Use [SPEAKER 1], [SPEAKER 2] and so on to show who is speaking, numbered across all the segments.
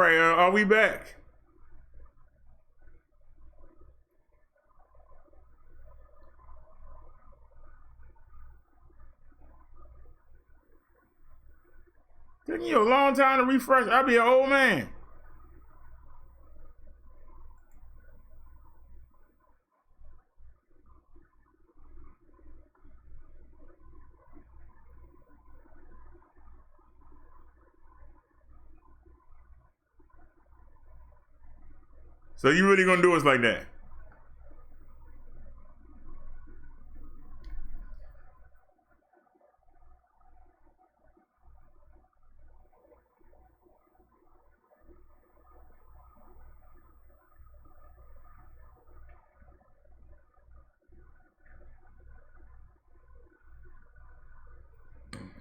[SPEAKER 1] right, are we back? Taking you a long time to refresh. I'll be an old man. So you really gonna do us like that?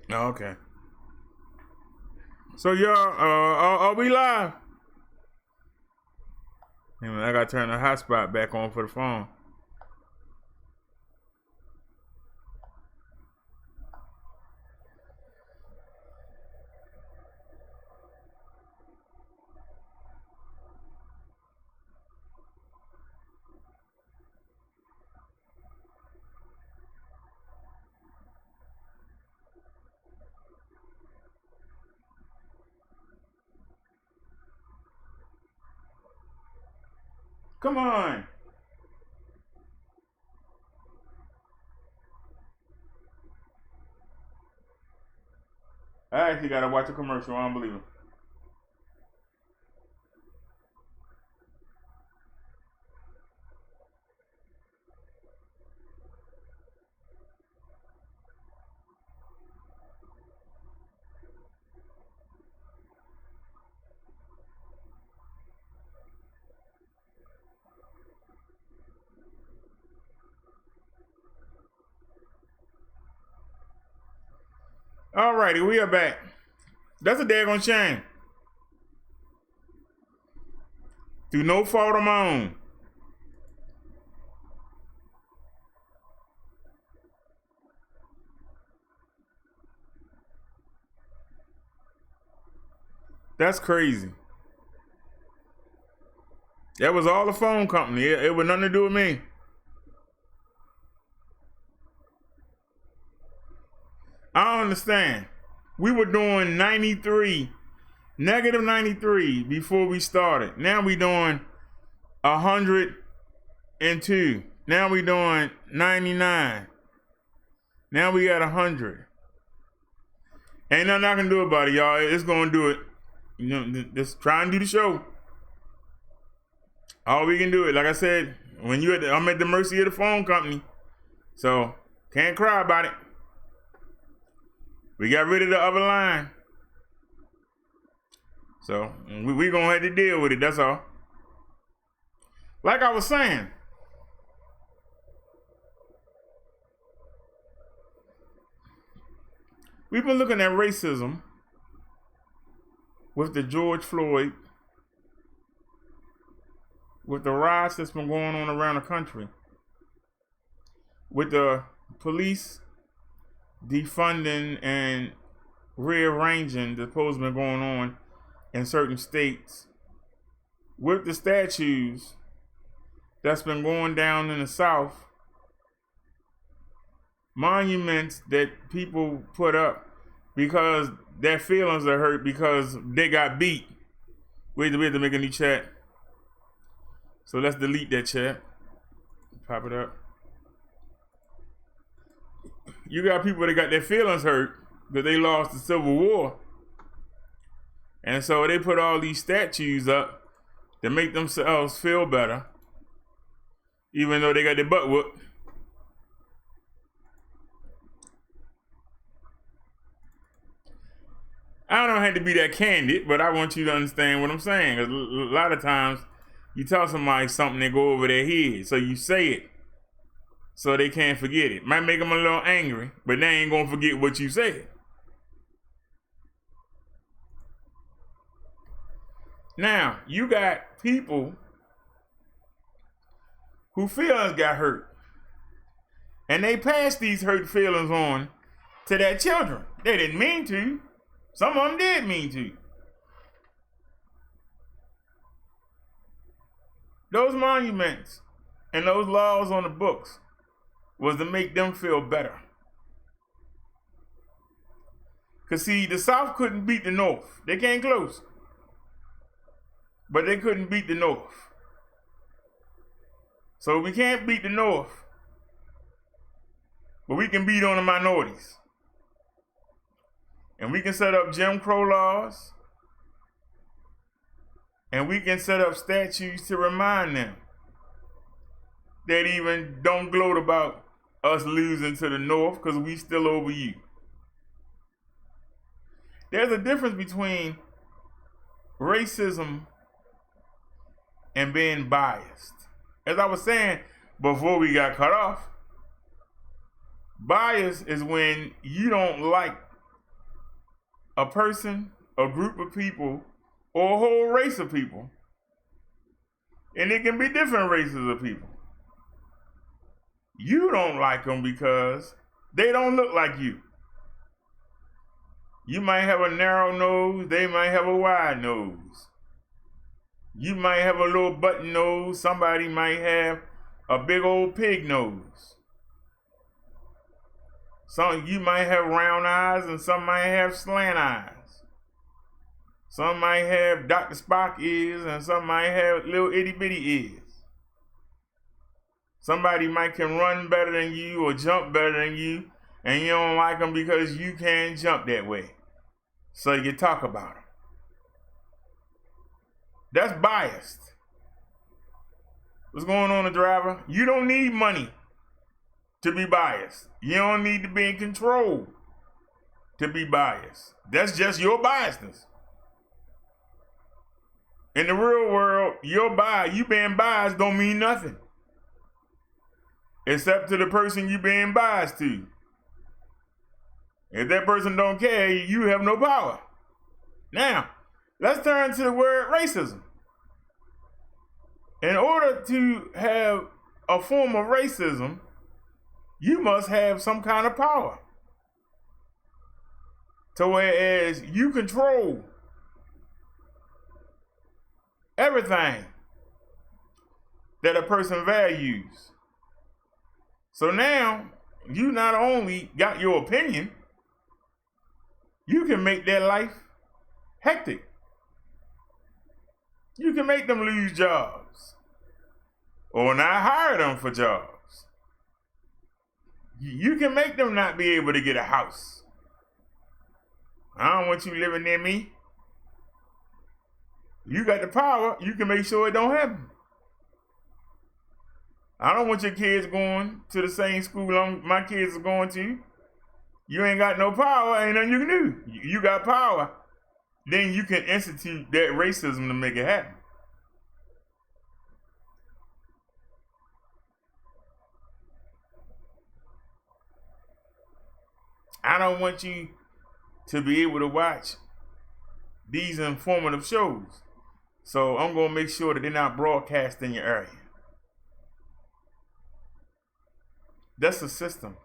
[SPEAKER 1] Oh, okay. So y'all, are we live? I gotta turn the hotspot back on for the phone. Come on. I actually gotta watch a commercial. I don't believe it. Alrighty, we are back. That's a daggone shame. Through no fault of my own. That's crazy. That was all the phone company. It was nothing to do with me. I don't understand. We were doing 93, negative 93 before we started. Now we doing 102. Now we doing 99. Now we got 100. Ain't nothing I can do about it, y'all. It's gonna do it. You know, just try and do the show. All we can do it. Like I said, when I'm at the mercy of the phone company. So can't cry about it. We got rid of the other line. So we gonna have to deal with it, that's all. Like I was saying, we've been looking at racism with the George Floyd, with the riots that's been going on around the country, with the police defunding and rearranging that's supposed to be going on in certain states, with the statues that's been going down in the South, monuments that people put up because their feelings are hurt because they got beat. We have to make a new chat. So let's delete that chat. Pop it up. You got people that got their feelings hurt because they lost the Civil War. And so they put all these statues up to make themselves feel better, even though they got their butt whooped. I don't have to be that candid, but I want you to understand what I'm saying. 'Cause a lot of times you tell somebody something, they go over their head. So you say it so they can't forget it. Might make them a little angry, but they ain't gonna forget what you said. Now, you got people who feelings got hurt. And they passed these hurt feelings on to their children. They didn't mean to. Some of them did mean to. Those monuments and those laws on the books was to make them feel better. Because see, the South couldn't beat the North. They came close. But they couldn't beat the North. So we can't beat the North, but we can beat on the minorities. And we can set up Jim Crow laws, and we can set up statutes to remind them that even don't gloat about us losing to the North because we still over you. There's a difference between racism and being biased. As I was saying before we got cut off, bias is when you don't like a person, a group of people, or a whole race of people. And it can be different races of people. You don't like them because they don't look like you. You might have a narrow nose, they might have a wide nose. You might have a little button nose, somebody might have a big old pig nose. You might have round eyes and some might have slant eyes. Some might have Dr. Spock ears and some might have little itty bitty ears. Somebody might can run better than you or jump better than you, and you don't like them because you can't jump that way. So you talk about them. That's biased. What's going on, the driver? You don't need money to be biased. You don't need to be in control to be biased. That's just your biasness. In the real world, you being biased don't mean nothing. Except to the person you being biased to. If that person don't care, you have no power. Now, let's turn to the word racism. In order to have a form of racism, you must have some kind of power. To whereas you control everything that a person values. So now, you not only got your opinion, you can make their life hectic. You can make them lose jobs or not hire them for jobs. You can make them not be able to get a house. I don't want you living near me. You got the power, you can make sure it don't happen. I don't want your kids going to the same school my kids are going to. You ain't got no power, ain't nothing you can do. You got power, then you can institute that racism to make it happen. I don't want you to be able to watch these informative shows. So I'm going to make sure that they're not broadcast in your area. That's the system.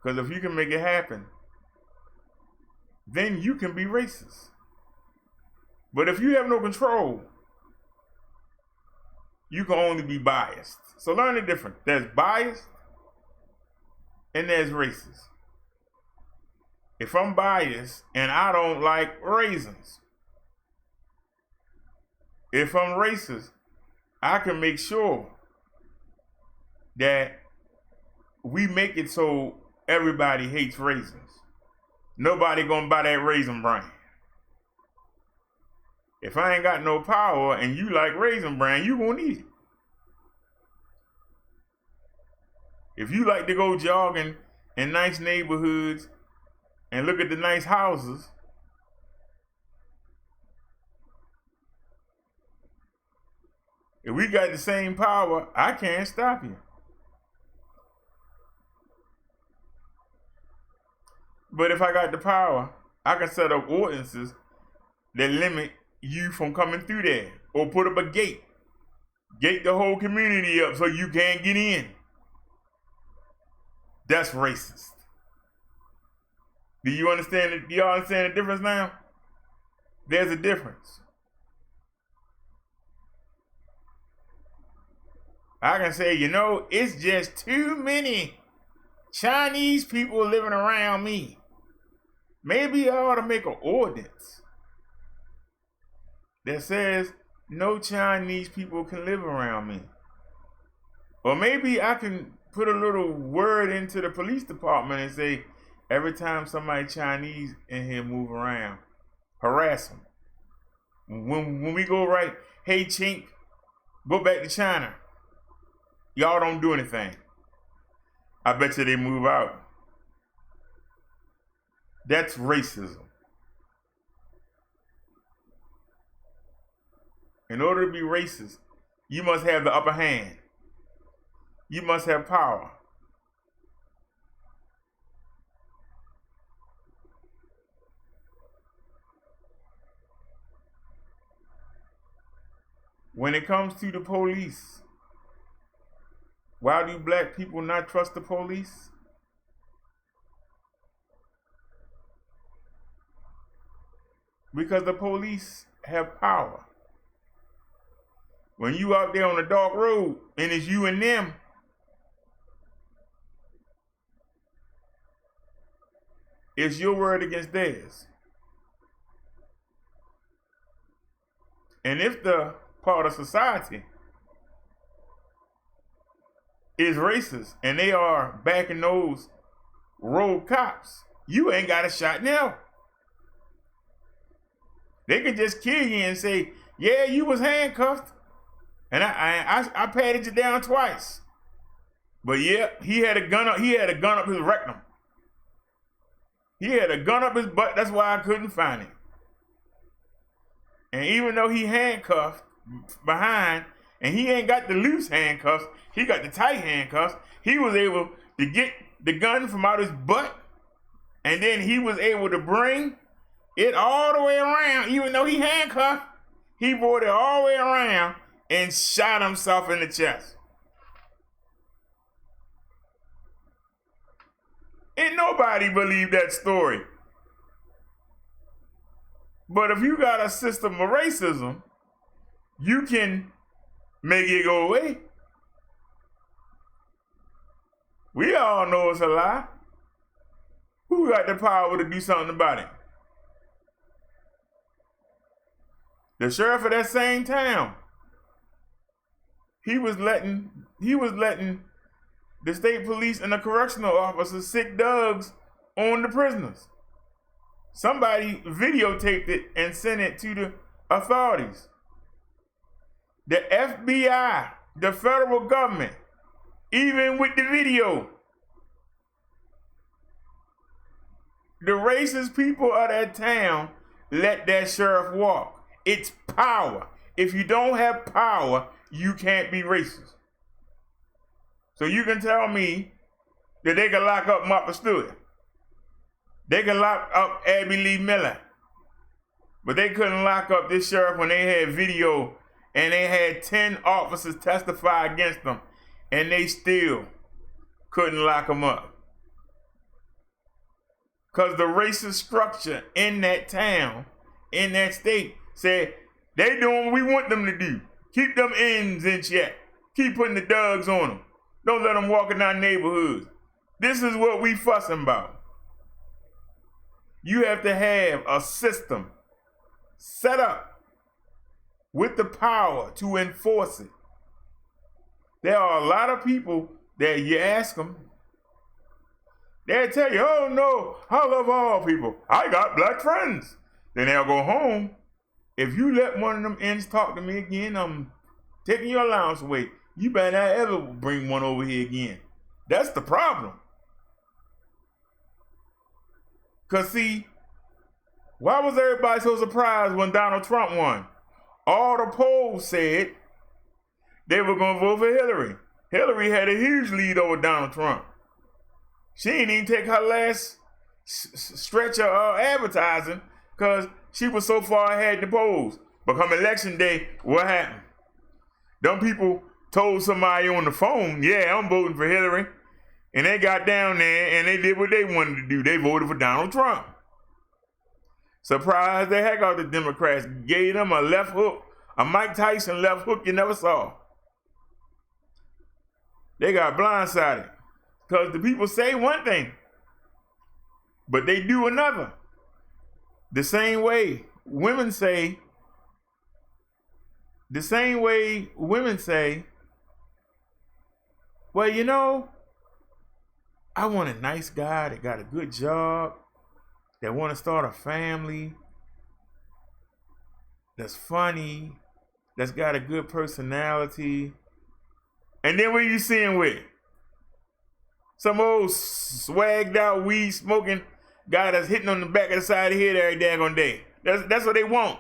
[SPEAKER 1] Because if you can make it happen, then you can be racist. But if you have no control, you can only be biased. So learn the difference. There's biased and there's racist. If I'm biased and I don't like raisins, if I'm racist, I can make sure that we make it so everybody hates raisins. Nobody gonna buy that Raisin Bran. If I ain't got no power and you like Raisin Bran, you gonna eat it. If you like to go jogging in nice neighborhoods and look at the nice houses, if we got the same power, I can't stop you. But if I got the power, I can set up ordinances that limit you from coming through there, or put up a gate the whole community up so you can't get in. That's racist. Do you understand it? Do y'all understand the difference now? There's a difference. I can say, you know, it's just too many Chinese people living around me. Maybe I ought to make an ordinance that says no Chinese people can live around me. Or maybe I can put a little word into the police department and say, every time somebody Chinese in here move around, harass them. When we go right, hey chink, go back to China. Y'all don't do anything. I bet you they move out. That's racism. In order to be racist, you must have the upper hand. You must have power. When it comes to the police, why do black people not trust the police? Because the police have power. When you out there on a dark road and it's you and them, it's your word against theirs. And if the part of society is racist and they are backing those road cops, you ain't got a shot now. They could just kill you and say, yeah, you was handcuffed and I patted you down twice. But yeah, he had a gun up his rectum. He had a gun up his butt, that's why I couldn't find him. And even though he handcuffed behind, and he ain't got the loose handcuffs, he got the tight handcuffs, he was able to get the gun from out his butt, and then he was able to bring it all the way around. Even though he handcuffed, he brought it all the way around and shot himself in the chest. Ain't nobody believed that story. But if you got a system of racism, you can make it go away. We all know it's a lie. Who got the power to do something about it? The sheriff of that same town. He was letting the state police and the correctional officers sick dogs on the prisoners. Somebody videotaped it and sent it to the authorities. The FBI, the federal government, even with the video, the racist people of that town let that sheriff walk. It's power. If you don't have power, you can't be racist. So you can tell me that they can lock up Martha Stewart. They can lock up Abby Lee Miller. But they couldn't lock up this sheriff when they had video and they had 10 officers testify against them and they still couldn't lock him up. Because the racist structure in that town, in that state, said they doing what we want them to do. Keep them ends in check. Keep putting the dogs on them. Don't let them walk in our neighborhoods. This is what we fussing about. You have to have a system set up with the power to enforce it. There are a lot of people that you ask them, they'll tell you, oh no, I love all people. I got black friends. Then they'll go home. If you let one of them ends talk to me again, I'm taking your allowance away. You better not ever bring one over here again. That's the problem. Because see, why was everybody so surprised when Donald Trump won? All the polls said they were going to vote for Hillary. Hillary had a huge lead over Donald Trump. She didn't even take her last stretch of advertising because she was so far ahead in the polls. But come election day, what happened? Them people told somebody on the phone, yeah, I'm voting for Hillary. And they got down there and they did what they wanted to do. They voted for Donald Trump. Surprised the heck out of the Democrats. Gave them a left hook, a Mike Tyson left hook you never saw. They got blindsided because the people say one thing, but they do another. The same way women say, well, you know, I want a nice guy that got a good job, that want to start a family, that's funny, that's got a good personality. And then what you seeing with? Some old swagged out weed smoking guy that's hitting on the back of the side of the head every daggone day. That's what they want.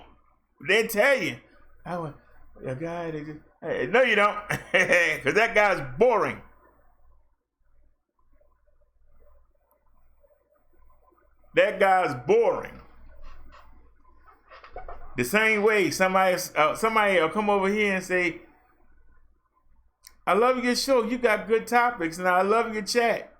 [SPEAKER 1] They tell you, I want a guy that just, hey, no you don't, because that guy's boring. That guy's boring. The same way somebody will come over here and say, I love your show. You got good topics, and I love your chat.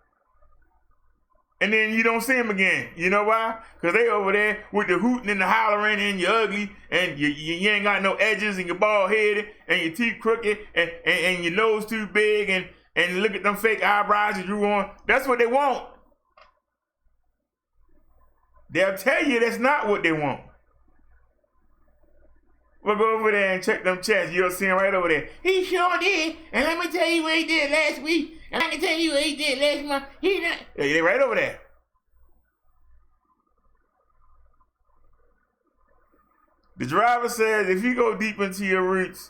[SPEAKER 1] And then you don't see them again. You know why? Because they over there with the hooting and the hollering, and you're ugly, and you ain't got no edges, and you're bald-headed, and your teeth crooked, and your nose too big, and look at them fake eyebrows you drew on. That's what they want. They'll tell you that's not what they want. We'll go over there and check them chats. You'll see him right over there. He sure did. And let me tell you what he did last week. And I can tell you what he did last month. He did. Yeah, they right over there. The driver says if you go deep into your roots,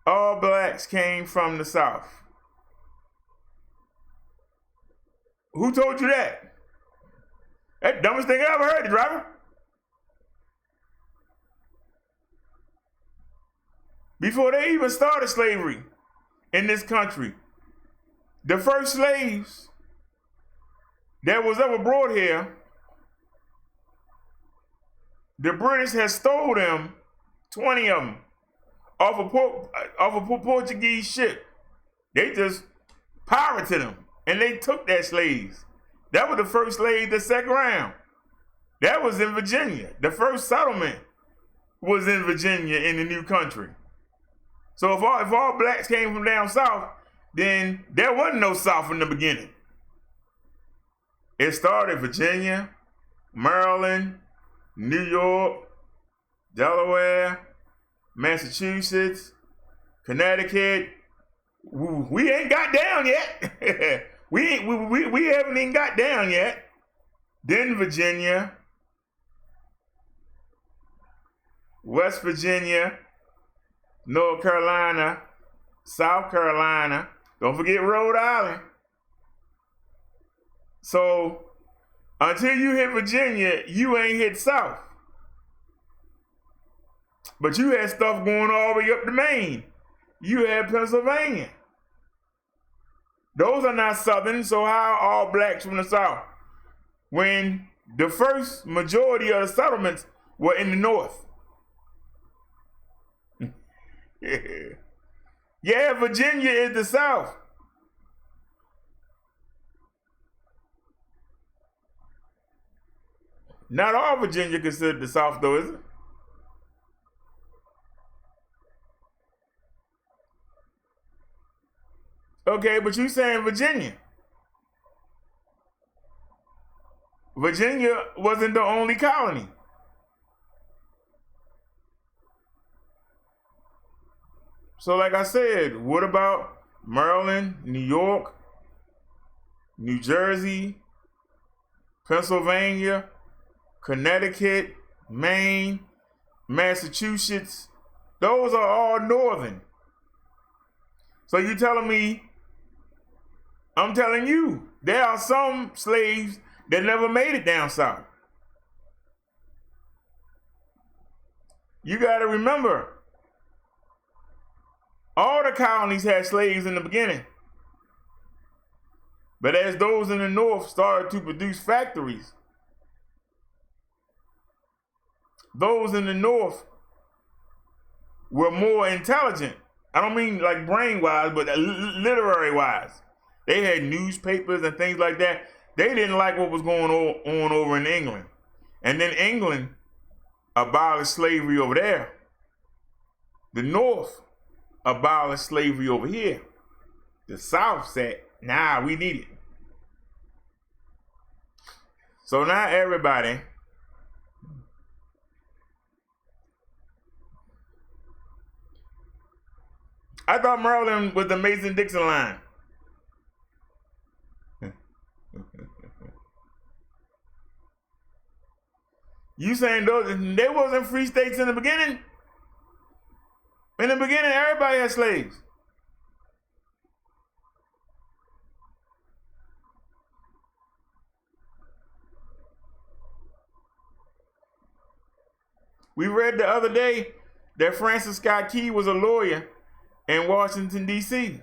[SPEAKER 1] all blacks came from the South. Who told you that? That's the dumbest thing I ever heard, the driver. Before they even started slavery in this country, the first slaves that was ever brought here, the British had stole them, 20 of them, off a Portuguese ship. They just pirated them, and they took their slaves. That was the first slave that stuck around. That was in Virginia. The first settlement was in Virginia in the new country. So if all blacks came from down south, then there wasn't no South in the beginning. It started Virginia, Maryland, New York, Delaware, Massachusetts, Connecticut. We ain't got down yet. we haven't even got down yet. Then Virginia, West Virginia, North Carolina, South Carolina. Don't forget Rhode Island. So until you hit Virginia, you ain't hit South. But you had stuff going all the way up to Maine. You had Pennsylvania. Those are not Southern, so how are all blacks from the South? When the first majority of the settlements were in the North. Yeah, Virginia is the South. Not all Virginia considered the South, though, is it? Okay, but you saying Virginia. Virginia wasn't the only colony. So like I said, what about Maryland, New York, New Jersey, Pennsylvania, Connecticut, Maine, Massachusetts? Those are all northern. So you telling me, I'm telling you, there are some slaves that never made it down south. You got to remember, all the colonies had slaves in the beginning. But as those in the north started to produce factories, those in the north were more intelligent. I don't mean like brain-wise, but literary-wise. They had newspapers and things like that. They didn't like what was going on over in England. And then England abolished slavery over there. The North abolished slavery over here. The South said, nah, we need it. So now everybody I thought Maryland was the Mason-Dixon line. You saying they wasn't free states in the beginning? In the beginning, everybody had slaves. We read the other day that Francis Scott Key was a lawyer in Washington, D.C.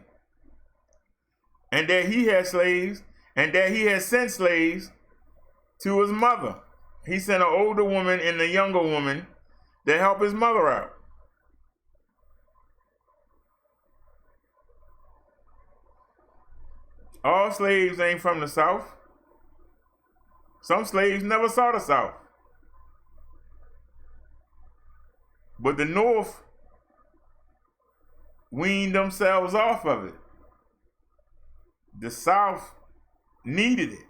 [SPEAKER 1] and that he had slaves and that he had sent slaves to his mother. He sent an older woman and a younger woman to help his mother out. All slaves ain't from the South. Some slaves never saw the South. But the North weaned themselves off of it. The South needed it.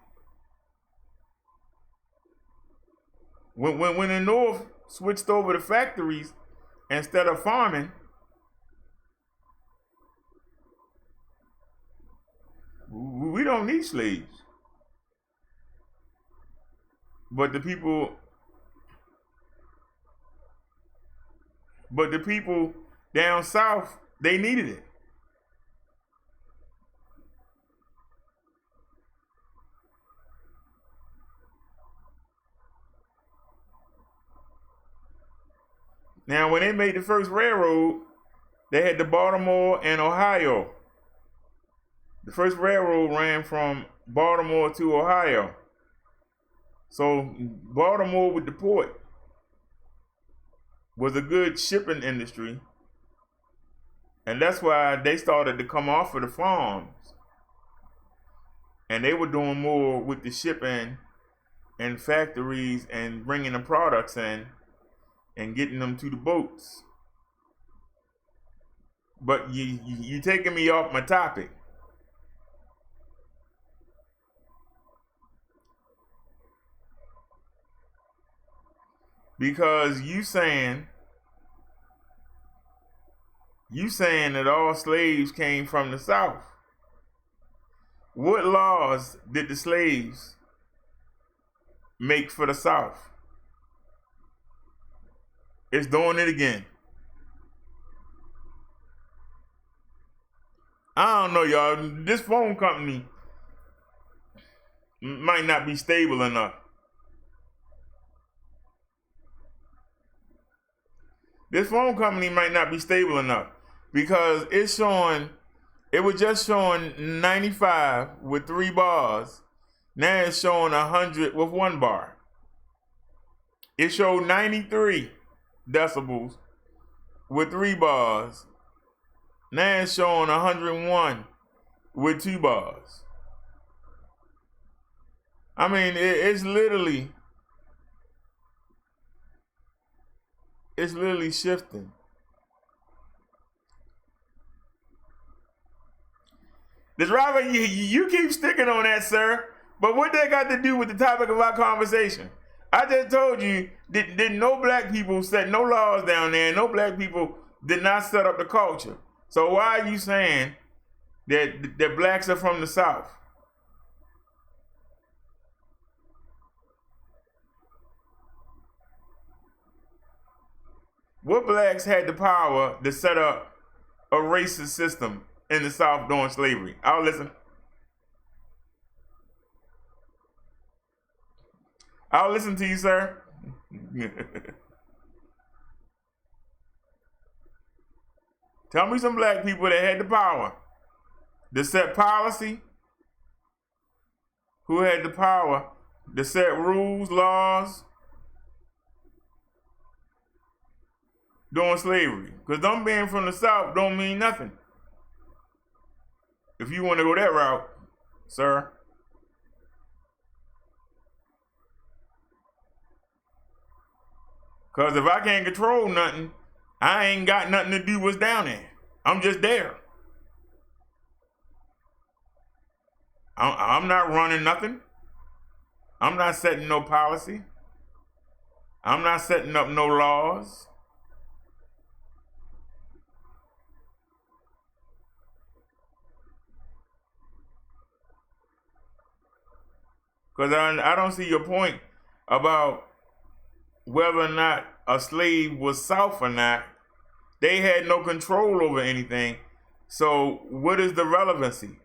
[SPEAKER 1] When the North switched over to factories instead of farming, we don't need slaves. But the people down south, they needed it. Now, when they made the first railroad, they had the Baltimore and Ohio. The first railroad ran from Baltimore to Ohio. So Baltimore with the port was a good shipping industry. And that's why they started to come off of the farms. And they were doing more with the shipping and factories and bringing the products in and getting them to the boats. But you taking me off my topic. Because you saying that all slaves came from the South. What laws did the slaves make for the South? It's doing it again. I don't know, y'all. This phone company might not be stable enough. This phone company might not be stable enough because it was just showing 95 with 3 bars. Now it's showing 100 with 1 bar. It showed 93 decibels with 3 bars. Now it's showing 101 with 2 bars. I mean, it's literally shifting. The driver, you keep sticking on that, sir. But what that got to do with the topic of our conversation? I just told you that no black people set no laws down there. No black people did not set up the culture. So why are you saying that blacks are from the South? What blacks had the power to set up a racist system in the South during slavery? I'll listen. I'll listen to you, sir. Tell me some black people that had the power to set policy, who had the power to set rules, laws during slavery. Because them being from the South don't mean nothing. If you want to go that route, sir. Because if I can't control nothing, I ain't got nothing to do what's down there. I'm just there. I'm not running nothing. I'm not setting no policy. I'm not setting up no laws. Because I don't see your point about whether or not a slave was South or not. They had no control over anything. So what is the relevancy?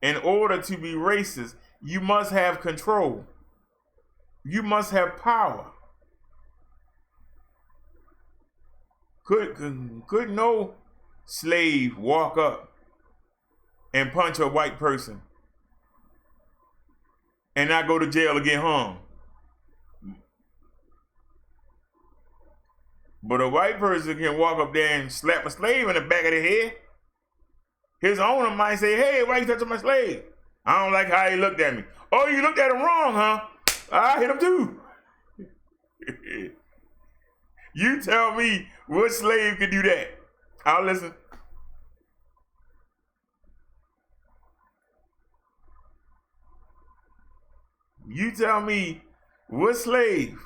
[SPEAKER 1] In order to be racist, you must have control. You must have power. Could no slave walk up and punch a white person and not go to jail or get hung? But a white person can walk up there and slap a slave in the back of the head. His owner might say, "Hey, why you touching my slave? I don't like how he looked at me." "Oh, you looked at him wrong, huh? I hit him too." You tell me what slave could do that. I'll listen. You tell me what slave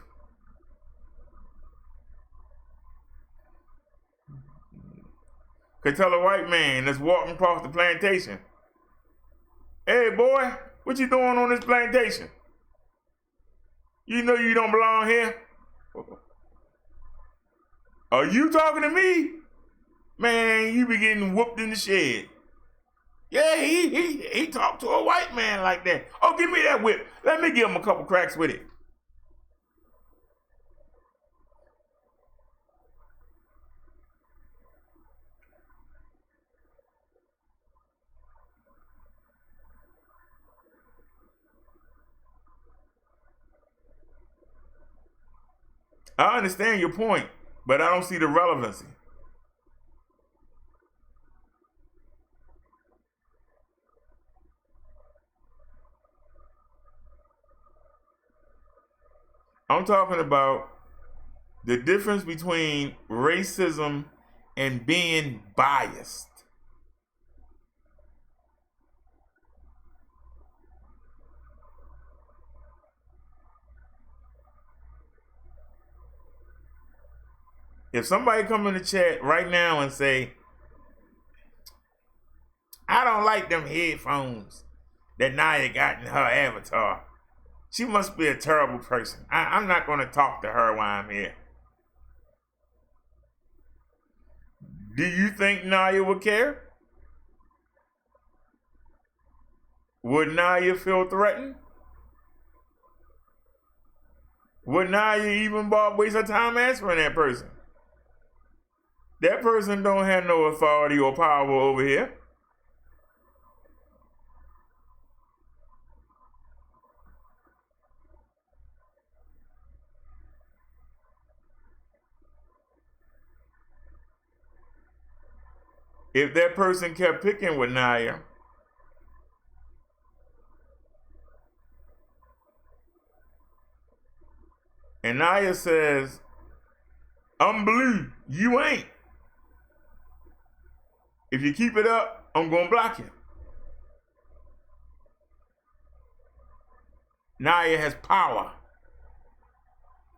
[SPEAKER 1] could tell a white man that's walking across the plantation, "Hey boy, what you doing on this plantation? You know you don't belong here." "Are you talking to me? Man, you be getting whooped in the shed." "Yeah, he talked to a white man like that." "Oh, give me that whip. Let me give him a couple cracks with it." I understand your point, but I don't see the relevancy. I'm talking about the difference between racism and being biased. If somebody come in the chat right now and say, "I don't like them headphones that Naya got in her avatar. She must be a terrible person. I'm not going to talk to her while I'm here." Do you think Naya would care? Would Naya feel threatened? Would Naya even waste her time answering that person? That person don't have no authority or power over here. If that person kept picking with Naya, and Naya says, "I'm blue, you ain't. If you keep it up, I'm gonna block you." Naya has power.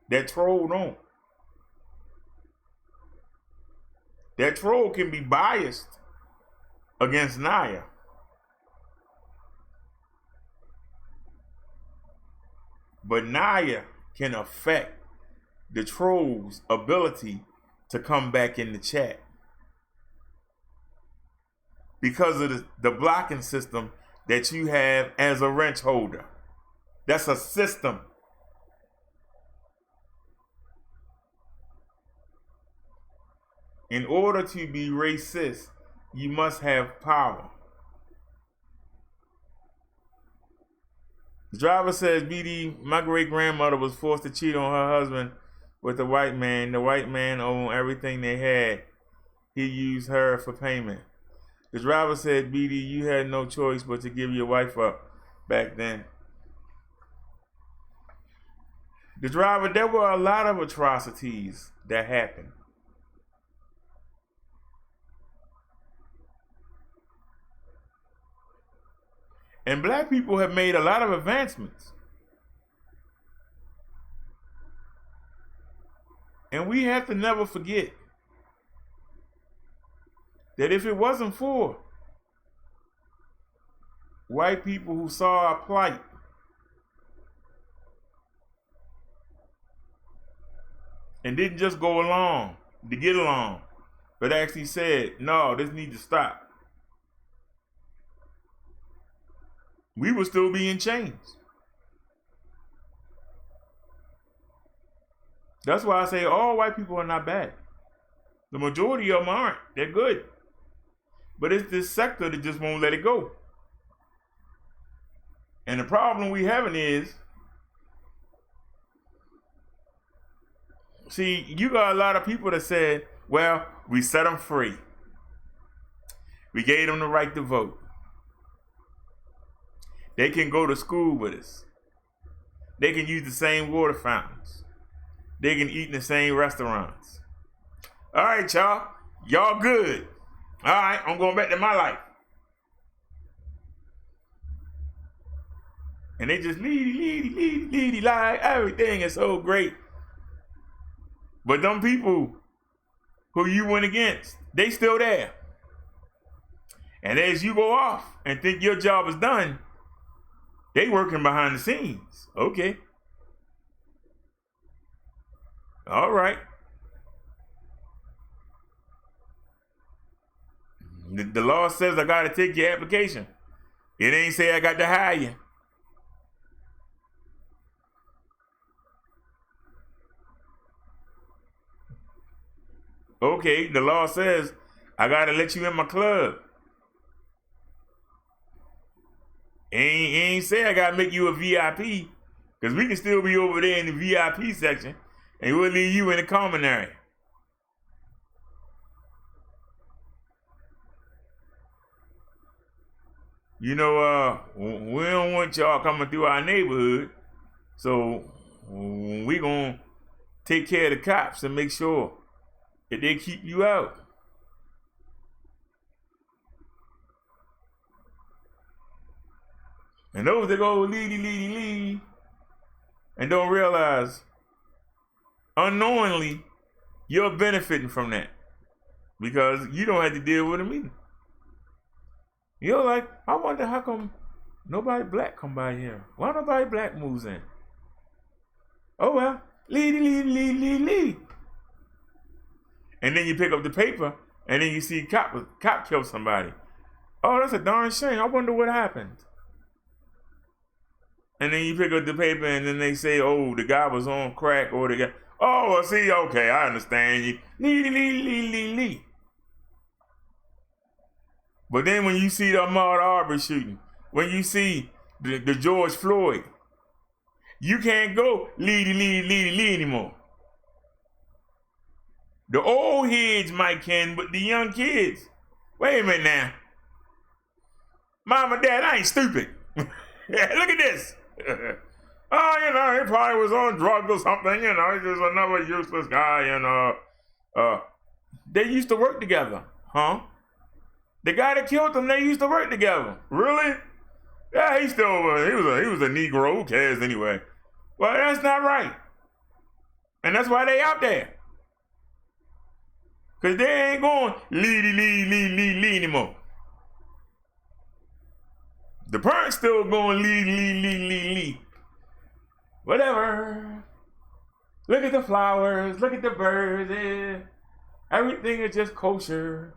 [SPEAKER 1] That troll don't. That troll can be biased against Naya. But Naya can affect the troll's ability to come back in the chat because of the blocking system that you have as a wrench holder. That's a system. In order to be racist, you must have power. The driver says, "BD, my great-grandmother was forced to cheat on her husband with a white man. The white man owned everything they had. He used her for payment." The driver said, "BD, you had no choice but to give your wife up back then." The driver, there were a lot of atrocities that happened. And black people have made a lot of advancements. And we have to never forget that if it wasn't for white people who saw our plight and didn't just go along to get along, but actually said, no, this needs to stop, we would still be in chains. That's why I say all white people are not bad. The majority of them aren't. They're good. But it's this sector that just won't let it go. And the problem we having is, see, you got a lot of people that said, well, we set them free. We gave them the right to vote. They can go to school with us. They can use the same water fountains. They can eat in the same restaurants. All right, y'all. Y'all good. All right, I'm going back to my life. And they just leady, like everything is so great. But them people who you went against, they still there. And as you go off and think your job is done, they working behind the scenes. Okay. All right. The law says I got to take your application. It ain't say I got to hire you. Okay, the law says I got to let you in my club. Ain't say I got to make you a VIP, because we can still be over there in the VIP section and we'll leave you in the common area. You know, we don't want y'all coming through our neighborhood, so we gonna take care of the cops and make sure that they keep you out. And those that go lead, and don't realize, unknowingly, you're benefiting from that, because you don't have to deal with them either. You're like, I wonder how come nobody black come by here. Why nobody black moves in? Oh well, lead. And then you pick up the paper, and then you see cop kill somebody. Oh, that's a darn shame. I wonder what happened. And then you pick up the paper, and then they say, oh, the guy was on crack, or the guy. Oh, well, see, okay, I understand you. Lead. But then when you see the Ahmaud Arbery shooting, when you see the George Floyd, you can't go lead anymore. The old heads might can, but the young kids, wait a minute now. Mom and Dad, I ain't stupid. Look at this. Oh, you know, he probably was on drugs or something, you know, he's just another useless guy, and they used to work together, huh? The guy that killed them, they used to work together. Really? Yeah, he was a Negro. Who cares anyway? Well, that's not right. And that's why they out there. Because they ain't going lead anymore. The parents still going lead. Whatever. Look at the flowers. Look at the birds. Yeah. Everything is just kosher.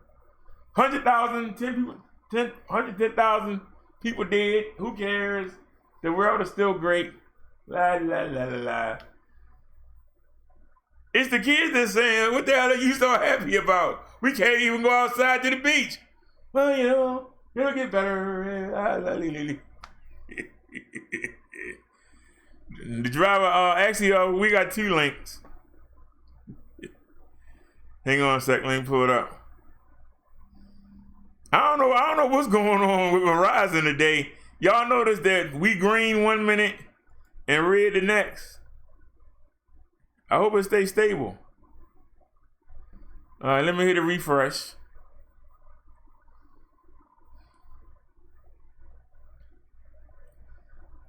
[SPEAKER 1] 110,000 people dead. Who cares? The world is still great. La la la la la. It's the kids that's saying, what the hell are you so happy about? We can't even go outside to the beach. Well, you know, it'll get better. The driver, actually, we got two links. Hang on a sec, let me pull it up. I don't know what's going on with Verizon today. Y'all notice that we green 1 minute and red the next. I hope it stays stable. All right, let me hit a refresh.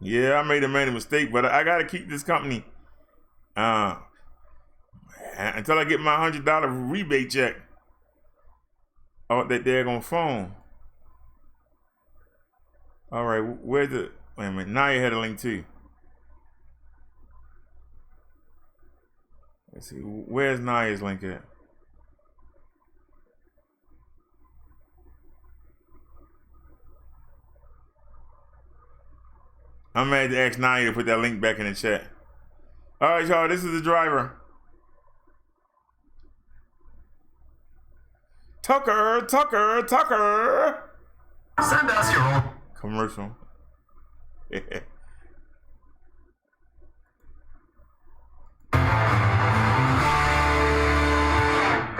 [SPEAKER 1] Yeah, I made a mistake, but I got to keep this company until I get my $100 rebate check. Oh, that they're gonna phone. All right, where's the? Wait a minute. Now you had a link too. Let's see. Where's Naya's link at? I'm gonna have to ask Naya to put that link back in the chat. All right, y'all. This is the driver. Tucker.
[SPEAKER 2] Send us your old
[SPEAKER 1] commercial.
[SPEAKER 2] Good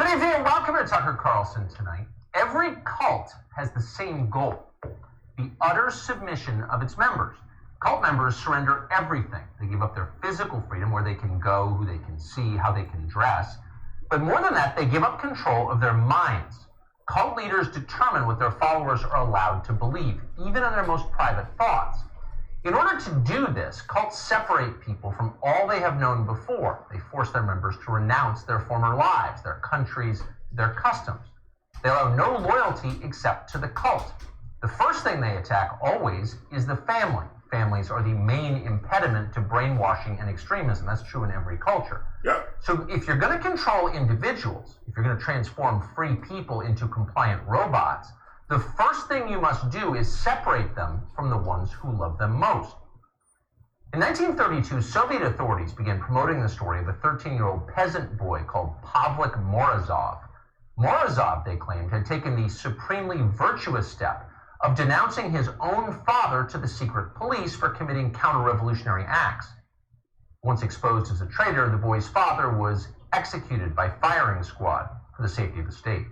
[SPEAKER 2] evening and welcome to Tucker Carlson tonight. Every cult has the same goal, the utter submission of its members. Cult members surrender everything. They give up their physical freedom, where they can go, who they can see, how they can dress. But more than that, they give up control of their minds. Cult leaders determine what their followers are allowed to believe, even in their most private thoughts. In order to do this, cults separate people from all they have known before. They force their members to renounce their former lives, their countries, their customs. They allow no loyalty except to the cult. The first thing they attack always is the family. Families are the main impediment to brainwashing and extremism. That's true in every culture.
[SPEAKER 1] Yeah.
[SPEAKER 2] So if you're going to control individuals, if you're going to transform free people into compliant robots, the first thing you must do is separate them from the ones who love them most. In 1932, Soviet authorities began promoting the story of a 13-year-old peasant boy called Pavlik Morozov. Morozov, they claimed, had taken the supremely virtuous step of denouncing his own father to the secret police for committing counter-revolutionary acts. Once exposed as a traitor, the boy's father was executed by firing squad for the safety of the state.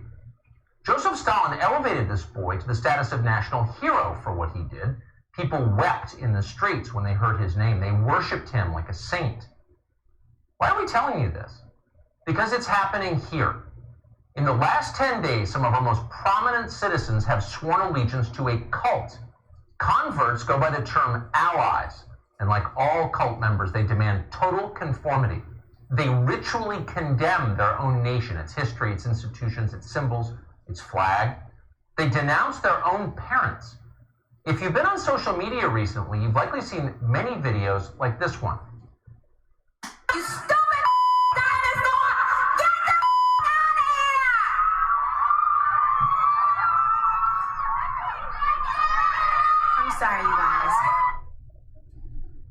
[SPEAKER 2] Joseph Stalin elevated this boy to the status of national hero for what he did. People wept in the streets when they heard his name. They worshipped him like a saint. Why are we telling you this? Because it's happening here. In the last 10 days, some of our most prominent citizens have sworn allegiance to a cult. Converts go by the term allies, and like all cult members, they demand total conformity. They ritually condemn their own nation, its history, its institutions, its symbols, its flag. They denounce their own parents. If you've been on social media recently, you've likely seen many videos like this one.
[SPEAKER 3] You stupid dinosaur! Get the out of here! I'm sorry, you guys.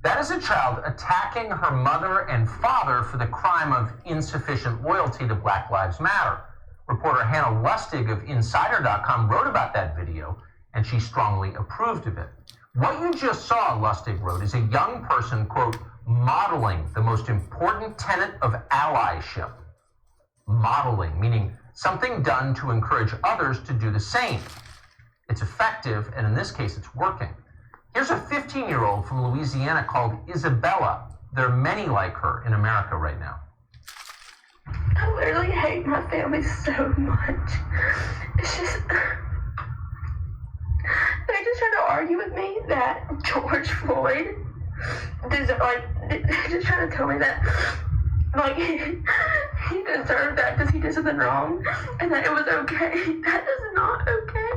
[SPEAKER 2] That is a child attacking her mother and father for the crime of insufficient loyalty to Black Lives Matter. Reporter Hannah Lustig of Insider.com wrote about that video, and she strongly approved of it. What you just saw, Lustig wrote, is a young person, quote, modeling the most important tenet of allyship. Modeling, meaning something done to encourage others to do the same. It's effective, and in this case, it's working. Here's a 15-year-old from Louisiana called Isabella. There are many like her in America right now.
[SPEAKER 4] I literally hate my family so much. It's just... They just trying to argue with me that George Floyd doesn't, they're just trying to tell me that, he deserved that because he did something wrong, and that it was okay. That is not okay.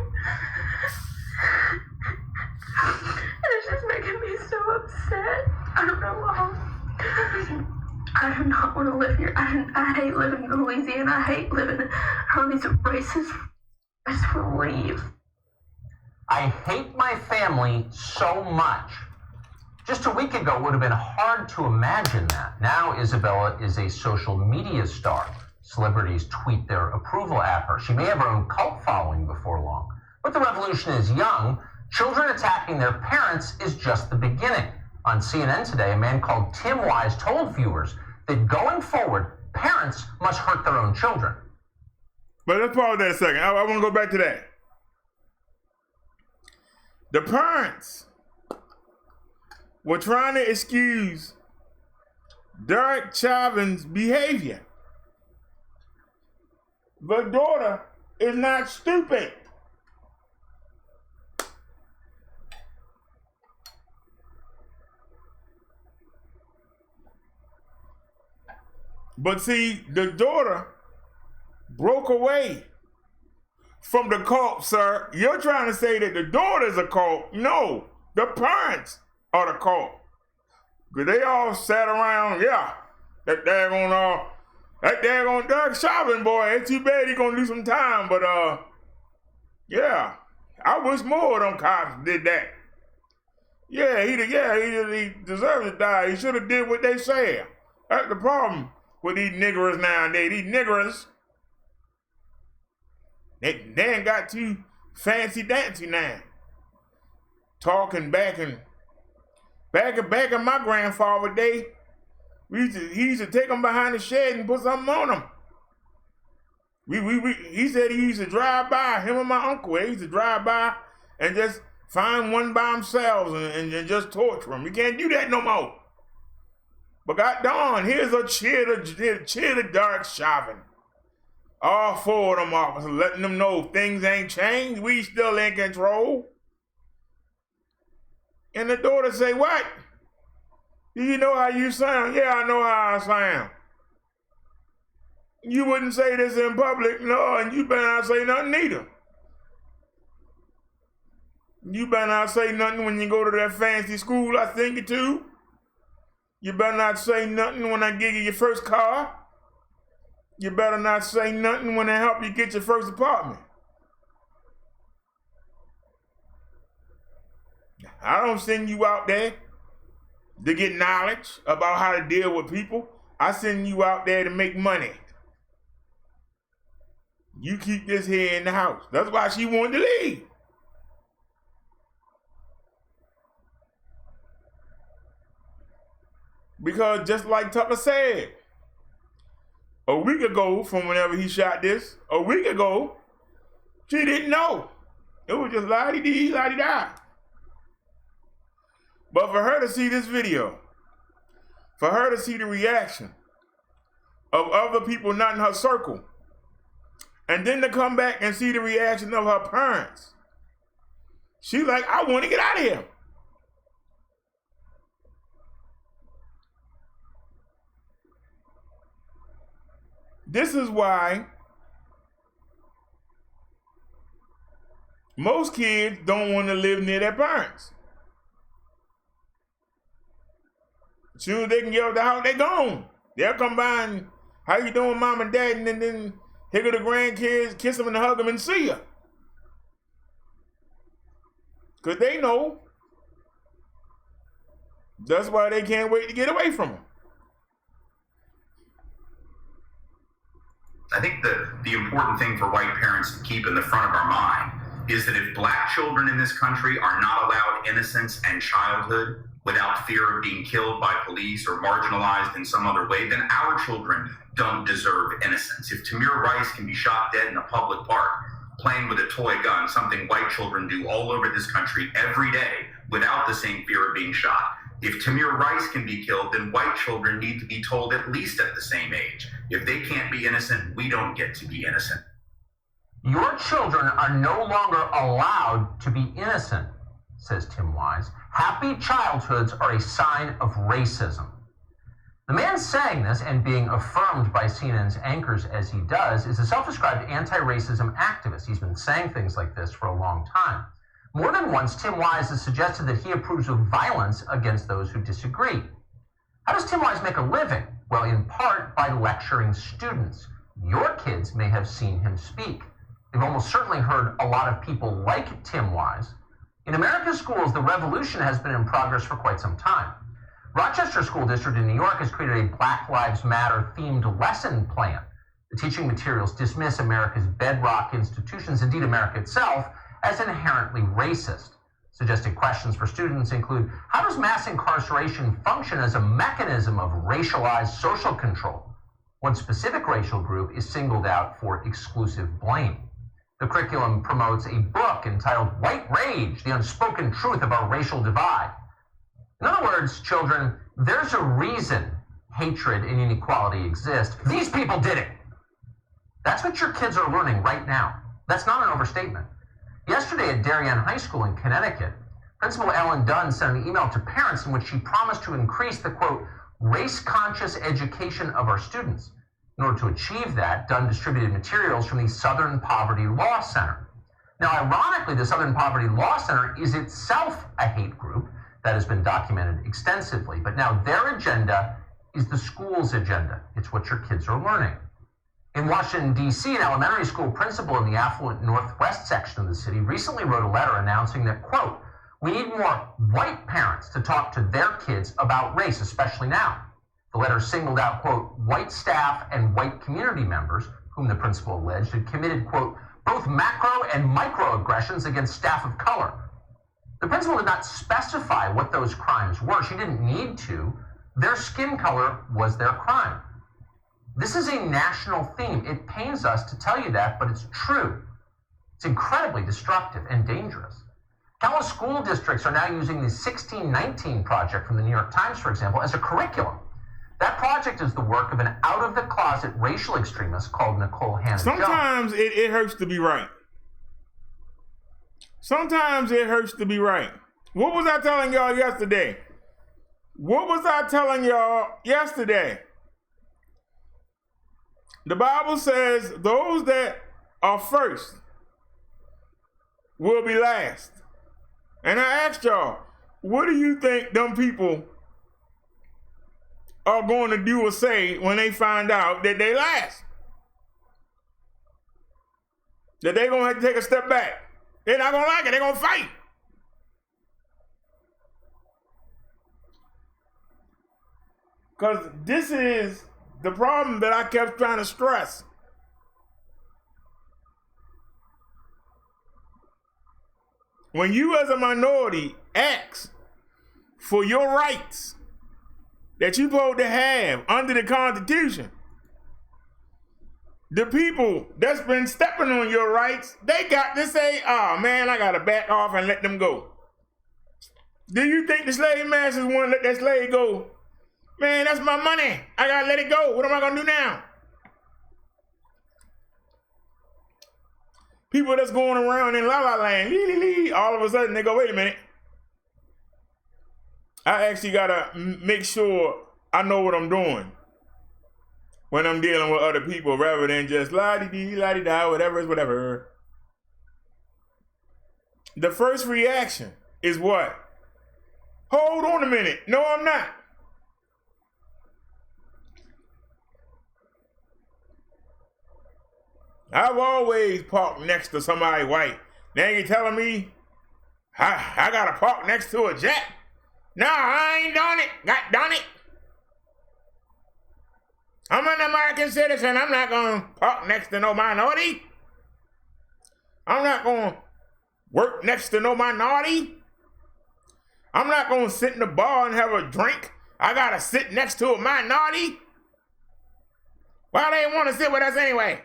[SPEAKER 4] And it's just making me so upset. I don't know why. I do not want to live here. I hate living in Louisiana. I hate living around these racists. I just want to leave.
[SPEAKER 2] I hate my family so much. Just a week ago, it would have been hard to imagine that. Now, Isabella is a social media star. Celebrities tweet their approval at her. She may have her own cult following before long. But the revolution is young. Children attacking their parents is just the beginning. On CNN today, a man called Tim Wise told viewers that going forward, parents must hurt their own children.
[SPEAKER 1] But let's pause that a second. I want to go back to that. The parents were trying to excuse Derek Chauvin's behavior. The daughter is not stupid. But see, the daughter broke away from the cult, sir. You're trying to say that the daughter's a cult. No, the parents are the cult. Because they all sat around, that daggone Derrick Chauvin boy, it's too bad he gonna do some time, but yeah, I wish more of them cops did that. Yeah, he deserves to die. He should have did what they said. That's the problem with these niggers nowadays. These niggers, they ain't got too fancy dancy now. Talking back in my grandfather's day, he used to take them behind the shed and put something on them. He said he used to drive by, him and my uncle, they used to drive by and just find one by themselves and just torture them. You can't do that no more. But God darn, here's a cheer to Derrick Chauvin. All four of them officers letting them know things ain't changed, we still in control. And the daughter say, what? Do you know how you sound? Yeah, I know how I sound. You wouldn't say this in public, no, and you better not say nothing either. You better not say nothing when you go to that fancy school I think you to. You better not say nothing when I give you your first car. You better not say nothing when I help you get your first apartment. I don't send you out there to get knowledge about how to deal with people. I send you out there to make money. You keep this here in the house. That's why she wanted to leave. Because just like Tucker said, a week ago from whenever he shot this, a week ago, she didn't know. It was just la-di-dee, la-di-da. But for her to see this video, for her to see the reaction of other people not in her circle, and then to come back and see the reaction of her parents, she's like, I want to get out of here. This is why most kids don't want to live near their parents. As soon as they can get out the house, they gone. They'll come by and, how you doing, mom and dad? And then here go the grandkids, kiss them and hug them and see ya. Because they know. That's why they can't wait to get away from them.
[SPEAKER 5] I think the important thing for white parents to keep in the front of our mind is that if black children in this country are not allowed innocence and childhood without fear of being killed by police or marginalized in some other way, then our children don't deserve innocence. If Tamir Rice can be shot dead in a public park, playing with a toy gun, something white children do all over this country every day without the same fear of being shot, if Tamir Rice can be killed, then white children need to be told at least at the same age. If they can't be innocent, we don't get to be innocent.
[SPEAKER 2] Your children are no longer allowed to be innocent, says Tim Wise. Happy childhoods are a sign of racism. The man saying this and being affirmed by CNN's anchors as he does is a self-described anti-racism activist. He's been saying things like this for a long time. More than once, Tim Wise has suggested that he approves of violence against those who disagree. How does Tim Wise make a living? Well, in part by lecturing students. Your kids may have seen him speak. They've almost certainly heard a lot of people like Tim Wise. In America's schools, the revolution has been in progress for quite some time. Rochester School District in New York has created a Black Lives Matter themed lesson plan. The teaching materials dismiss America's bedrock institutions, indeed America itself, as inherently racist. Suggested questions for students include, how does mass incarceration function as a mechanism of racialized social control? One specific racial group is singled out for exclusive blame. The curriculum promotes a book entitled White Rage, the Unspoken Truth of Our Racial Divide. In other words, children, there's a reason hatred and inequality exist. These people did it. That's what your kids are learning right now. That's not an overstatement. Yesterday at Darien High School in Connecticut, Principal Ellen Dunn sent an email to parents in which she promised to increase the, quote, race-conscious education of our students. In order to achieve that, Dunn distributed materials from the Southern Poverty Law Center. Now, ironically, the Southern Poverty Law Center is itself a hate group that has been documented extensively, but now their agenda is the school's agenda. It's what your kids are learning. In Washington, D.C., an elementary school principal in the affluent northwest section of the city recently wrote a letter announcing that, quote, "We need more white parents to talk to their kids about race, especially now." The letter singled out, quote, white staff and white community members, whom the principal alleged had committed, quote, both macro and microaggressions against staff of color. The principal did not specify what those crimes were. She didn't need to. Their skin color was their crime. This is a national theme. It pains us to tell you that, but it's true. It's incredibly destructive and dangerous. Countless school districts are now using the 1619 Project from the New York Times, for example, as a curriculum. That project is the work of an out-of-the-closet racial extremist called Nicole Hannah-Jones.
[SPEAKER 1] Sometimes it hurts to be right. Sometimes it hurts to be right. What was I telling y'all yesterday? The Bible says those that are first will be last. And I asked y'all, what do you think them people are going to do or say when they find out that they last? That they're going to have to take a step back. They're not going to like it. They're going to fight. Because this is the problem that I kept trying to stress. When you as a minority ask for your rights that you're supposed to have under the Constitution, the people that's been stepping on your rights, they got to say, oh man, I got to back off and let them go. Do you think the slave masters want to let that slave go? Man, that's my money. I got to let it go. What am I going to do now? People that's going around in La La Land, all of a sudden they go, wait a minute. I actually got to make sure I know what I'm doing when I'm dealing with other people rather than just la-di-dee, la-di-da, whatever is whatever. The first reaction is what? Hold on a minute. No, I'm not. I've always parked next to somebody white. Now you telling me I got to park next to a Jack? No, I ain't done it. God done it. I'm an American citizen. I'm not going to park next to no minority. I'm not going to work next to no minority. I'm not going to sit in the bar and have a drink. I got to sit next to a minority. Why they want to sit with us anyway?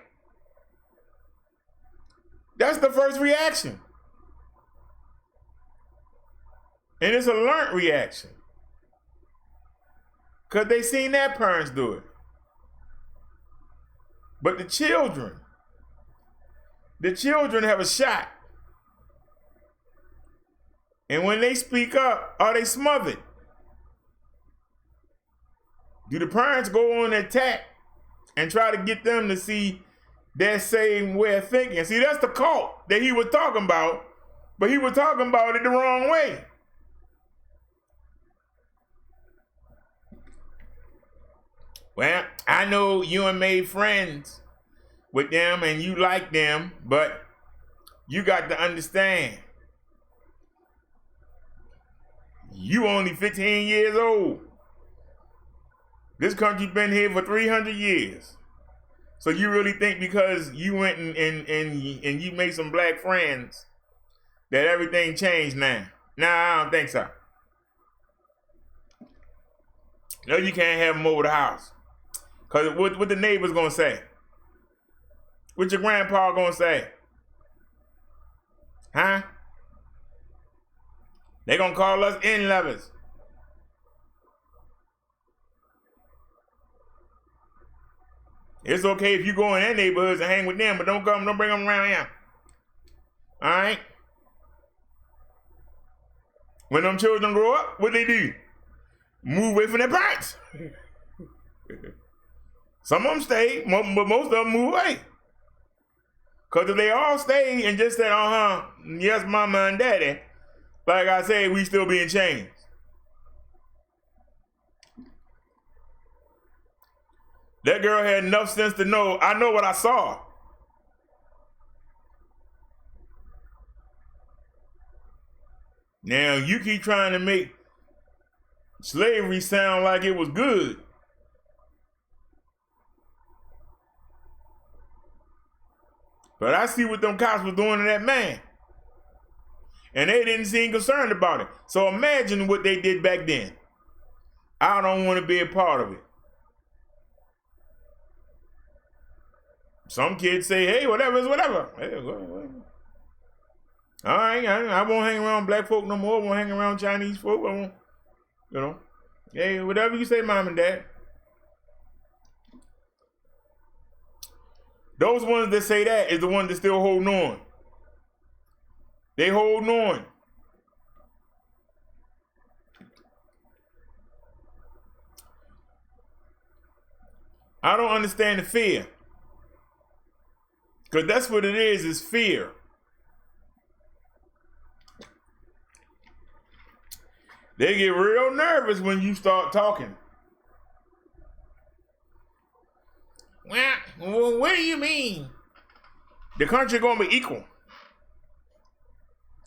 [SPEAKER 1] That's the first reaction. And it's a learned reaction. Because they seen their parents do it. But the children have a shot. And when they speak up, are they smothered? Do the parents go on attack and try to get them to see their same way of thinking? See, that's the cult that he was talking about, but he was talking about it the wrong way. Well, I know you and made friends with them and you like them, but you got to understand, you only 15 years old. This country been here for 300 years. So you really think because you went and you made some black friends that everything changed now? Nah, I don't think so. No, you can't have them over the house. Because what the neighbors going to say? What your grandpa going to say? Huh? They going to call us in-lovers. It's okay if you go in their neighborhoods and hang with them, but don't bring them around here. All right? When them children grow up, what they do? Move away from their parents. Some of them stayed, but most of them moved away. Because if they all stayed and just said, yes, mama and daddy, like I said, we still be in chains. That girl had enough sense to know, I know what I saw. Now, you keep trying to make slavery sound like it was good. But I see what them cops were doing to that man. And they didn't seem concerned about it. So imagine what they did back then. I don't want to be a part of it. Some kids say, hey, whatever is whatever. Hey, all right, I won't hang around black folk no more. I won't hang around Chinese folk. I won't, hey, whatever you say, mom and dad. Those ones that say that is the ones that still holding on. They holding on. I don't understand the fear. Because that's what it is fear. They get real nervous when you start talking. Well, what do you mean? The country gonna be equal.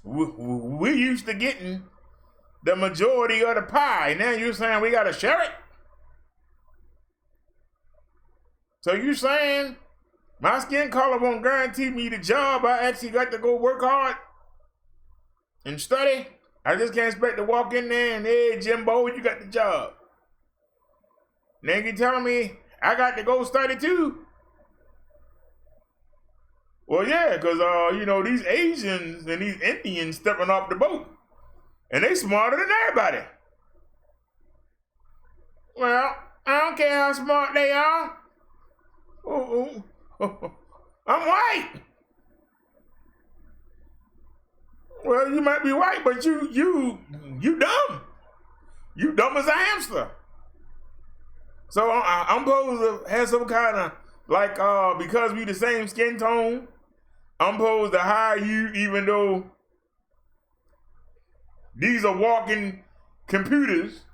[SPEAKER 1] We used to getting the majority of the pie. Now you're saying we gotta share it? So you saying my skin color won't guarantee me the job? I actually got to go work hard and study? I just can't expect to walk in there and, hey, Jimbo, you got the job. Now you telling me I got to go study too? Well, yeah, because, these Asians and these Indians stepping off the boat. And they smarter than everybody. Well, I don't care how smart they are. I'm white. Well, you might be white, but you dumb. You dumb as a hamster. So I'm supposed to have some kind of, because we the same skin tone, I'm supposed to hire you even though these are walking computers.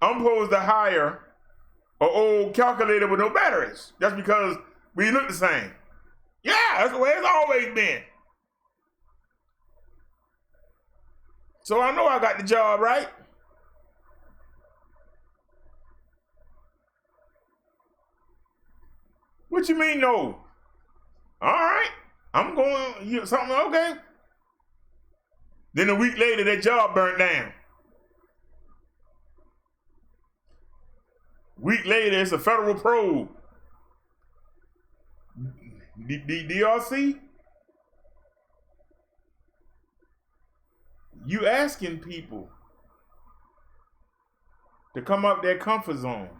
[SPEAKER 1] I'm supposed to hire an old calculator with no batteries. Just because we look the same. Yeah, that's the way it's always been. So I know I got the job, right? What you mean, no? All right, I'm going, something, okay. Then a week later, that job burnt down. Week later, it's a federal probe. Do y'all see? You asking people to come up their comfort zone.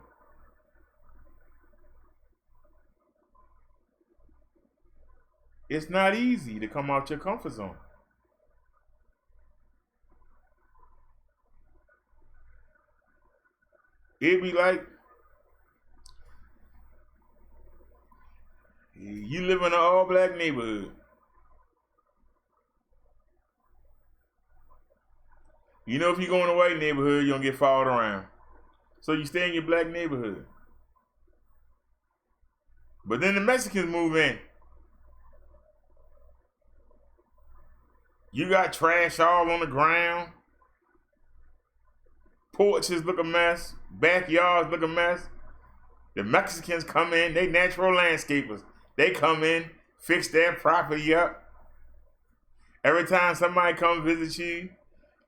[SPEAKER 1] It's not easy to come out your comfort zone. It'd be like you live in an all-black neighborhood. You know, if you go in a white neighborhood, you're gonna get followed around. So you stay in your black neighborhood. But then the Mexicans move in. You got trash all on the ground. Porches look a mess. Backyards look a mess. The Mexicans come in, they natural landscapers. They come in, fix their property up. Every time somebody comes visit you,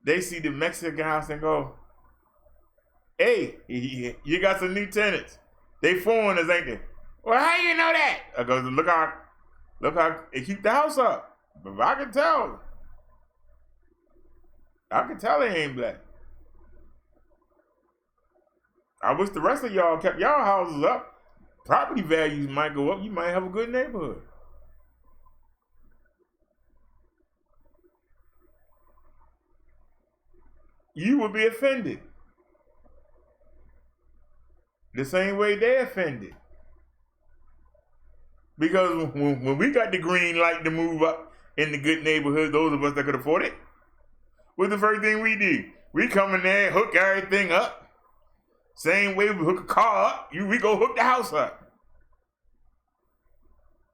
[SPEAKER 1] they see the Mexican house and go, hey, you got some new tenants. They foreigners, ain't they? Well, how you know that? I go, look how they keep the house up. But I can tell. They ain't black. I wish the rest of y'all kept y'all houses up. Property values might go up. You might have a good neighborhood. You would be offended. the same way they offended. Because when we got the green light to move up in the good neighborhoods, those of us that could afford it, what's the first thing we do? We come in there, hook everything up. Same way we hook a car up, we go hook the house up.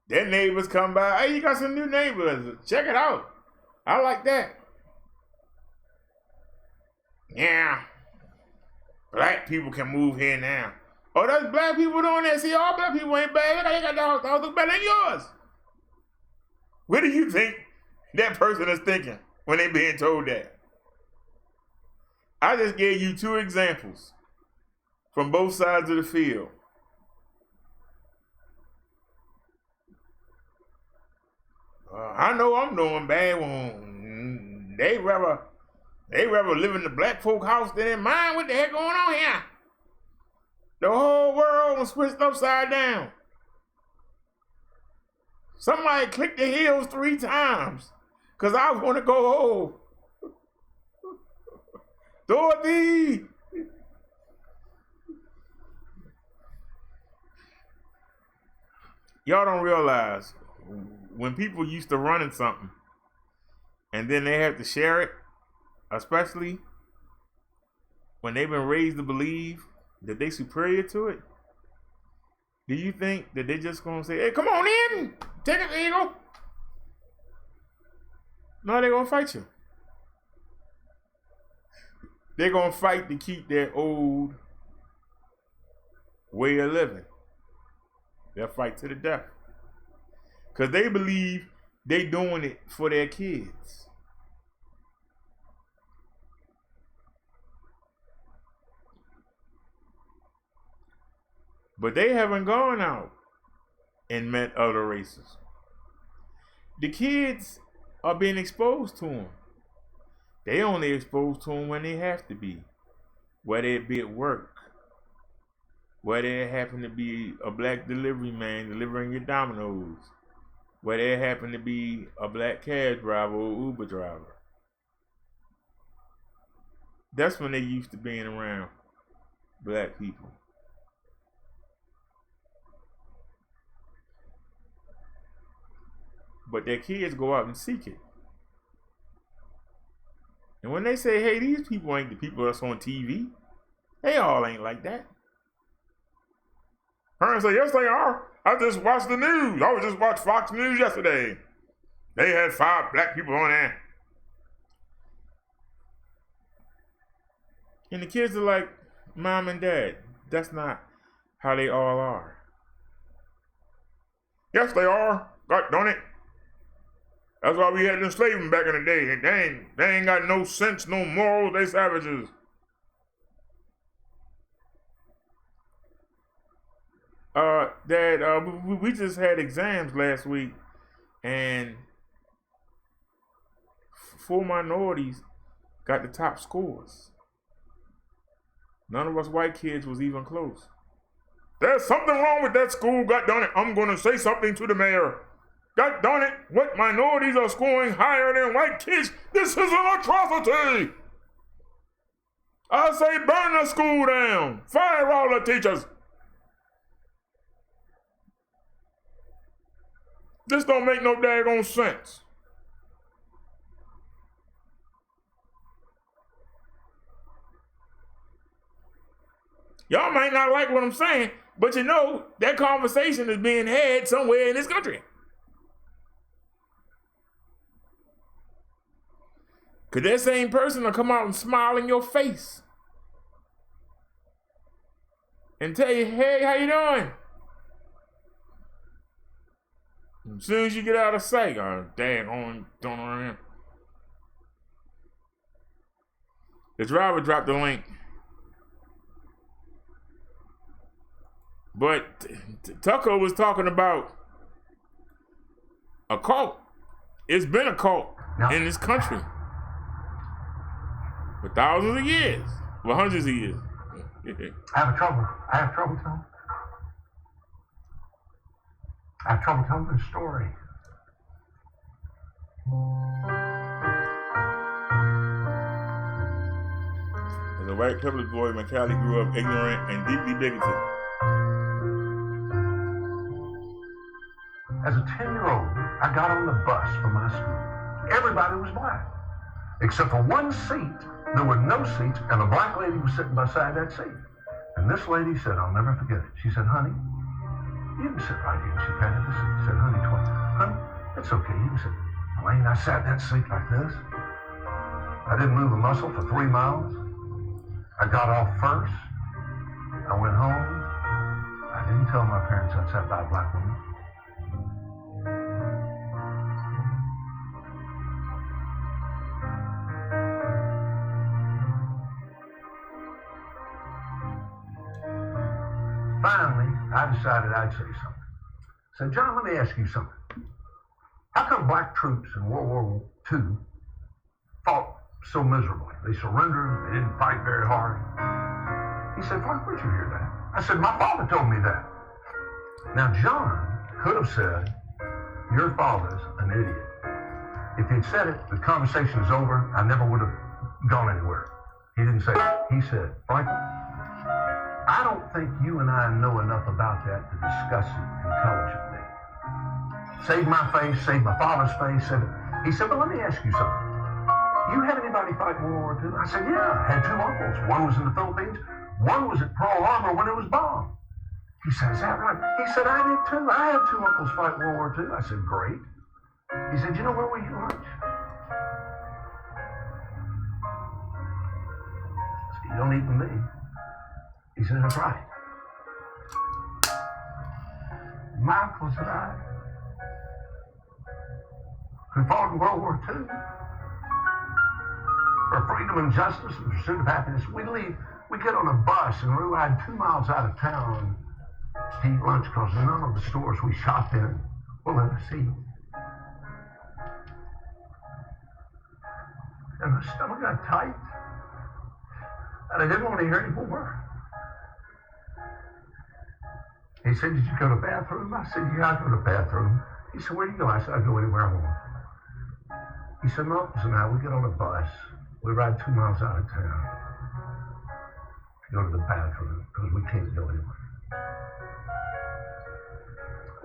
[SPEAKER 1] Their neighbors come by, hey, you got some new neighbors, check it out. I like that. Yeah, black people can move here now. Oh, that's black people doing that. See, all black people ain't bad. They got the house look better than yours. What do you think that person is thinking when they being told that? I just gave you 2 examples from both sides of the field. I know I'm doing bad when they rather live in the black folk house than in mine. What the heck going on here? The whole world was switched upside down. Somebody clicked the heels 3 times because I want to go home. Dorothy! Y'all don't realize when people used to run in something and then they have to share it, especially when they've been raised to believe that they superior to it, do you think that they just gonna say, hey, come on in, take it, Eagle? No, they're gonna fight you. They're gonna fight to keep their old way of living. They'll fight to the death. Because they believe they doing it for their kids. But they haven't gone out and met other races. The kids are being exposed to them. They only exposed to them when they have to be. Whether it be at work. Whether it happen to be a black delivery man delivering your Domino's. Whether it happen to be a black cab driver or Uber driver. That's when they used to being around black people. But their kids go out and seek it. And when they say, hey, these people ain't the people that's on TV, they all ain't like that. Parents say, yes, they are. I just watched the news. I was just watching Fox News yesterday. They had 5 black people on there. And the kids are like, Mom and Dad, that's not how they all are. Yes, they are. God darn it. That's why we had enslavement back in the day. And they ain't got no sense, no morals. They savages. Dad, we just had exams last week, and 4 minorities got the top scores. None of us white kids was even close. There's something wrong with that school. God darn it. I'm going to say something to the mayor. God darn it, what minorities are scoring higher than white kids? This is an atrocity. I say burn the school down. Fire all the teachers. This don't make no daggone sense. Y'all might not like what I'm saying, but you know that conversation is being had somewhere in this country. Because that same person will come out and smile in your face and tell you, hey, how you doing? As soon as you get out of sight, oh, dang, don't around. The driver dropped the link. But Tucker was talking about a cult. It's been a cult in this country for thousands of years, for hundreds of years.
[SPEAKER 2] I have trouble telling. I have trouble telling the story.
[SPEAKER 1] There's the white privileged boy McCallie grew up ignorant and deeply bigoted.
[SPEAKER 6] As a 10-year-old, I got on the bus for my school. Everybody was black. Except for one seat, there were no seats, and a black lady was sitting beside that seat. And this lady said, I'll never forget it. She said, honey, you can sit right here. She patted the seat. She said, honey, honey, it's okay. You can sit. Elaine, I sat in that seat like this. I didn't move a muscle for 3 miles. I got off first. I went home. I didn't tell my parents I'd sat by a black woman. Finally, I decided I'd say something. I said, John, let me ask you something. How come black troops in World War II fought so miserably? They surrendered, they didn't fight very hard. He said, Frank, where'd you hear that? I said, my father told me that. Now, John could have said, your father's an idiot. If he'd said it, the conversation is over. I never would have gone anywhere. He didn't say it. He said, Frank, I don't think you and I know enough about that to discuss it intelligently. Save my face, save my father's face. He said, but let me ask you something. You had anybody fight in World War II? I said, yeah, I had 2 uncles. One was in the Philippines. One was at Pearl Harbor when it was bombed. He said, is that right? He said, I did too. I had 2 uncles fight World War II. I said, great. He said, you know where we eat lunch? I said, you don't eat with me. He said, that's right. My uncles and I, who fought in World War II, for freedom and justice and pursuit of happiness, we get on a bus and we ride 2 miles out of town to eat lunch because none of the stores we shopped in will let us eat. And my stomach got tight, and I didn't want to hear any more. He said, did you go to the bathroom? I said, yeah, I go to the bathroom. He said, where do you go? I said, I go anywhere I want. He said, my uncles and I, we get on a bus. We ride 2 miles out of town to go to the bathroom because we can't go anywhere.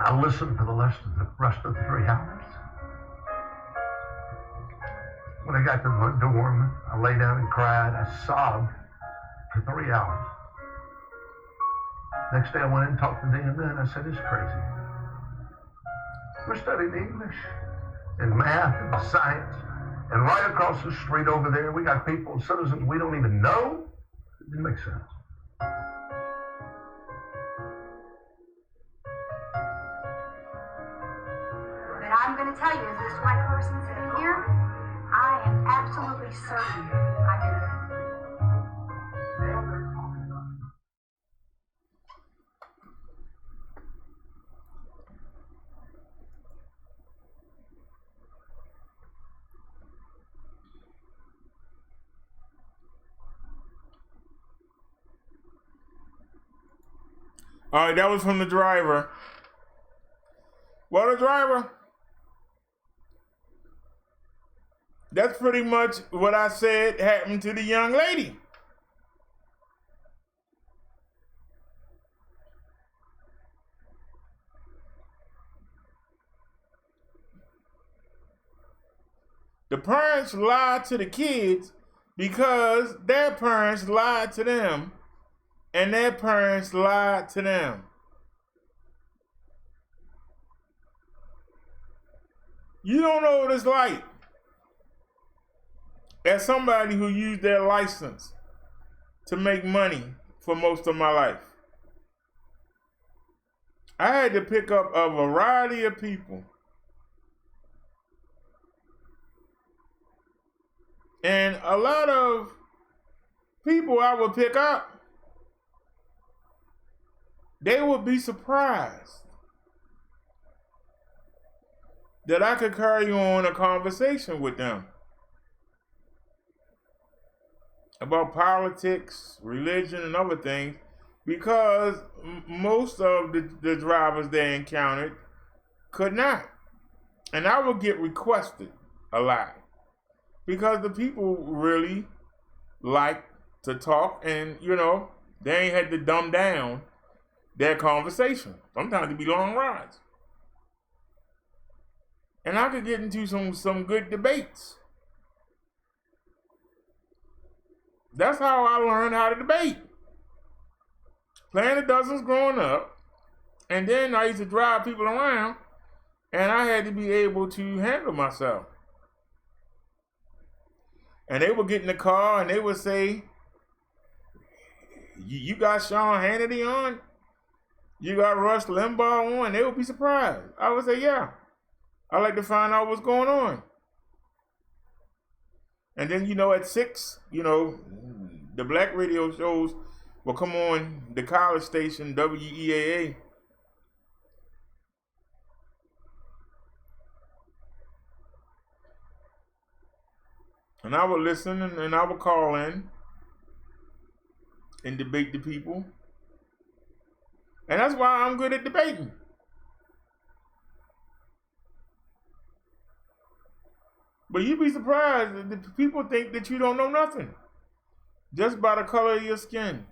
[SPEAKER 6] I listened for the rest of the 3 hours. When I got to the dorm, I lay down and cried. I sobbed for 3 hours. Next day I went in and talked to the DMV and I said, it's crazy. We're studying English and math and science. And right across the street over there, we got people, citizens we don't even know. It didn't make sense.
[SPEAKER 3] But I'm going to tell you, as this white person sitting here, I am absolutely certain I did it.
[SPEAKER 1] All right, that was from the driver. Well, the driver, that's pretty much what I said happened to the young lady. The parents lied to the kids because their parents lied to them. And their parents lied to them. You don't know what it's like as somebody who used their license to make money for most of my life. I had to pick up a variety of people. And a lot of people I would pick up, they would be surprised that I could carry on a conversation with them about politics, religion, and other things, because most of the drivers they encountered could not. And I would get requested a lot because the people really like to talk, and they ain't had to dumb down their conversation. Sometimes it be long rides. And I could get into some good debates. That's how I learned how to debate. Playing the dozens growing up, and then I used to drive people around, and I had to be able to handle myself. And they would get in the car and they would say, you got Sean Hannity on? You got Rush Limbaugh on? They would be surprised. I would say, yeah. I like to find out what's going on. And then, at 6, the black radio shows will come on the college station, WEAA. And I would listen and I would call in and debate the people. And that's why I'm good at debating. But you'd be surprised that people think that you don't know nothing just by the color of your skin.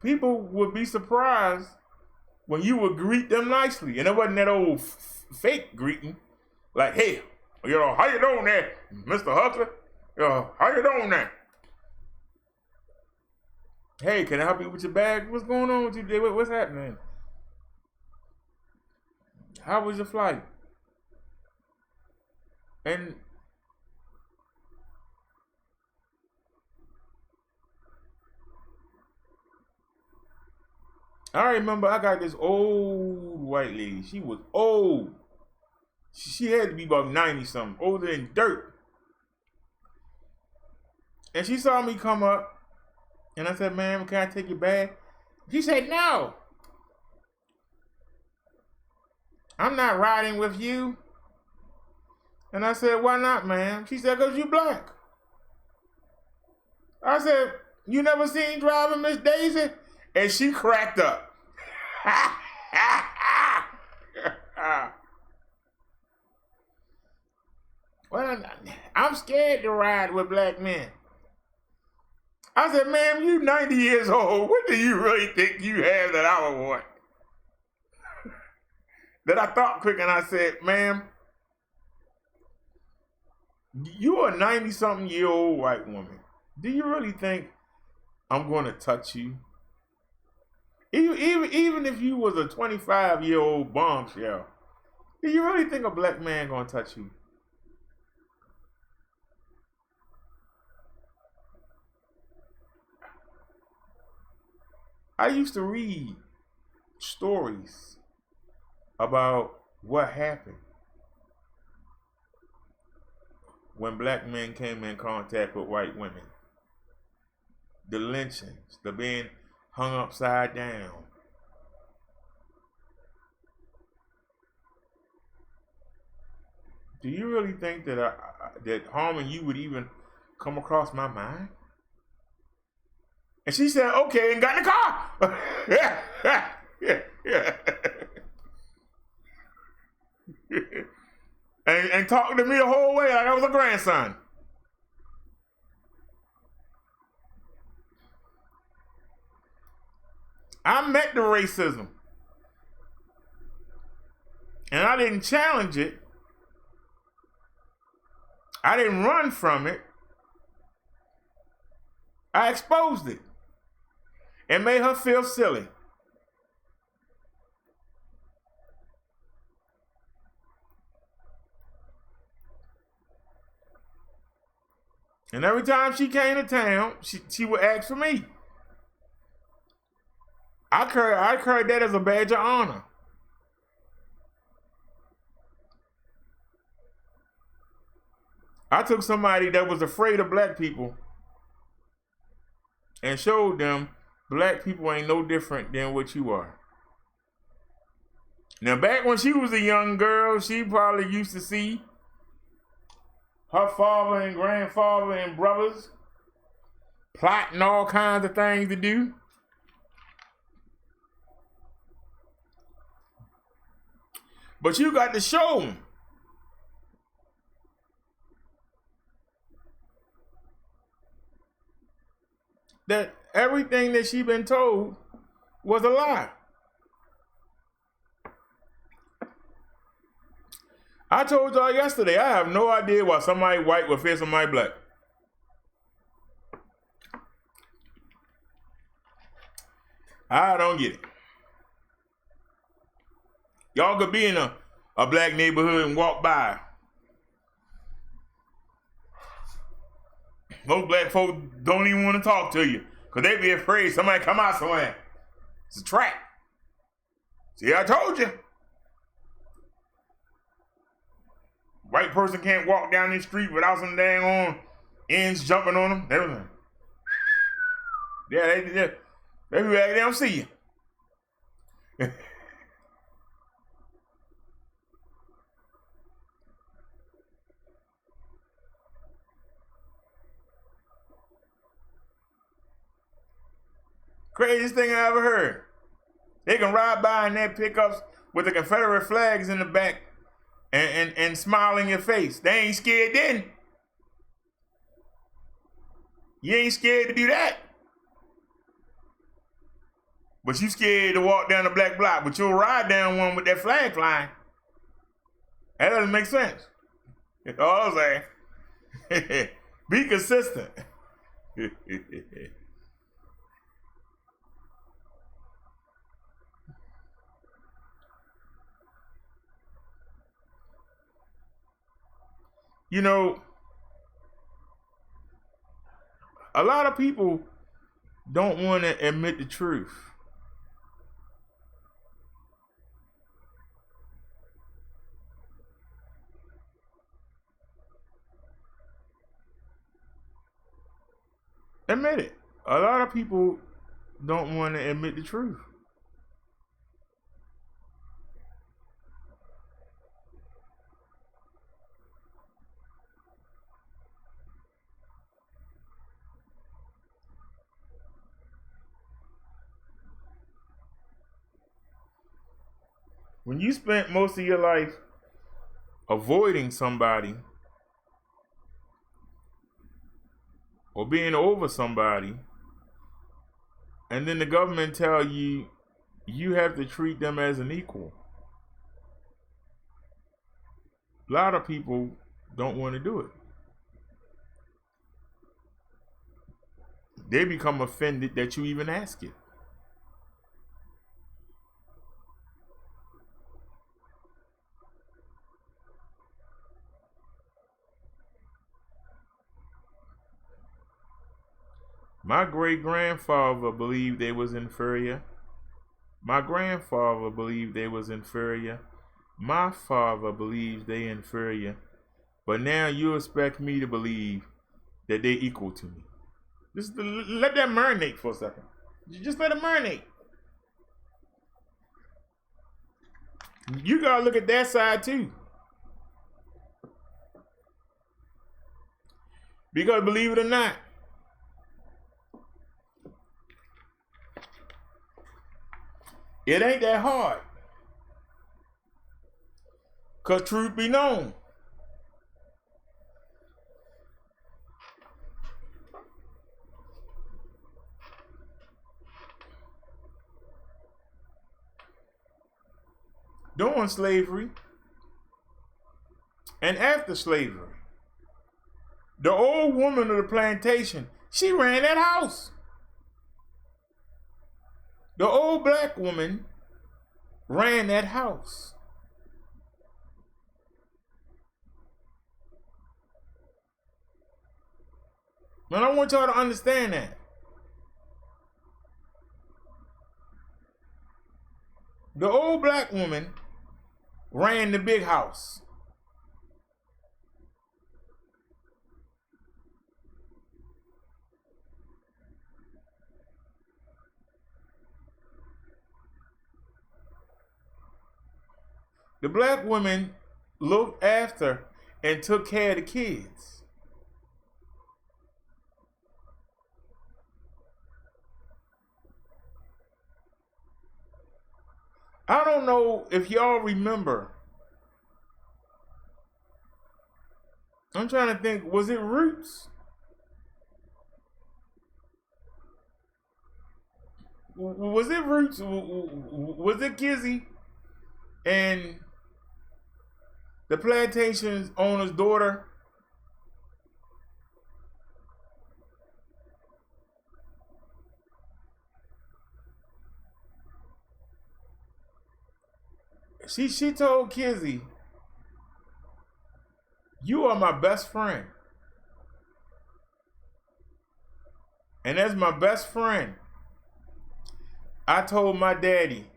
[SPEAKER 1] People would be surprised when you would greet them nicely. And it wasn't that old fake greeting. Like, hey, how you doing there, Mr. Hustler? How you doing there? Hey, can I help you with your bag? What's going on with you today? What's happening? How was your flight? And I remember I got this old white lady. She was old. She had to be about 90-something, older than dirt. And she saw me come up. And I said, ma'am, can I take your bag? She said, no. I'm not riding with you. And I said, why not, ma'am? She said, because you black. I said, you never seen Driving Miss Daisy? And she cracked up. Well, I'm scared to ride with black men. I said, ma'am, you 90 years old. What do you really think you have that I would want? Then I thought quick and I said, ma'am, you're a 90-something-year-old white woman. Do you really think I'm going to touch you? Even if you was a 25-year-old bombshell, do you really think a black man going to touch you? I used to read stories about what happened when black men came in contact with white women. The lynchings, the being hung upside down. Do you really think that that harming you would even come across my mind? And she said, okay, and got in the car. and talking to me the whole way like I was a grandson. I met the racism. And I didn't challenge it. I didn't run from it. I exposed it. And made her feel silly. And every time she came to town, she would ask for me. I carried that as a badge of honor. I took somebody that was afraid of black people and showed them black people ain't no different than what you are. Now, back when she was a young girl, she probably used to see her father and grandfather and brothers plotting all kinds of things to do. But you got to show them that everything that she been told was a lie. I told y'all yesterday, I have no idea why somebody white would fear somebody black. I don't get it. Y'all could be in a black neighborhood and walk by. Most black folk don't even want to talk to you because they be afraid somebody come out somewhere. It's a trap. See, I told you. White person can't walk down this street without some dang on ends jumping on them. Everything. Yeah, they be like they don't see you. Craziest thing I ever heard. They can ride by in their pickups with the Confederate flags in the back and smile in your face. They ain't scared then. You ain't scared to do that. But you scared to walk down the black block, but you'll ride down one with that flag flying. That doesn't make sense. That's all I'm saying. Be consistent. You know, a lot of people don't want to admit the truth. Admit it. A lot of people don't want to admit the truth. When you spent most of your life avoiding somebody or being over somebody, and then the government tell you you have to treat them as an equal, a lot of people don't want to do it. They become offended that you even ask it. My great-grandfather believed they was inferior. My grandfather believed they was inferior. My father believes they inferior. But now you expect me to believe that they equal to me. Just let that marinate for a second. Just let it marinate. You gotta look at that side too. Because believe it or not, it ain't that hard. Because truth be known, during slavery and after slavery, the old woman of the plantation, she ran that house. The old black woman ran that house. And I want y'all to understand that. The old black woman ran the big house. The black woman looked after and took care of the kids. I don't know if y'all remember. I'm trying to think, was it Roots? Was it Roots? Was it Kizzy and the plantation's owner's daughter? She told Kizzy, "You are my best friend." And as my best friend, I told my daddy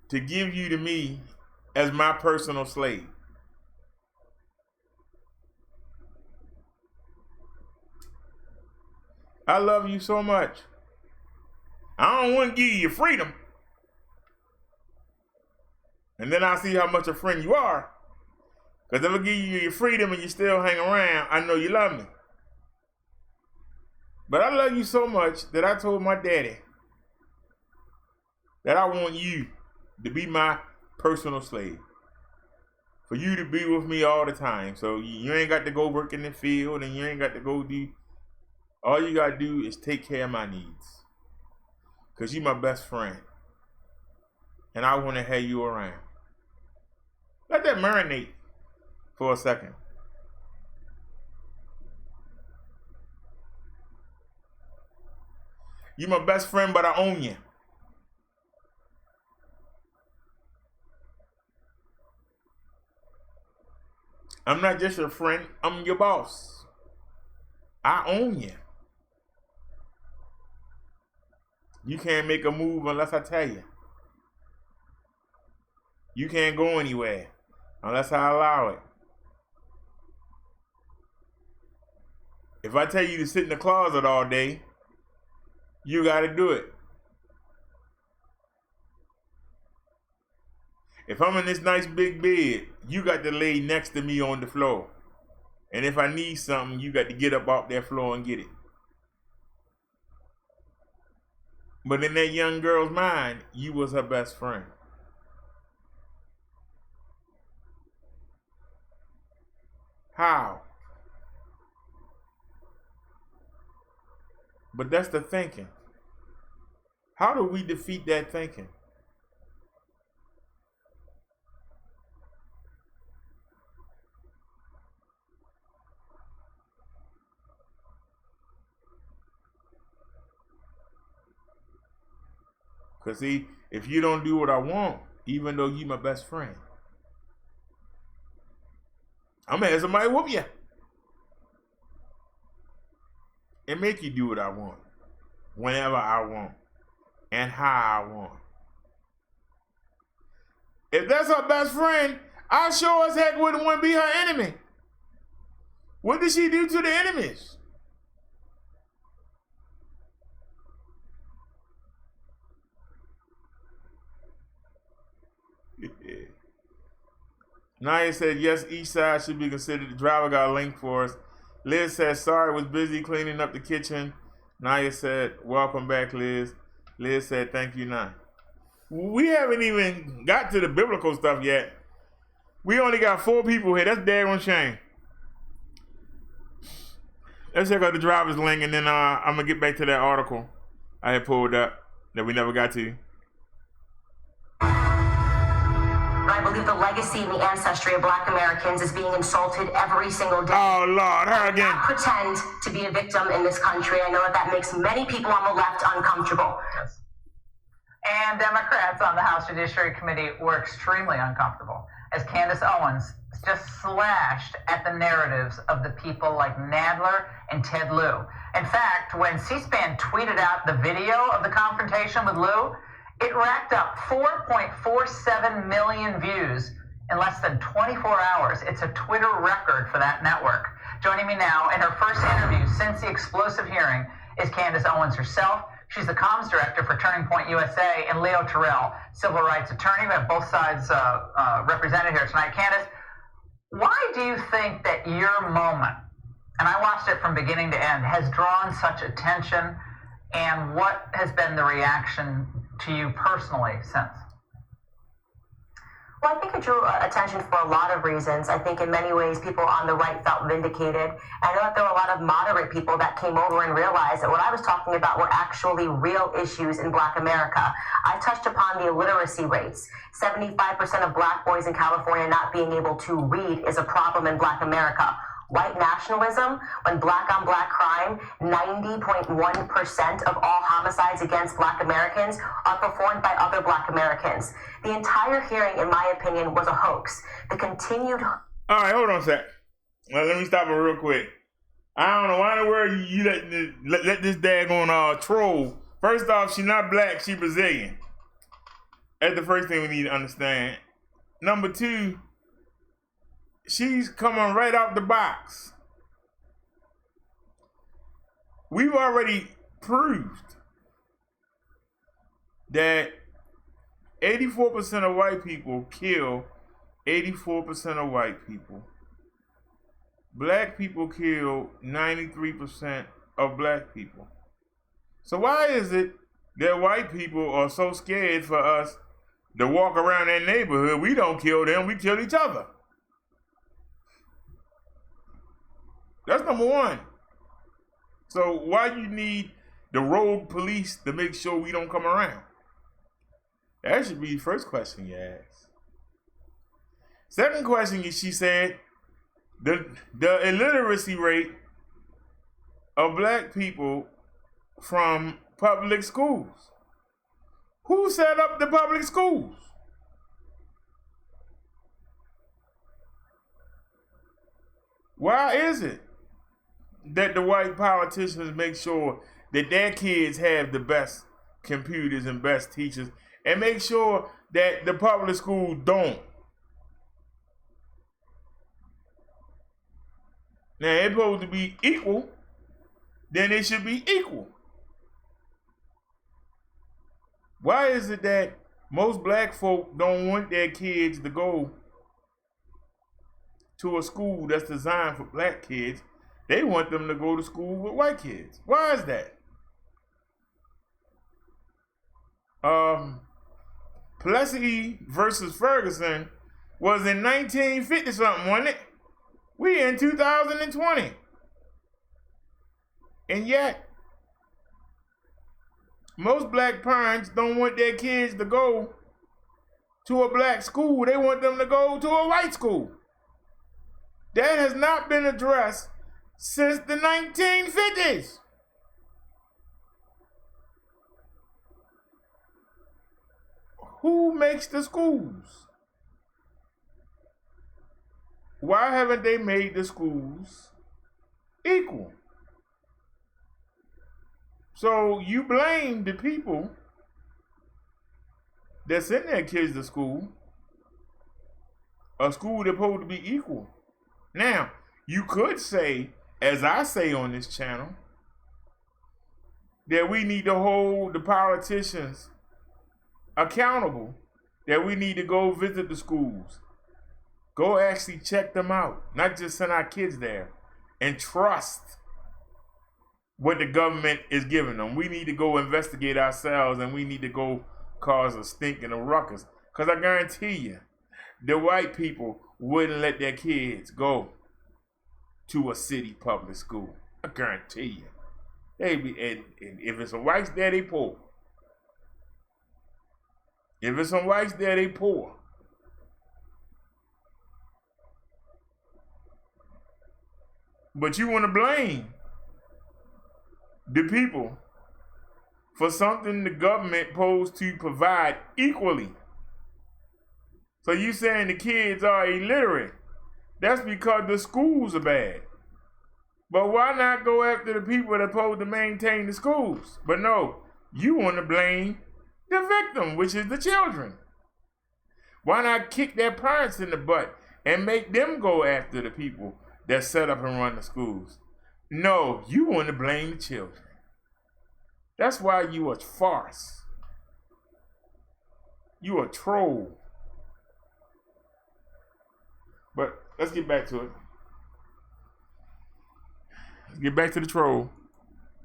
[SPEAKER 1] to give you to me as my personal slave. I love you so much. I don't want to give you your freedom. And then I see how much a friend you are. Because if I give you your freedom and you still hang around, I know you love me. But I love you so much that I told my daddy that I want you to be my personal slave. For you to be with me all the time. So you ain't got to go work in the field and you ain't got to go do. All you got to do is take care of my needs. Because you're my best friend. And I want to have you around. Let that marinate for a second. You're my best friend, but I own you. I'm not just your friend, I'm your boss. I own you. You can't make a move unless I tell you. You can't go anywhere unless I allow it. If I tell you to sit in the closet all day, you got to do it. If I'm in this nice big bed, you got to lay next to me on the floor. And if I need something, you got to get up off that floor and get it. But in that young girl's mind, you was her best friend. How? But that's the thinking. How do we defeat that thinking? Because see, if you don't do what I want, even though you my best friend, I'm going to have somebody whoop you. And make you do what I want. Whenever I want. And how I want. If that's her best friend, I sure as heck wouldn't want to be her enemy. What did she do to the enemies? Naya said, yes, each side should be considered. The driver got a link for us. Liz said, sorry, was busy cleaning up the kitchen. Naya said, welcome back, Liz. Liz said, thank you, Naya. We haven't even got to the biblical stuff yet. We only got 4 people here. That's daggone shame. Let's check out the driver's link, and then I'm going to get back to that article I had pulled up that we never got to.
[SPEAKER 7] I believe the legacy and the ancestry of Black Americans is being insulted every single day.
[SPEAKER 1] Oh, Lord, her again.
[SPEAKER 7] I do not pretend to be a victim in this country. I know that makes many people on the left uncomfortable.
[SPEAKER 8] Yes. And Democrats on the House Judiciary Committee were extremely uncomfortable as Candace Owens just slashed at the narratives of the people like Nadler and Ted Lieu. In fact, when C-SPAN tweeted out the video of the confrontation with Lieu, it racked up 4.47 million views in less than 24 hours. It's a Twitter record for that network. Joining me now in her first interview since the explosive hearing is Candace Owens herself. She's the comms director for Turning Point USA, and Leo Terrell, civil rights attorney. We have both sides represented here tonight. Candace, why do you think that your moment, and I watched it from beginning to end, has drawn such attention, and what has been the reaction to you personally since?
[SPEAKER 7] Well, I think it drew attention for a lot of reasons. I think in many ways people on the right felt vindicated. I know that there were a lot of moderate people that came over and realized that what I was talking about were actually real issues in Black America. I touched upon the illiteracy rates. 75% of Black boys in California not being able to read is a problem in Black America. White nationalism, when Black on Black crime, 90.1% of all homicides against Black Americans are performed by other Black Americans. The entire hearing, in my opinion, was a hoax. The continued...
[SPEAKER 1] All right, hold on a sec. Let me stop it real quick. I don't know why in the world you let this daggone troll. First off, she's not Black, she's Brazilian. That's the first thing we need to understand. Number two, she's coming right out the box. We've already proved that 84% of white people kill 84% of white people. Black people kill 93% of Black people. So why is it that white people are so scared for us to walk around that neighborhood? We don't kill them, we kill each other. That's number one. So why you need the rogue police to make sure we don't come around? That should be the first question you ask. Second question is, she said, the illiteracy rate of Black people from public schools. Who set up the public schools? Why is it that the white politicians make sure that their kids have the best computers and best teachers, and make sure that the public schools don't? Now, it's supposed to be equal, then it should be equal. Why is it that most Black folk don't want their kids to go to a school that's designed for Black kids? They want them to go to school with white kids. Why is that? Plessy versus Ferguson was in 1950 something, wasn't it? We in 2020. And yet, most Black parents don't want their kids to go to a Black school. They want them to go to a white school. That has not been addressed since the 1950s. Who makes the schools? Why haven't they made the schools equal? So you blame the people that send their kids to school, a school that's supposed to be equal. Now, you could say, as I say on this channel, that we need to hold the politicians accountable, that we need to go visit the schools, go actually check them out, not just send our kids there, and trust what the government is giving them. We need to go investigate ourselves, and we need to go cause a stink and a ruckus. Because I guarantee you, the white people wouldn't let their kids go to a city public school. I guarantee you. They be, and if it's some whites there, they poor. If it's some whites there, they poor. But you want to blame the people for something the government supposed to provide equally. So you saying the kids are illiterate. That's because the schools are bad. But why not go after the people that are supposed to maintain the schools? But no, you want to blame the victim, which is the children. Why not kick their parents in the butt and make them go after the people that set up and run the schools? No, you want to blame the children. That's why you a farce. You a troll. But let's get back to it. Let's get back to the troll.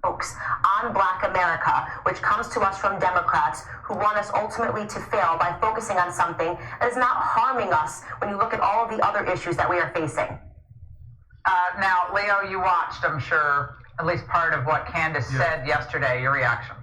[SPEAKER 7] folks on Black America, which comes to us from Democrats who want us ultimately to fail by focusing on something that is not harming us when you look at all of the other issues that we are facing.
[SPEAKER 8] Now, Leo, you watched, I'm sure, at least part of what Candace said yesterday. Your reaction?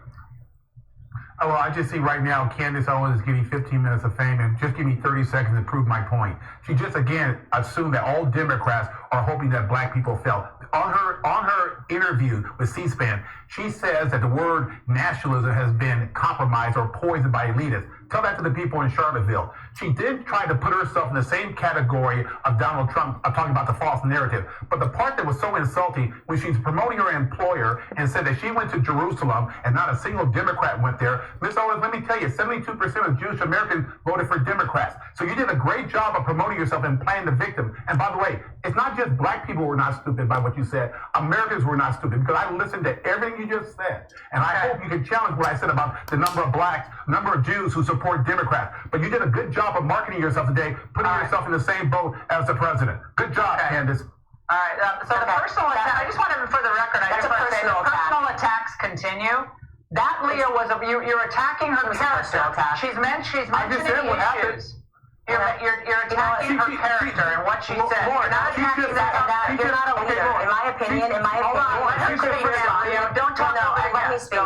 [SPEAKER 9] Oh, well, I just see right now Candace Owens is getting 15 minutes of fame, and just give me 30 seconds to prove my point. She just again assumed that all Democrats are hoping that black people fail. On her interview with C-SPAN, she says that the word nationalism has been compromised or poisoned by elitists. Tell that to the people in Charlottesville. She did try to put herself in the same category of Donald Trump, talking about the false narrative. But the part that was so insulting when she's promoting her employer and said that she went to Jerusalem and not a single Democrat went there. Ms. Owens, let me tell you, 72% of Jewish Americans voted for Democrats. So you did a great job of promoting yourself and playing the victim. And by the way, it's not just black people who were not stupid by what you said. Americans were not stupid because I listened to everything you just said. And I hope you can challenge what I said about the number of blacks, number of Jews who support Democrats. But you did a good job of marketing yourself today, putting yourself in the same boat as the president. Good job, Candace.
[SPEAKER 8] All right. So the personal attack, I just want to, for the record, I just want to say the personal attacks continue. That, Leah, was you're attacking her character. She's mentioning issues. You're attacking her character and what she said. You're not attacking that.
[SPEAKER 7] You're not a leader. In my opinion,
[SPEAKER 8] hold on. Don't talk over
[SPEAKER 7] let me speak.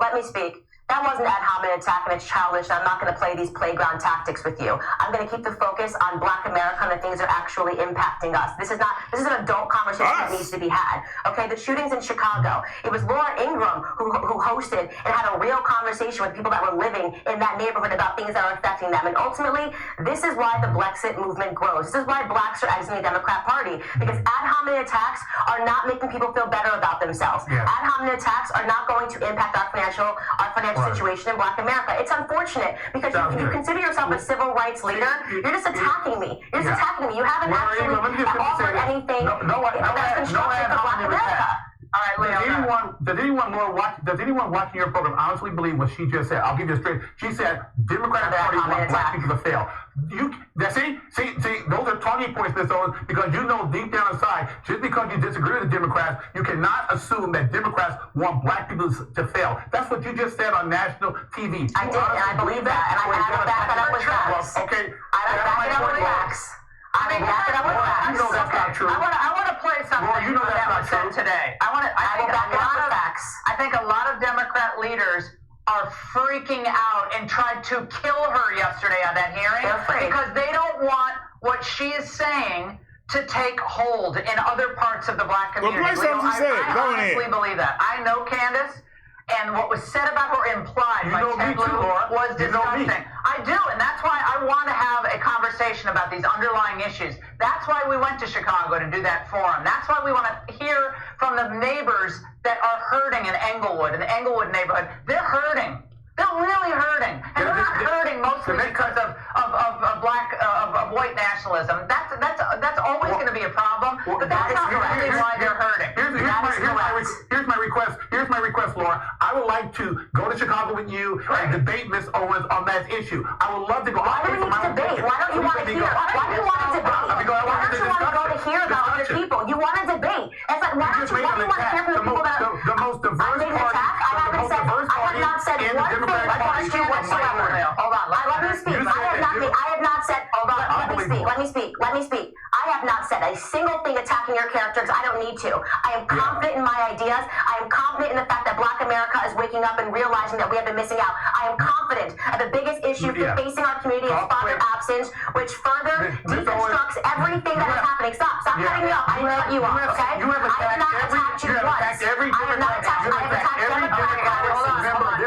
[SPEAKER 7] Let me speak. That wasn't ad hominem attack and it's childish. I'm not going to play these playground tactics with you. I'm going to keep the focus on Black America and the things that are actually impacting us. This is an adult conversation that needs to be had. Okay, the shootings in Chicago. It was Laura Ingraham who hosted and had a real conversation with people that were living in that neighborhood about things that are affecting them. And ultimately, this is why the Blexit movement grows. This is why blacks are exiting the Democrat Party, because ad hominem attacks are not making people feel better about themselves. Yeah. Ad hominem attacks are not going to impact our financial situation in Black America. It's unfortunate because you consider yourself a civil rights leader. You're just attacking me. You're just attacking me. You haven't actually offered anything that's constructive for Black America.
[SPEAKER 9] All right, does anyone watching your program honestly believe what she just said? I'll give you a straight. She said Democratic Party wants black people to fail. See, those are talking points, Ms. Owens, because you know deep down inside, just because you disagree with the Democrats, you cannot assume that Democrats want black people to fail. That's what you just said on national TV.
[SPEAKER 7] I did, and I believe that, and I back it up with facts.
[SPEAKER 9] Okay.
[SPEAKER 7] I back it up with facts.
[SPEAKER 9] You know that's not true.
[SPEAKER 8] I want to play something that was said today. I think a lot of Democrat leaders are freaking out and tried to kill her yesterday on that hearing because they don't want what she is saying to take hold in other parts of the black community. I honestly believe that. I know Candace. And what was said about her implied by Ted Lieu was disgusting. I do, and that's why I want to have a conversation about these underlying issues. That's why we went to Chicago to do that forum. That's why we want to hear from the neighbors that are hurting in the Englewood neighborhood. They're hurting. They're really hurting, and they're not hurting mostly because of white nationalism. That's always going to be a problem, but that's not really why they're hurting.
[SPEAKER 9] Here's my request, Laura. I would like to go to Chicago with you and debate Ms. Owens on that issue. I would love to go.
[SPEAKER 7] Why do we need to debate? Why don't you want to hear? Why do you want to debate? Why don't you want to go to hear about other people? You want to debate. It's like, why do you want to hear from the people that are
[SPEAKER 9] the most diverse party?
[SPEAKER 7] I have not said one thing against you whatsoever. Hold on. Let me speak. I have not said. Hold on. Let me speak. I have not said a single thing attacking your character because I don't need to. I am confident in my ideas. I am confident in the fact that Black America is waking up and realizing that we have been missing out. I am confident that the biggest issue facing our community is father absence, which further deconstructs everything that is happening. Stop cutting me off. I didn't cut you off, okay? I have not attacked you once. I have not attacked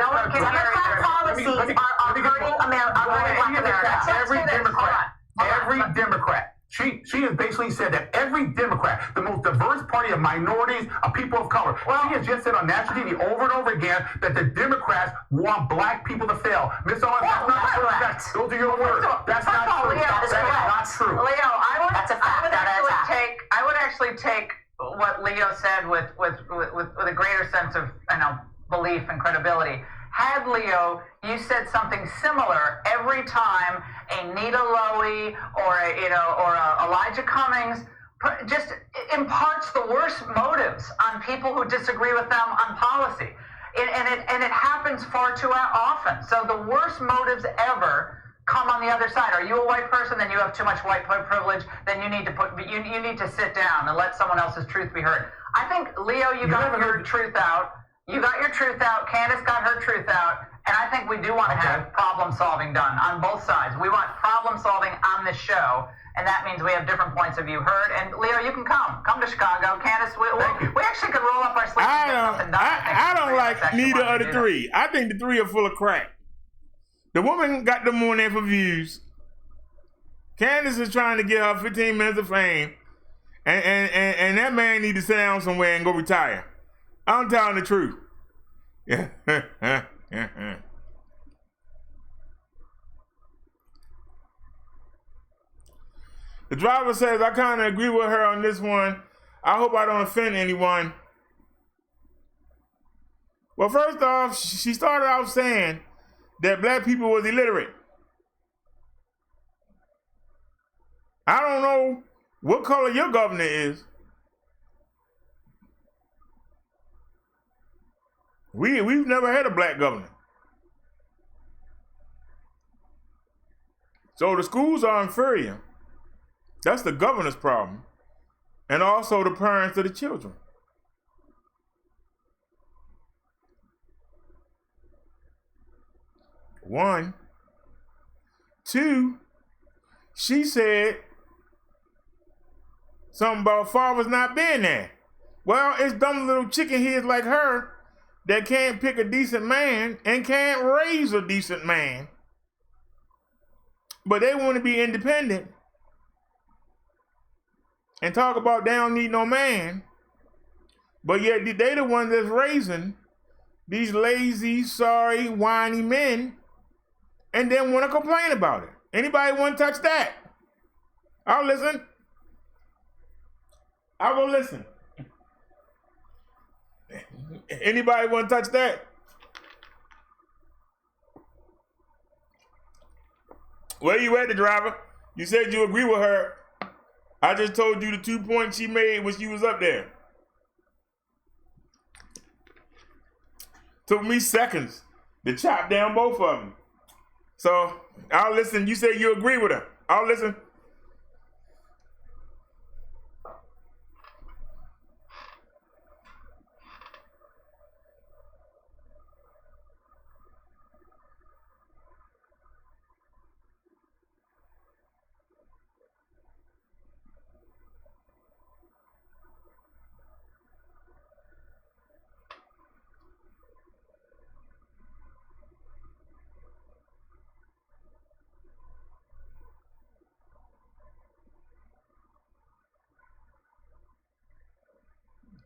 [SPEAKER 7] Democrat policies are hurting Black America.
[SPEAKER 9] Every Democrat. She has basically said that every Democrat, the most diverse party of minorities, of people of color, she has just said on national TV over and over again that the Democrats want black people to fail. Ms. Owens, that's not true. Those are your words. That's not true. That is not true.
[SPEAKER 8] Leo, I would actually take what Leo said with a greater sense of belief and credibility. Had Leo, you said something similar every time a Nita Lowey or a Elijah Cummings just imparts the worst motives on people who disagree with them on policy. And it happens far too often. So the worst motives ever come on the other side. Are you a white person? Then you have too much white privilege. Then you need to sit down and let someone else's truth be heard. I think, Leo, you got your truth out. You got your truth out. Candace got her truth out. And I think we do want to have problem solving done on both sides. We want problem solving on this show. And that means we have different points of view heard. And Leo, you can come to Chicago. Candace, we actually could roll up our sleeves and get something done.
[SPEAKER 1] I don't like neither of the three. I think the three are full of crap. The woman got them on there for views. Candace is trying to get her 15 minutes of fame. And that man need to sit down somewhere and go retire. I'm telling the truth. The driver says, I kind of agree with her on this one. I hope I don't offend anyone. Well, first off, she started out saying that black people was illiterate. I don't know what color your governor is. We've never had a black governor. So the schools are inferior. That's the governor's problem. And also the parents of the children. One. Two, she said something about fathers not being there. Well, it's dumb little chicken heads like her that can't pick a decent man and can't raise a decent man. But they want to be independent and talk about they don't need no man. But yet they the one that's raising these lazy, sorry, whiny men and then want to complain about it. Anybody want to touch that? I'll listen. I will listen. Anybody want to touch that? Where you at, the driver? You said you agree with her. I just told you the 2 points she made when she was up there. Took me seconds to chop down both of them. So I'll listen. You said you agree with her. I'll listen.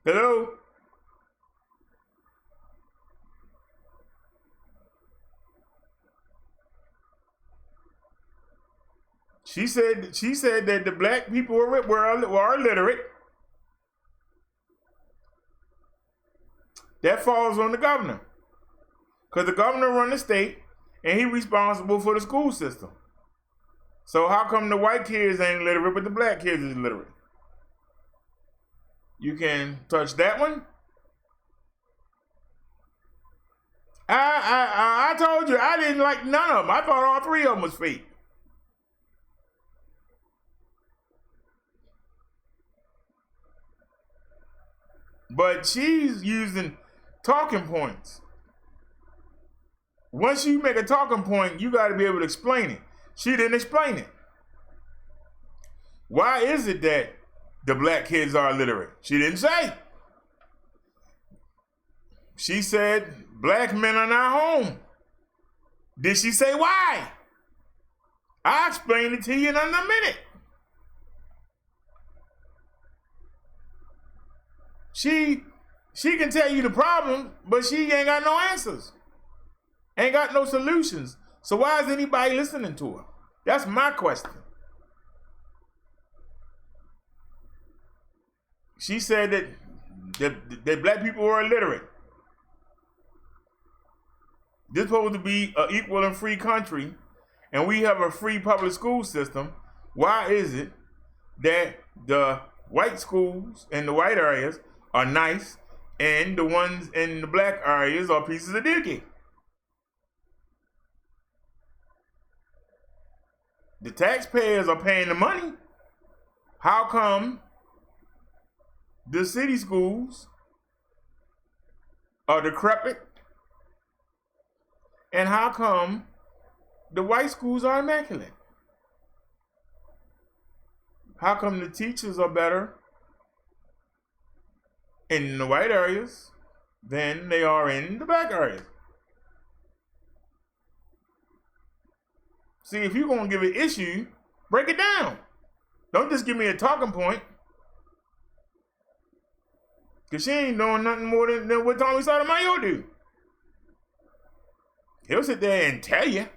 [SPEAKER 1] Hello? She said that the black people were illiterate. That falls on the governor. Because the governor runs the state and he's responsible for the school system. So how come the white kids ain't illiterate but the black kids is illiterate? You can touch that one. I told you I didn't like none of them. I thought all three of them was fake. But she's using talking points. Once you make a talking point, you got to be able to explain it. She didn't explain it. Why is it that the black kids are illiterate? She didn't say. She said black men are not home. Did she say why? I'll explain it to you in under a minute. She can tell you the problem, but she ain't got no answers. Ain't got no solutions. So why is anybody listening to her? That's my question. She said that black people were illiterate. This is supposed to be an equal and free country, and we have a free public school system. Why is it that the white schools in the white areas are nice, and the ones in the black areas are pieces of dookie. The taxpayers are paying the money. How come the city schools are decrepit? And how come the white schools are immaculate? How come the teachers are better in the white areas than they are in the black areas? See, if you're going to give an issue, break it down. Don't just give me a talking point. Because she ain't doing nothing more than what Tommy Sotomayor do. He'll sit there and tell you.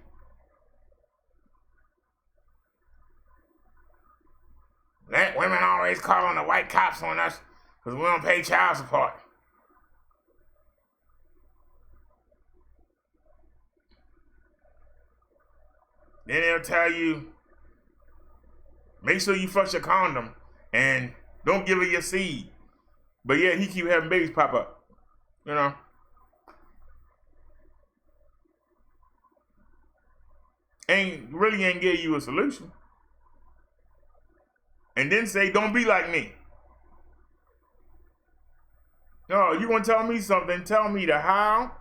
[SPEAKER 1] Black women always calling the white cops on us because we don't pay child support. Then they'll tell you, make sure you flush your condom and don't give her your seed. But yeah, he keep having babies pop up. You know? Ain't gave you a solution. And then say, don't be like me. No, you want to tell me something, tell me the how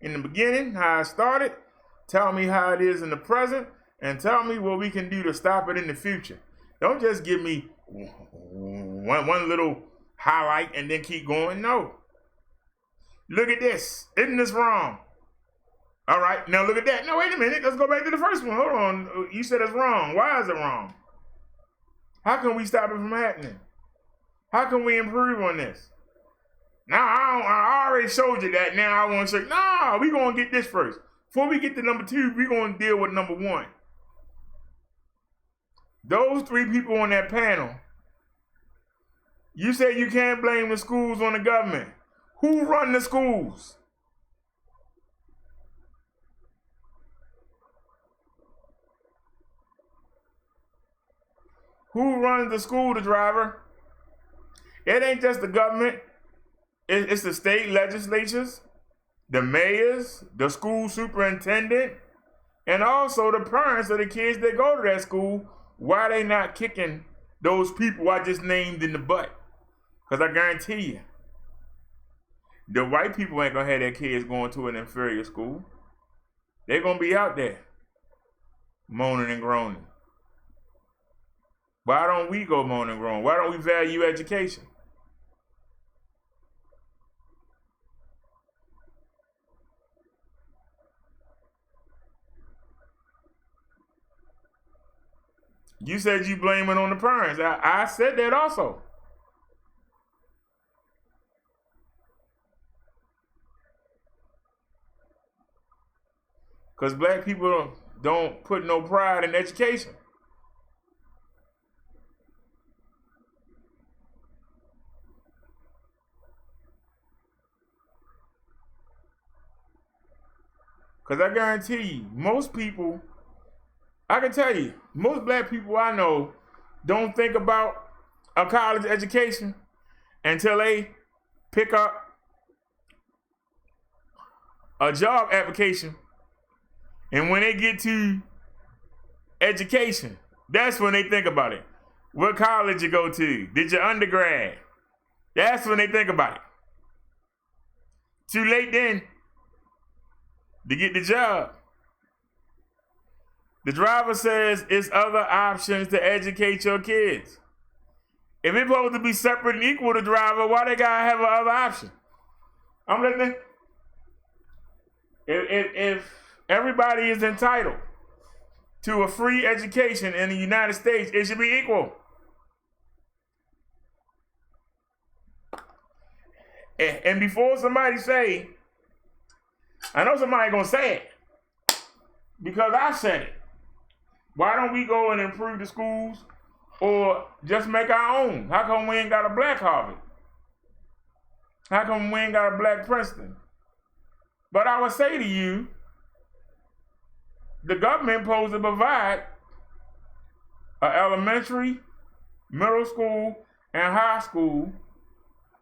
[SPEAKER 1] in the beginning, how it started, tell me how it is in the present, and tell me what we can do to stop it in the future. Don't just give me one little highlight and then keep going. No. Look at this. Isn't this wrong? All right, now look at that. No, wait a minute. Let's go back to the first one. Hold on. You said it's wrong. Why is it wrong? How can we stop it from happening? How can we improve on this? Now, I already showed you that. Now I want to say, no, we're going to get this first. Before we get to number 2, we're going to deal with number 1. Those 3 people on that panel, you say you can't blame the schools on the government. Who run the schools? Who runs the school, the driver? It ain't just the government. It's the state legislatures, the mayors, the school superintendent, and also the parents of the kids that go to that school. Why they not kicking those people I just named in the butt? Because I guarantee you, the white people ain't going to have their kids going to an inferior school. They're going to be out there moaning and groaning. Why don't we go moan and groan? Why don't we value education? You said you blame it on the parents. I said that also. Because black people don't put no pride in education. Because I guarantee you, most people, I can tell you, most black people I know don't think about a college education until they pick up a job application. And when they get to education, that's when they think about it. What college you go to? Did your undergrad? That's when they think about it. Too late then to get the job. The driver says it's other options to educate your kids. If it's supposed to be separate and equal to driver, why they gotta have another option? I'm listening. If everybody is entitled to a free education in the United States, it should be equal. And before somebody say, I know somebody gonna say it, because I said it. Why don't we go and improve the schools or just make our own? How come we ain't got a black Harvard? How come we ain't got a black Princeton? But I would say to you, the government supposed to provide an elementary, middle school, and high school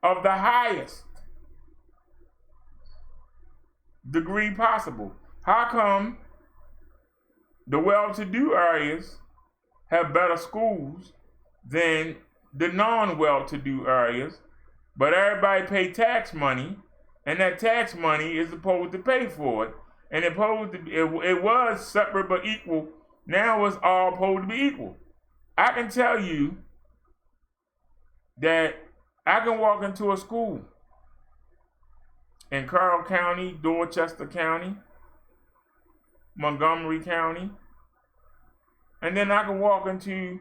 [SPEAKER 1] of the highest degree possible. How come the well-to-do areas have better schools than the non-well-to-do areas, but everybody pay tax money, and that tax money is supposed to pay for it, and it was separate but equal. Now it's all supposed to be equal. I can tell you that I can walk into a school in Carroll County, Dorchester County, Montgomery County, and then I can walk into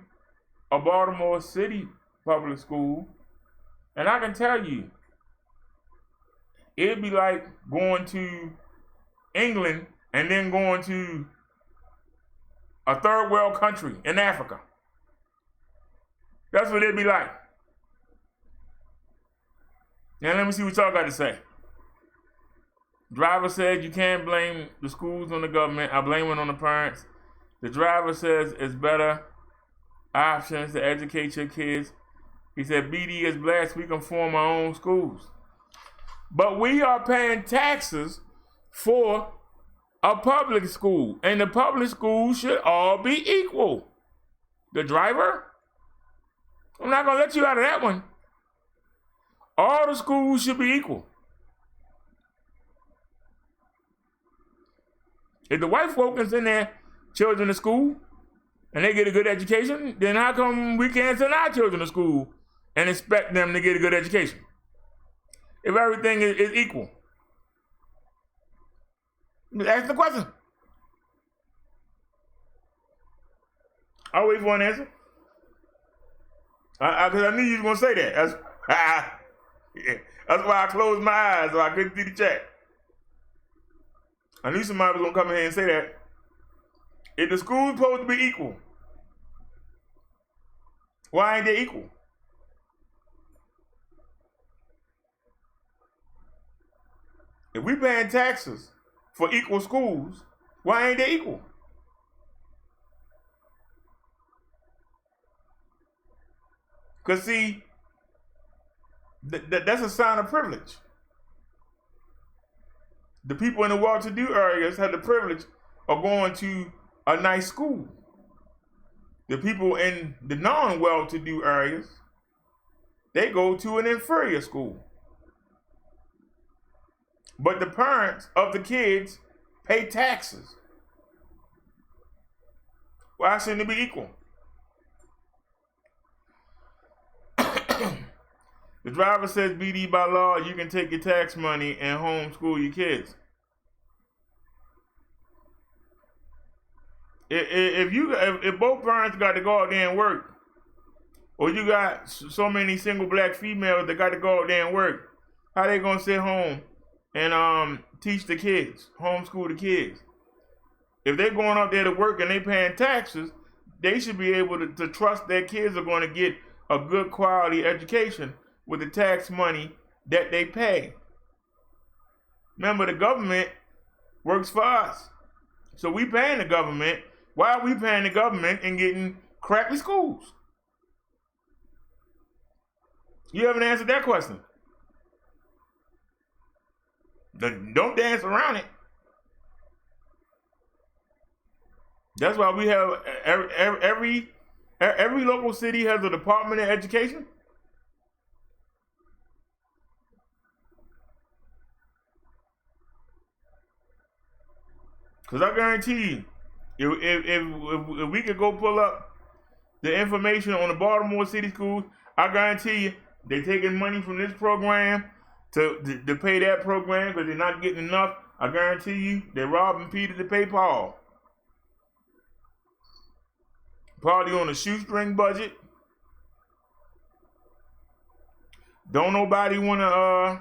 [SPEAKER 1] a Baltimore City public school, and I can tell you, it'd be like going to England and then going to a third world country in Africa. That's what it'd be like. Now let me see what y'all got to say. Driver says you can't blame the schools on the government. I blame it on the parents. The driver says it's better options to educate your kids. He said BD is blessed we can form our own schools. But we are paying taxes for a public school, and the public school should all be equal. The driver? I'm not going to let you out of that one. All the schools should be equal. If the white folk can send their children to school and they get a good education, then how come we can't send our children to school and expect them to get a good education? If everything is equal. Ask the question. I'll wait for an answer. Because I knew you was going to say that. That's why I closed my eyes so I couldn't see the chat. I knew somebody was going to come in here and say that. If the school's supposed to be equal, why ain't they equal? If we paying taxes for equal schools, why ain't they equal? Because see, that's a sign of privilege. The people in the well-to-do areas have the privilege of going to a nice school. The people in the non-well-to-do areas, they go to an inferior school. But the parents of the kids pay taxes. Why shouldn't it be equal? The driver says BD by law, you can take your tax money and homeschool your kids. If both parents got to go out there and work, or you got so many single black females that got to go out there and work, how they gonna sit home and teach the kids, homeschool the kids? If they're going out there to work and they paying taxes, they should be able to trust their kids are going to get a good quality education with the tax money that they pay. Remember, the government works for us. So we paying the government. Why are we paying the government and getting crappy schools? You haven't answered that question. Don't dance around it. That's why we have every local city has a Department of Education. Because I guarantee you, if we could go pull up the information on the Baltimore City schools, I guarantee you they're taking money from this program to pay that program because they're not getting enough. I guarantee you they're robbing Peter to pay Paul. Probably on a shoestring budget. Don't nobody want to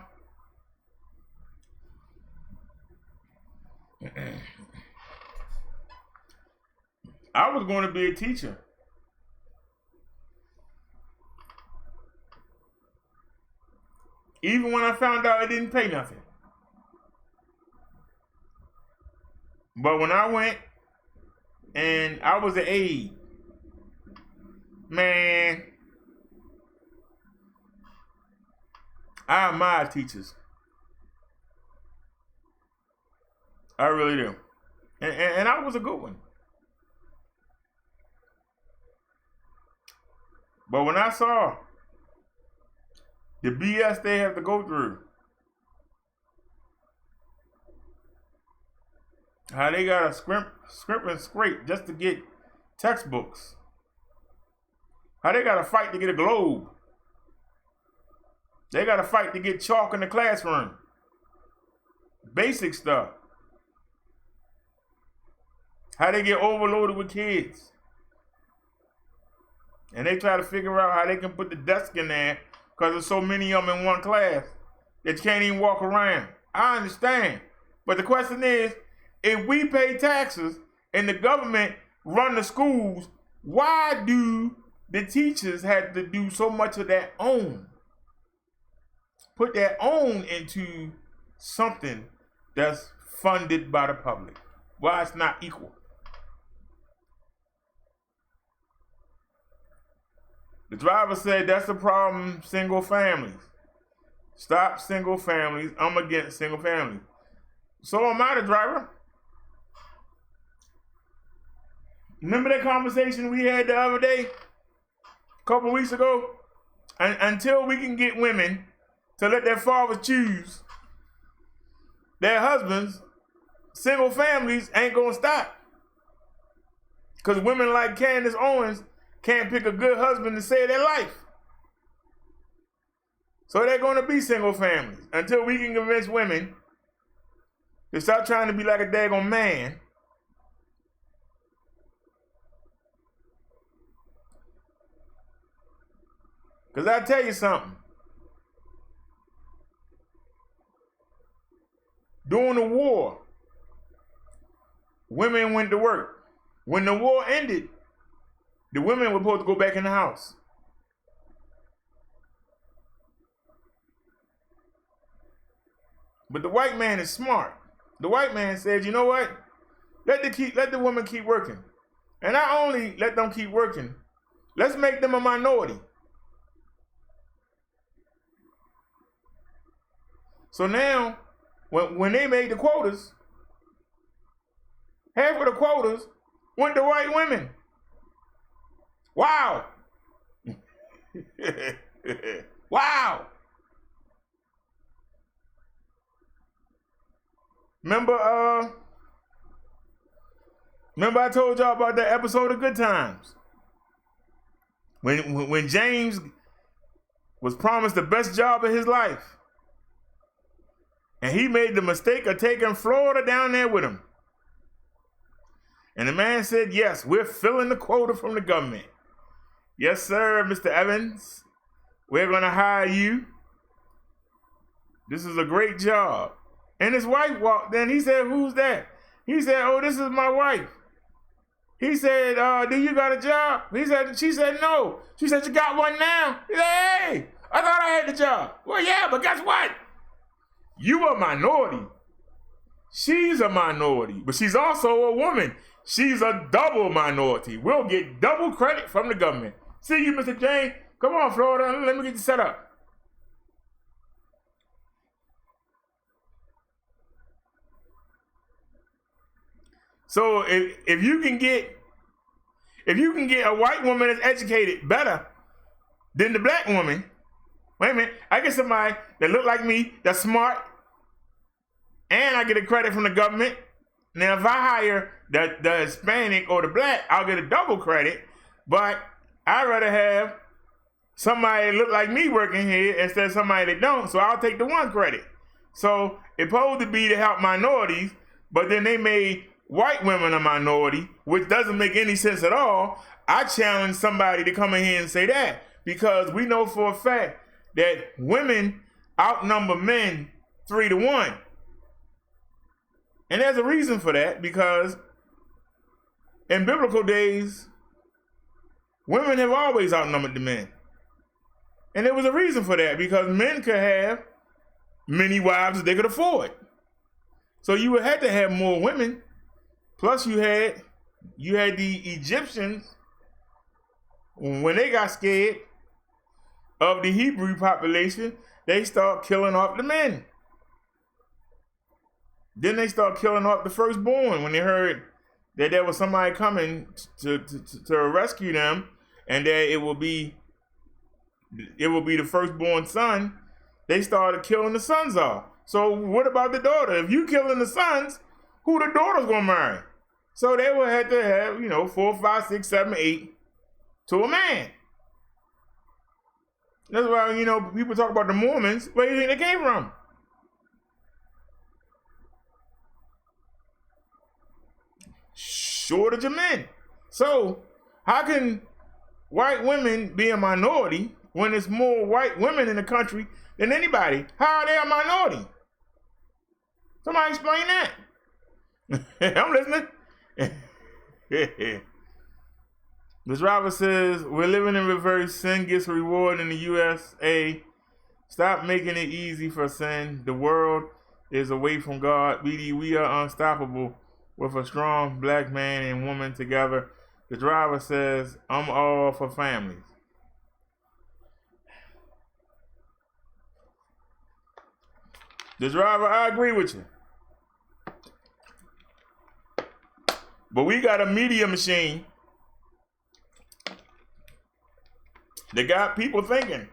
[SPEAKER 1] I was going to be a teacher. Even when I found out it didn't pay nothing. But when I went and I was an aide, man, I admire teachers. I really do. And I was a good one. But when I saw the BS they have to go through, how they gotta scrimp and scrape just to get textbooks, how they gotta fight to get a globe, they gotta fight to get chalk in the classroom, basic stuff, how they get overloaded with kids. And they try to figure out how they can put the desk in there because there's so many of them in one class that you can't even walk around. I understand. But the question is, if we pay taxes and the government run the schools, why do the teachers have to do so much of their own? Put their own into something that's funded by the public. Why it's not equal? The driver said that's the problem, single families. Stop single families. I'm against single families. So am I the driver. Remember that conversation we had the other day, a couple weeks ago? And until we can get women to let their fathers choose their husbands, single families ain't gonna stop. Because women like Candace Owens can't pick a good husband to save their life. So they're going to be single families until we can convince women to stop trying to be like a daggone man. Because I tell you something. During the war, women went to work. When the war ended, the women were supposed to go back in the house. But the white man is smart. The white man said, you know what? Let the women keep working. And not only let them keep working, let's make them a minority. So now, when they made the quotas, half of the quotas went to white women. Wow. Wow. Remember I told y'all about that episode of Good Times? When James was promised the best job of his life. And he made the mistake of taking Florida down there with him. And the man said, yes, we're filling the quota from the government. Yes, sir, Mr. Evans. We're going to hire you. This is a great job. And his wife walked in. He said, who's that? He said, oh, this is my wife. He said, do you got a job? She said, no. She said, you got one now? He said, hey, I thought I had the job. Well, yeah, but guess what? You a minority. She's a minority, but she's also a woman. She's a double minority. We'll get double credit from the government. See you, Mr. James. Come on, Florida. Let me get you set up. So if you can get a white woman that's educated better than the black woman, wait a minute, I get somebody that look like me, that's smart, and I get a credit from the government. Now, if I hire the Hispanic or the black, I'll get a double credit, but I'd rather have somebody that look like me working here instead of somebody that don't, so I'll take the one credit. So it's supposed to be to help minorities, but then they made white women a minority, which doesn't make any sense at all. I challenge somebody to come in here and say that, because we know for a fact that women outnumber men 3-1. And there's a reason for that, because in biblical days, women have always outnumbered the men. And there was a reason for that, because men could have many wives that they could afford. So you would have to have more women. Plus you had the Egyptians, when they got scared of the Hebrew population, they start killing off the men. Then they start killing off the firstborn when they heard that there was somebody coming to rescue them, and that it will be the firstborn son. They started killing the sons off. So what about the daughter? If you killing the sons, who the daughter's gonna marry? So they would have to have 4, 5, 6, 7, 8 to a man. That's why people talk about the Mormons. Where do you think they came from? Shortage of men. So how can white women be a minority when there's more white women in the country than anybody? How are they a minority? Somebody explain that. I'm listening. The driver says, we're living in reverse. Sin gets reward in the USA. Stop making it easy for sin. The world is away from God. We are unstoppable with a strong black man and woman together. The driver says, I'm all for families. The driver, I agree with you. But we got a media machine that got people thinking.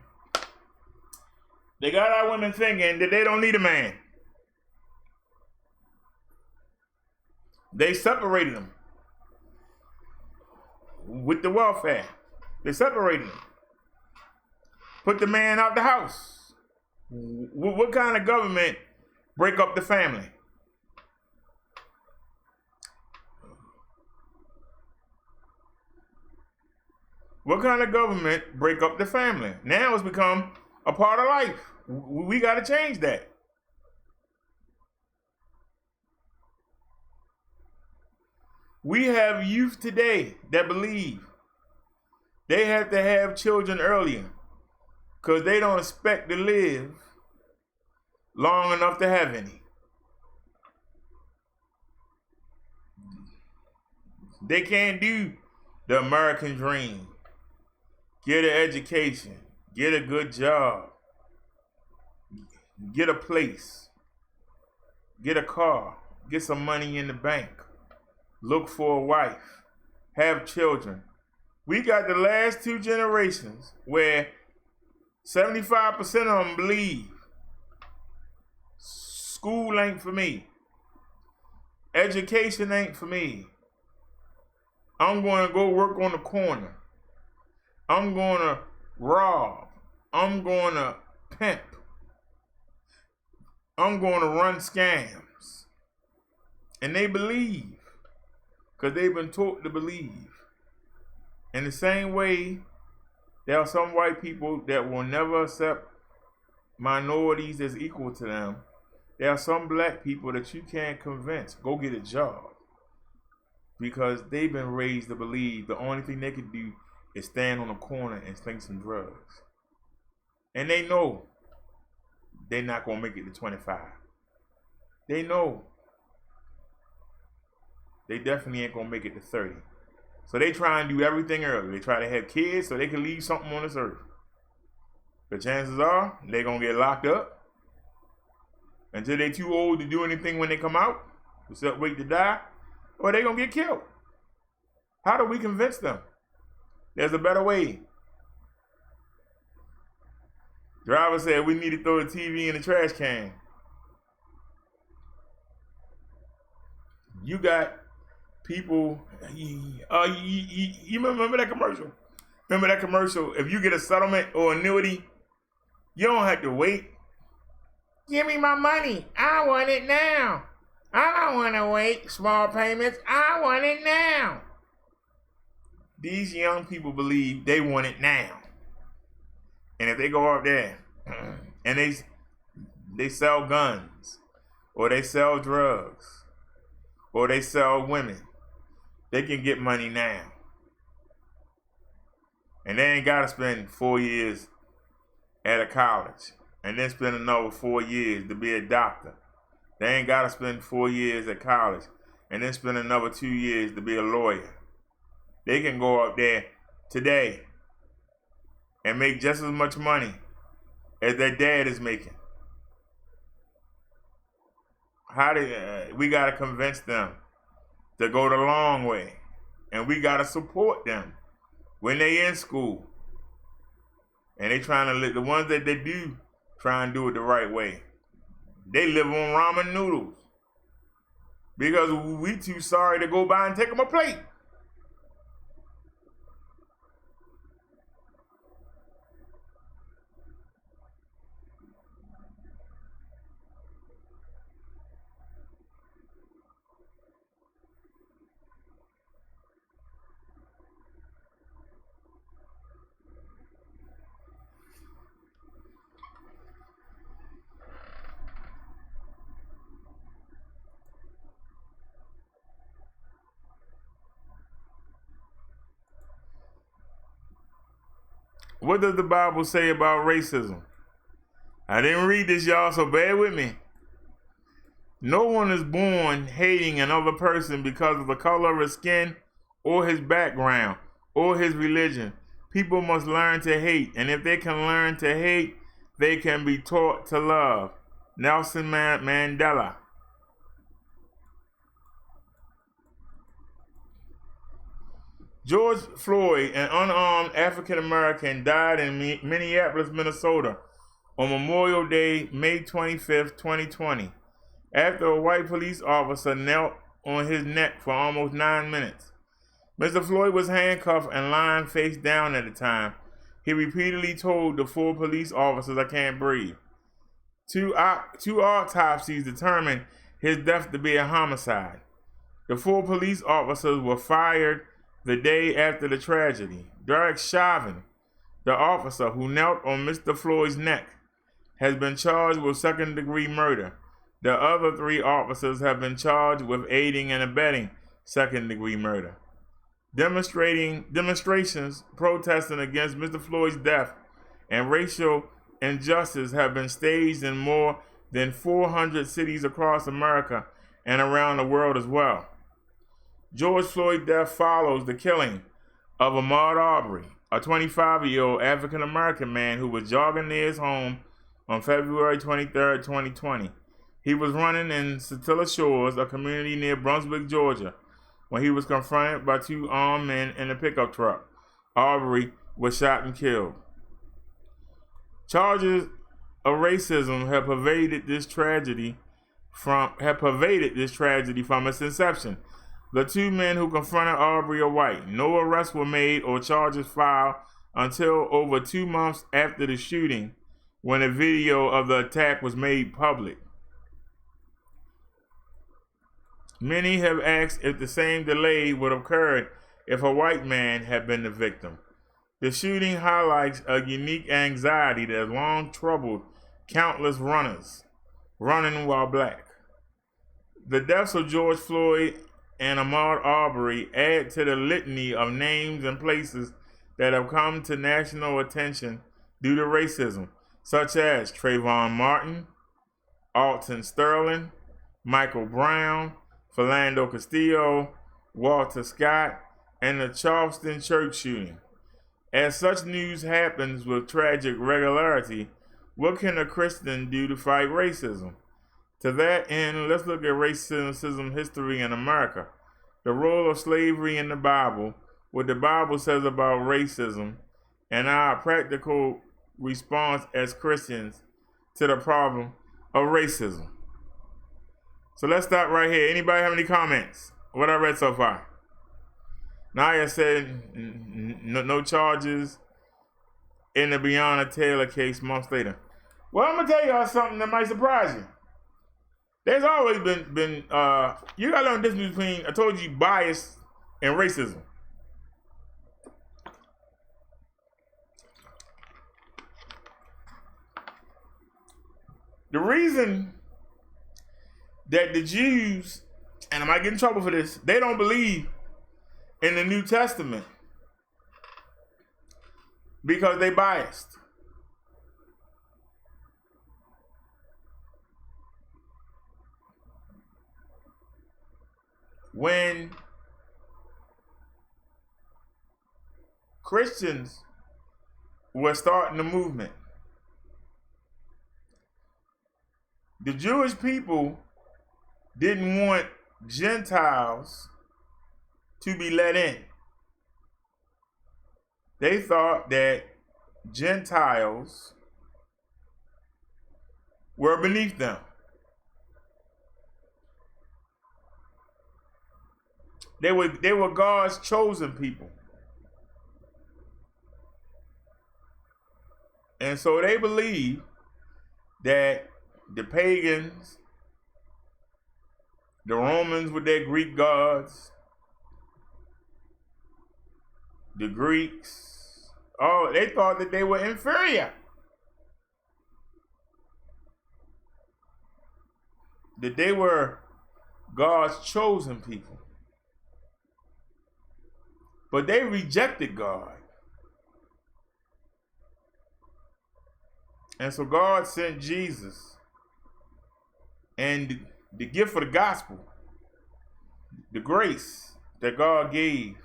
[SPEAKER 1] They got our women thinking that they don't need a man. They separated them with the welfare. They separated them. Put the man out the house. What kind of government break up the family? What kind of government break up the family? Now it's become a part of life. We got to change that. We have youth today that believe they have to have children earlier because they don't expect to live long enough to have any. They can't do the American dream. Get an education, get a good job, get a place, get a car, get some money in the bank, look for a wife, have children. We got the last 2 generations where 75% of them believe school ain't for me, education ain't for me. I'm going to go work on the corner. I'm going to rob. I'm going to pimp. I'm going to run scams. And they believe because they've been taught to believe. In the same way, there are some white people that will never accept minorities as equal to them. There are some black people that you can't convince, go get a job. Because they've been raised to believe the only thing they can do is stand on a corner and sling some drugs. And they know they're not going to make it to 25. They know they definitely ain't going to make it to 30. So they try and do everything early. They try to have kids so they can leave something on this earth. But chances are they're going to get locked up until they're too old to do anything when they come out, except wait to die, or they're going to get killed. How do we convince them? There's a better way. Driver said we need to throw the TV in the trash can. You got people, you remember that commercial? Remember that commercial? If you get a settlement or annuity, you don't have to wait. Give me my money. I want it now. I don't want to wait. Small payments. I want it now. These young people believe they want it now. And if they go out there and they sell guns, or they sell drugs, or they sell women, they can get money now. And they ain't got to spend 4 years at a college and then spend another 4 years to be a doctor. They ain't got to spend 4 years at college and then spend another 2 years to be a lawyer. They can go out there today and make just as much money as their dad is making. We got to convince them to go the long way. And we got to support them when they in school. And they trying to live, the ones that they do try and do it the right way. They live on ramen noodles because we too sorry to go by and take them a plate. What does the Bible say about racism? I didn't read this, y'all, so bear with me. No one is born hating another person because of the color of his skin or his background or his religion. People must learn to hate, and if they can learn to hate, they can be taught to love. Nelson Mandela. George Floyd, an unarmed African American, died in Minneapolis, Minnesota on Memorial Day, May 25th, 2020, after a white police officer knelt on his neck for almost 9 minutes. Mr. Floyd was handcuffed and lying face down at the time. He repeatedly told the 4 police officers, "I can't breathe." Two autopsies determined his death to be a homicide. The 4 police officers were fired the day after the tragedy. Derrick, the officer who knelt on Mr. Floyd's neck, has been charged with second-degree murder. The other 3 officers have been charged with aiding and abetting second-degree murder. Demonstrations protesting against Mr. Floyd's death and racial injustice have been staged in more than 400 cities across America and around the world as well. George Floyd's death follows the killing of Ahmaud Arbery, a 25-year-old African-American man who was jogging near his home on February 23, 2020. He was running in Satilla Shores, a community near Brunswick, Georgia, when he was confronted by 2 armed men in a pickup truck. Arbery was shot and killed. Charges of racism have pervaded this tragedy from its inception. The 2 men who confronted Arbery are white. No arrests were made or charges filed until over 2 months after the shooting, when a video of the attack was made public. Many have asked if the same delay would have occurred if a white man had been the victim. The shooting highlights a unique anxiety that has long troubled countless runners, running while black. The deaths of George Floyd and Ahmaud Arbery add to the litany of names and places that have come to national attention due to racism, such as Trayvon Martin, Alton Sterling, Michael Brown, Philando Castillo, Walter Scott, and the Charleston church shooting. As such news happens with tragic regularity, what can a Christian do to fight racism? To that end, let's look at racism history in America, the role of slavery in the Bible, what the Bible says about racism, and our practical response as Christians to the problem of racism. So let's start right here. Anybody have any comments? What I read so far? Naya said no charges in the Breonna Taylor case months later. Well, I'm gonna tell y'all something that might surprise you. There's always been you gotta learn the difference between, I told you, bias and racism. The reason that the Jews, and I might get in trouble for this, they don't believe in the New Testament because they biased. When Christians were starting the movement, the Jewish people didn't want Gentiles to be let in. They thought that Gentiles were beneath them. They were God's chosen people. And so they believed that the pagans, the Romans with their Greek gods, the Greeks, they thought that they were inferior. That they were God's chosen people. But they rejected God. And so God sent Jesus. And the gift of the gospel, the grace that God gave,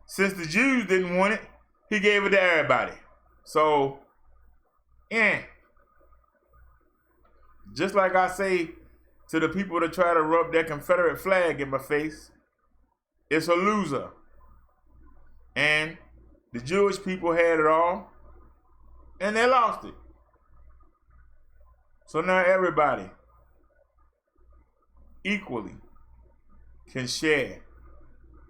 [SPEAKER 1] since the Jews didn't want it, he gave it to everybody. So, just like I say to the people that try to rub their Confederate flag in my face, it's a loser. And the Jewish people had it all, and they lost it. So now everybody equally can share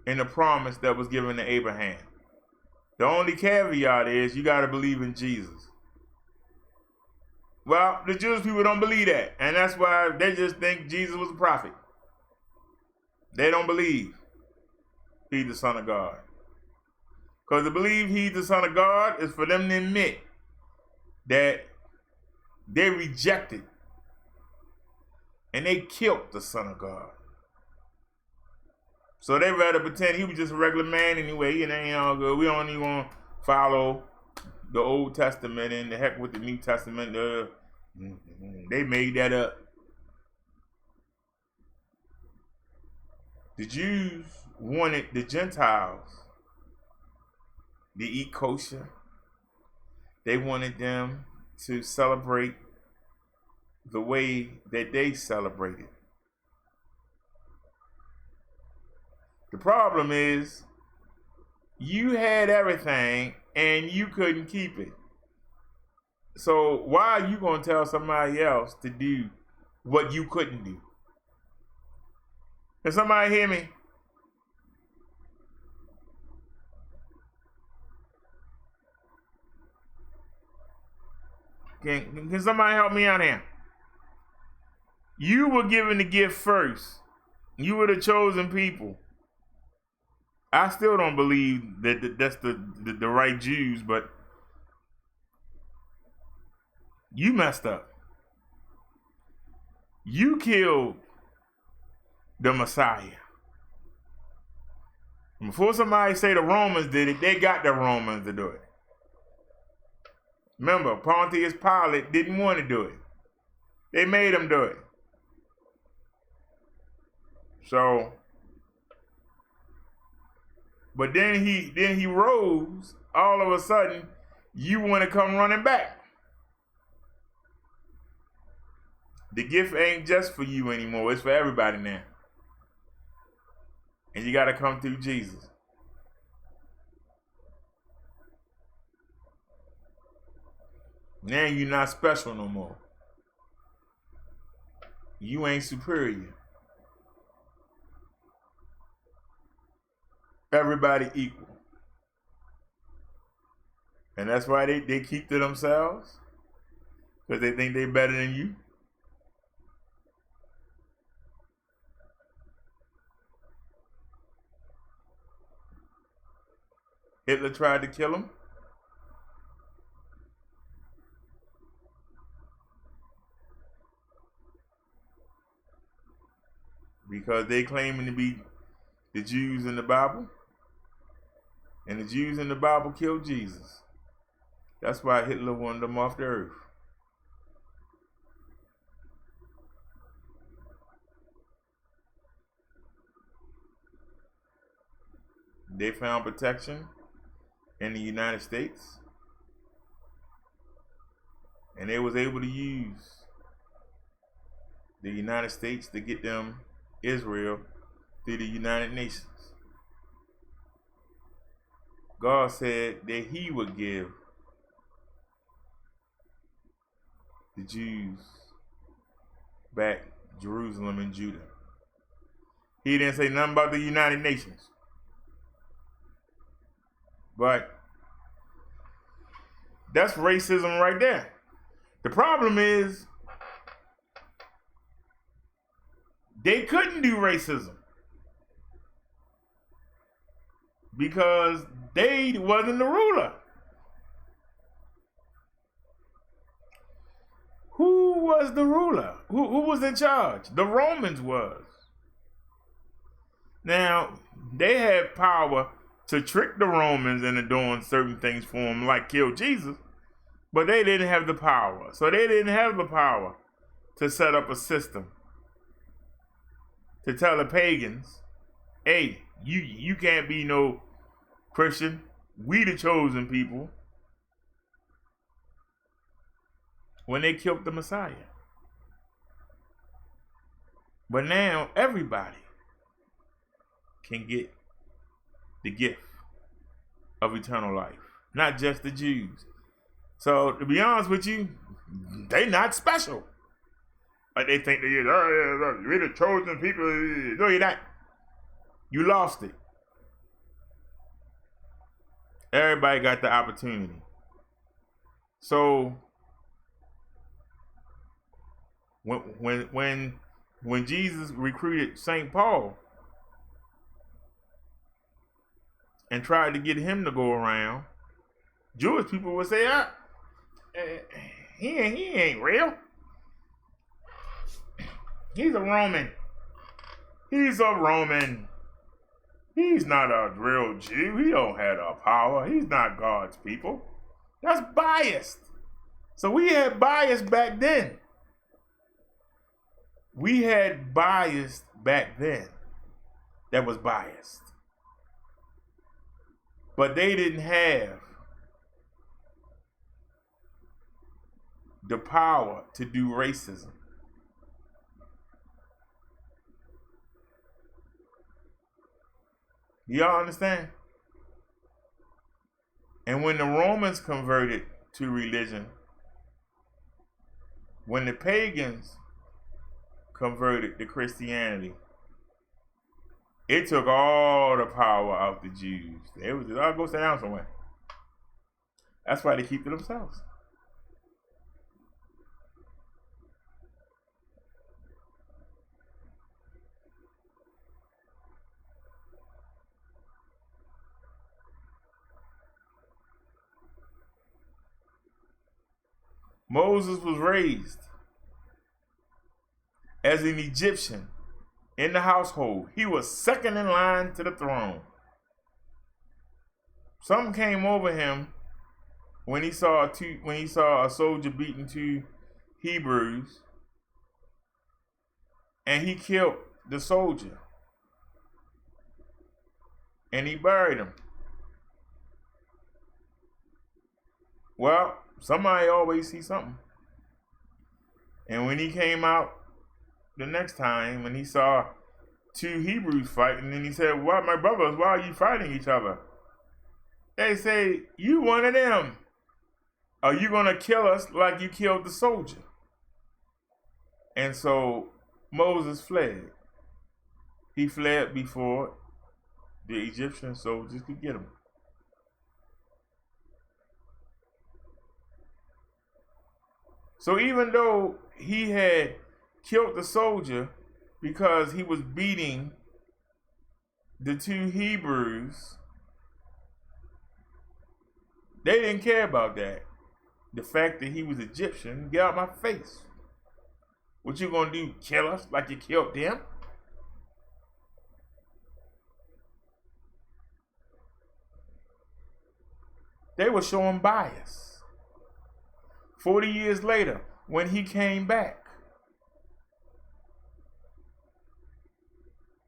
[SPEAKER 1] in the promise that was given to Abraham. The only caveat is you got to believe in Jesus. Well, the Jewish people don't believe that, and that's why they just think Jesus was a prophet. They don't believe he's the Son of God. Because to believe he's the Son of God is for them to admit that they rejected and they killed the Son of God. So they rather pretend he was just a regular man anyway, and it ain't all good. We don't even want to follow the Old Testament and the heck with the New Testament. They made that up. The Jews wanted the Gentiles to eat kosher. They wanted them to celebrate the way that they celebrated. The problem is, you had everything and you couldn't keep it. So why are you going to tell somebody else to do what you couldn't do? Can somebody hear me? Can somebody help me out here? You were given the gift first. You were the chosen people. I still don't believe that that's the right Jews, but you messed up. You killed the Messiah. Before somebody say the Romans did it, they got the Romans to do it. Remember, Pontius Pilate didn't want to do it. They made him do it. So, but then he rose. All of a sudden, you want to come running back. The gift ain't just for you anymore. It's for everybody now. And you got to come through Jesus. Now you're not special no more. You ain't superior. Everybody equal. And that's why they keep to themselves. Because they think they're better than you. Hitler tried to kill him. Because they claiming to be the Jews in the Bible. And the Jews in the Bible killed Jesus. That's why Hitler wanted them off the earth. They found protection in the United States. And they was able to use the United States to get them Israel through the United Nations. God said that he would give the Jews back Jerusalem and Judah. He didn't say nothing about the United Nations. But that's racism right there. The problem is they couldn't do racism because they wasn't the ruler. Who was the ruler? Who was in charge? The Romans was. Now, they had power to trick the Romans into doing certain things for them, like kill Jesus, but they didn't have the power. So they didn't have the power to set up a system to tell the pagans, hey, you can't be no Christian. We the chosen people. When they killed the Messiah. But now everybody can get the gift of eternal life, not just the Jews. So to be honest with you, they not special. Like they think they are, we're the chosen people. No, you're not. You lost it. Everybody got the opportunity. So when Jesus recruited St. Paul and tried to get him to go around, Jewish people would say, he ain't real. He's a Roman. He's a Roman. He's not a real Jew. He don't have the power. He's not God's people. That's biased. So we had bias back then. We had bias back then that was biased. But they didn't have the power to do racism. Y'all understand? And when the Romans converted to religion, when the pagans converted to Christianity, it took all the power out the Jews. They was just, I'll go sit down somewhere. That's why they keep to themselves. Moses was raised as an Egyptian in the household. He was second in line to the throne. Something came over him when he saw a soldier beating two Hebrews, and he killed the soldier, and he buried him. Well, somebody always sees something. And when he came out the next time, when he saw two Hebrews fighting, and he said, "Why, my brothers, why are you fighting each other?" They say, "You one of them. Are you going to kill us like you killed the soldier?" And so Moses fled. He fled before the Egyptian soldiers could get him. So even though he had killed the soldier because he was beating the two Hebrews, they didn't care about that. The fact that he was Egyptian, get out my face. What you gonna do, kill us like you killed them? They were showing bias. 40 years later, when he came back,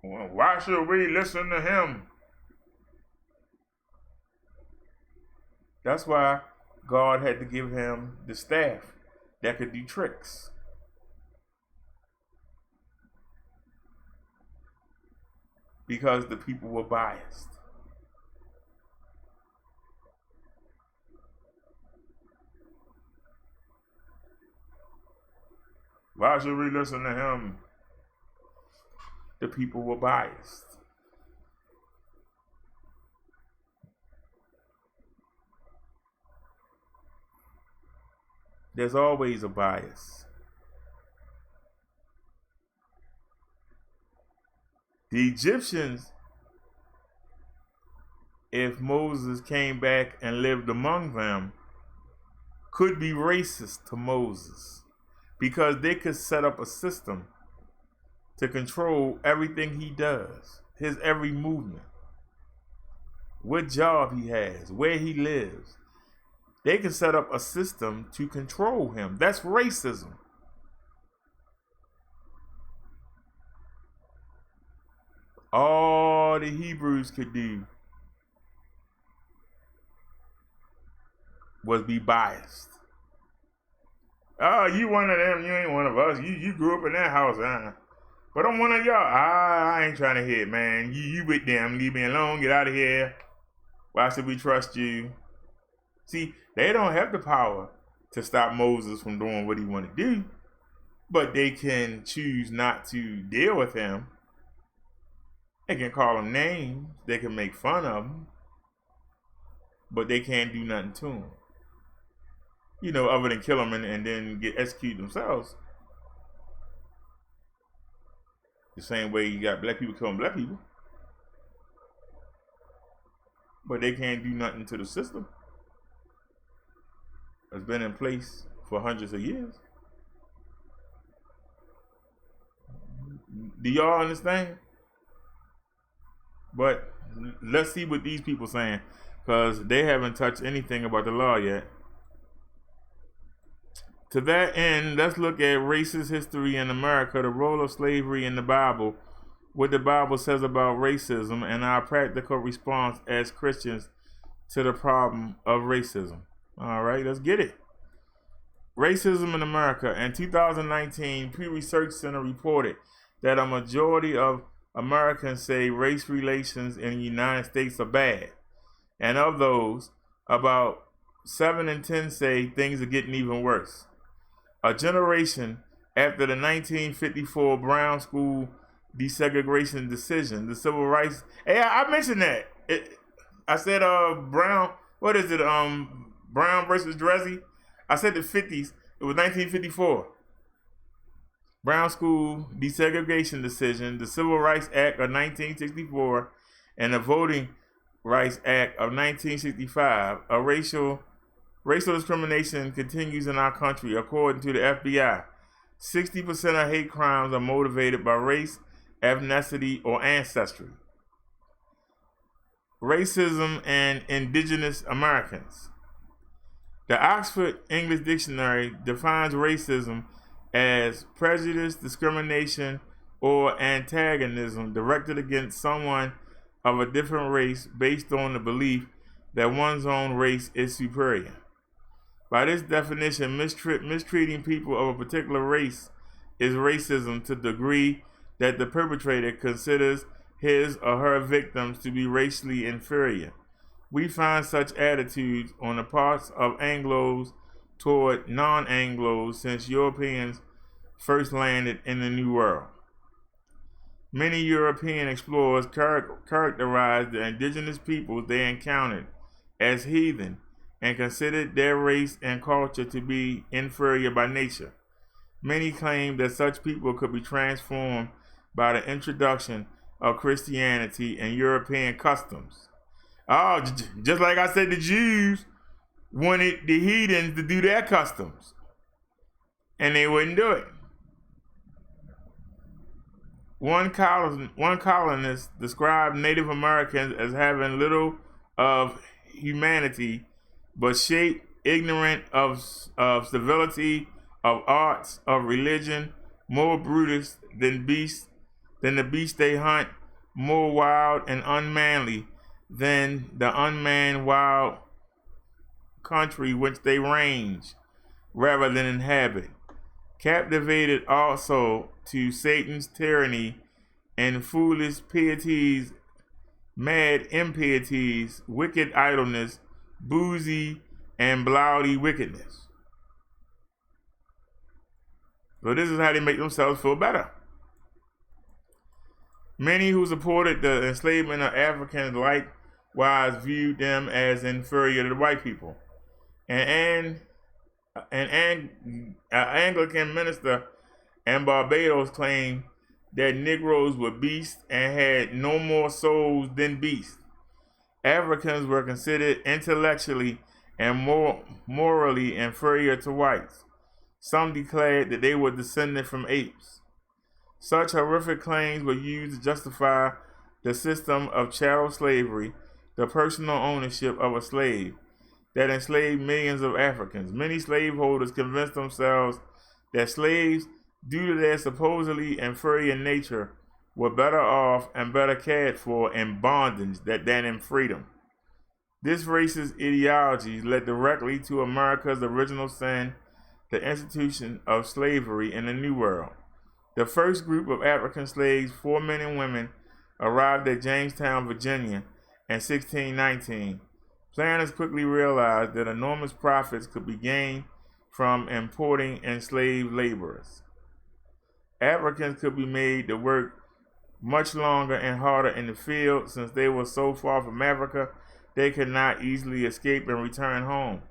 [SPEAKER 1] well, why should we listen to him? That's why God had to give him the staff that could do tricks. because the people were biased. Why should we listen to him? The people were biased. There's always a bias. The Egyptians, if Moses came back and lived among them, could be racist to Moses because they could set up a system to control everything he does, his every movement, what job he has, where he lives. They can set up a system to control him. That's racism. All the Hebrews could do was be biased. Oh, you one of them, you ain't one of us. You grew up in that house, huh? But I'm one of y'all. I ain't trying to hit, man. You with them. Leave me alone. Get out of here. Why should we trust you? See, they don't have the power to stop Moses from doing what he want to do, but they can choose not to deal with him. They can call him names. They can make fun of him, but they can't do nothing to him. You know, other than kill him and then get executed themselves. The same way you got black people killing black people. But they can't do nothing to the system that's been in place for hundreds of years. Do y'all understand? But let's see what these people saying, because they haven't touched anything about the law yet. To that end, let's look at racist history in America, the role of slavery in the Bible, what the Bible says about racism, and our practical response as Christians to the problem of racism. All right, let's get it. Racism in America. In 2019, Pew Research Center reported that a majority of Americans say race relations in the United States are bad. And of those, about 7 in 10 say things are getting even worse. A generation after the 1954 Brown school desegregation decision, the civil rights. Hey, I mentioned that. I said Brown. What is it? Brown versus Dresey. I said the 50s. It was 1954. Brown school desegregation decision, the Civil Rights Act of 1964, and the Voting Rights Act of 1965. A racial discrimination continues in our country, according to the FBI. 60% of hate crimes are motivated by race, ethnicity, or ancestry. Racism and indigenous Americans. The Oxford English Dictionary defines racism as prejudice, discrimination, or antagonism directed against someone of a different race based on the belief that one's own race is superior. By this definition, mistreating people of a particular race is racism to the degree that the perpetrator considers his or her victims to be racially inferior. We find such attitudes on the parts of Anglos toward non-Anglos since Europeans first landed in the New World. Many European explorers characterized the indigenous peoples they encountered as heathen and considered their race and culture to be inferior by nature. Many claimed that such people could be transformed by the introduction of Christianity and European customs. Oh, just like I said, the Jews wanted the heathens to do their customs, and they wouldn't do it. One colonist described Native Americans as having little of humanity, but shaped, ignorant of civility, of arts, of religion, more brutish than the beasts they hunt, more wild and unmanly than the unmanned wild country which they range rather than inhabit. Captivated also to Satan's tyranny and foolish pieties, mad impieties, wicked idleness, boozy and blowdy wickedness. So this is how they make themselves feel better. Many who supported the enslavement of Africans likewise viewed them as inferior to the white people. An Anglican minister in Barbados claimed that Negroes were beasts and had no more souls than beasts. Africans were considered intellectually and morally inferior to whites. Some declared that they were descended from apes. Such horrific claims were used to justify the system of chattel slavery, the personal ownership of a slave, that enslaved millions of Africans. Many slaveholders convinced themselves that slaves, due to their supposedly inferior nature, were better off and better cared for in bondage than in freedom. This racist ideology led directly to America's original sin, the institution of slavery in the New World. The first group of African slaves, 4 men and women, arrived at Jamestown, Virginia in 1619. Planters quickly realized that enormous profits could be gained from importing enslaved laborers. Africans could be made to work much longer and harder in the field. Since they were so far from Africa, they could not easily escape and return home.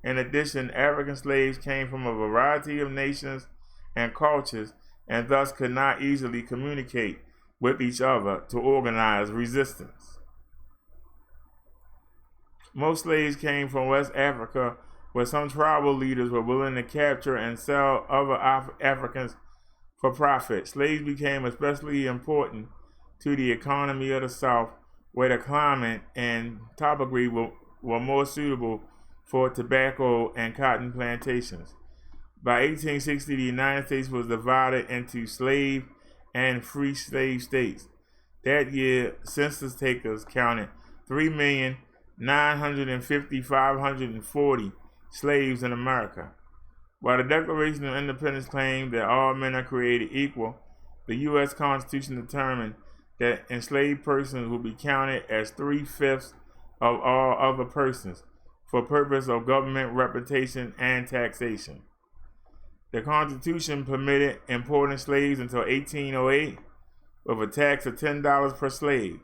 [SPEAKER 1] In addition, African slaves came from a variety of nations and cultures and thus could not easily communicate with each other to organize resistance. Most slaves came from West Africa, where some tribal leaders were willing to capture and sell other Africans for profit. Slaves became especially important to the economy of the South, where the climate and topography were more suitable for tobacco and cotton plantations. By 1860, the United States was divided into slave and free slave states. That year, census takers counted 3,950,540 slaves in America. While the Declaration of Independence claimed that all men are created equal, the U.S. Constitution determined that enslaved persons will be counted as 3/5 of all other persons for purpose of government representation and taxation. The Constitution permitted importing slaves until 1808 with a tax of $10 per slave,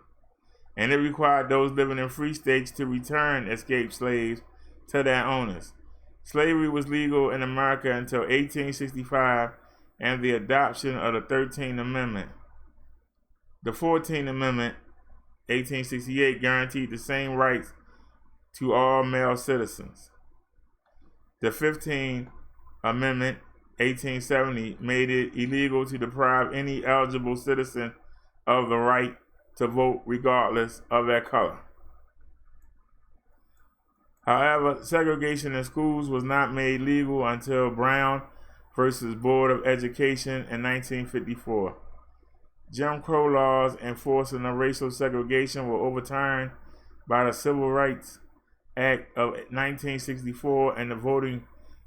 [SPEAKER 1] and it required those living in free states to return escaped slaves to their owners. Slavery was legal in America until 1865 and the adoption of the 13th Amendment. The 14th Amendment, 1868, guaranteed the same rights to all male citizens. The 15th Amendment, 1870, made it illegal to deprive any eligible citizen of the right to vote regardless of their color. However, segregation in schools was not made legal until Brown versus Board of Education in 1954. Jim Crow laws enforcing the racial segregation were overturned by the Civil Rights Act of 1964 and the Voting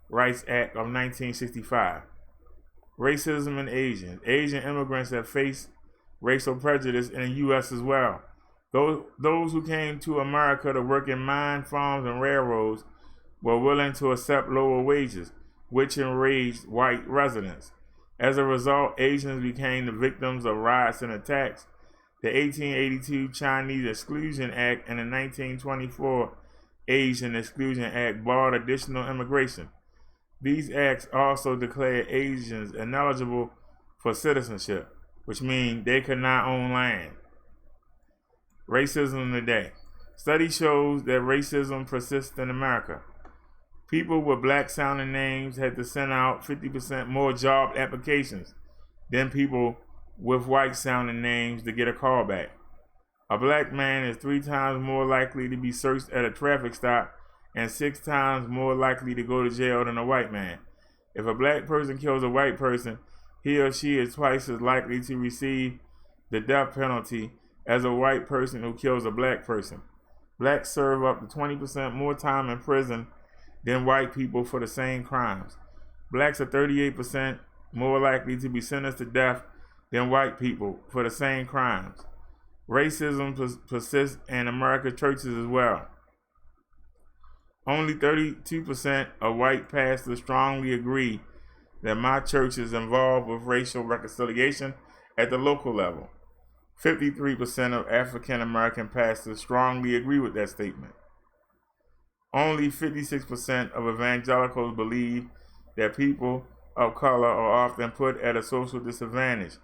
[SPEAKER 1] Rights Act of 1965. Racism in Asians. Asian immigrants have faced racial prejudice in the U.S. as well. Those who came to America to work in mine, farms, and railroads were willing to accept lower wages, which enraged white residents. As a result, Asians became the victims of riots and attacks. The 1882 Chinese Exclusion Act and the 1924 Asian Exclusion Act barred additional immigration. These acts also declared Asians ineligible for citizenship, which means they could not own land. Racism today. Study shows that racism persists in America. People with black-sounding names had to send out 50% more job applications than people with white-sounding names to get a callback. A black man is 3 times more likely to be searched at a traffic stop and 6 times more likely to go to jail than a white man. If a black person kills a white person, he or she is twice as likely to receive the death penalty as a white person who kills a black person. Blacks serve up to 20% more time in prison than white people for the same crimes. Blacks are 38% more likely to be sentenced to death than white people for the same crimes. Racism persists in American churches as well. Only 32% of white pastors strongly agree that my church is involved with racial reconciliation at the local level. 53% of African American pastors strongly agree with that statement. Only 56% of evangelicals believe that people of color are often put at a social disadvantage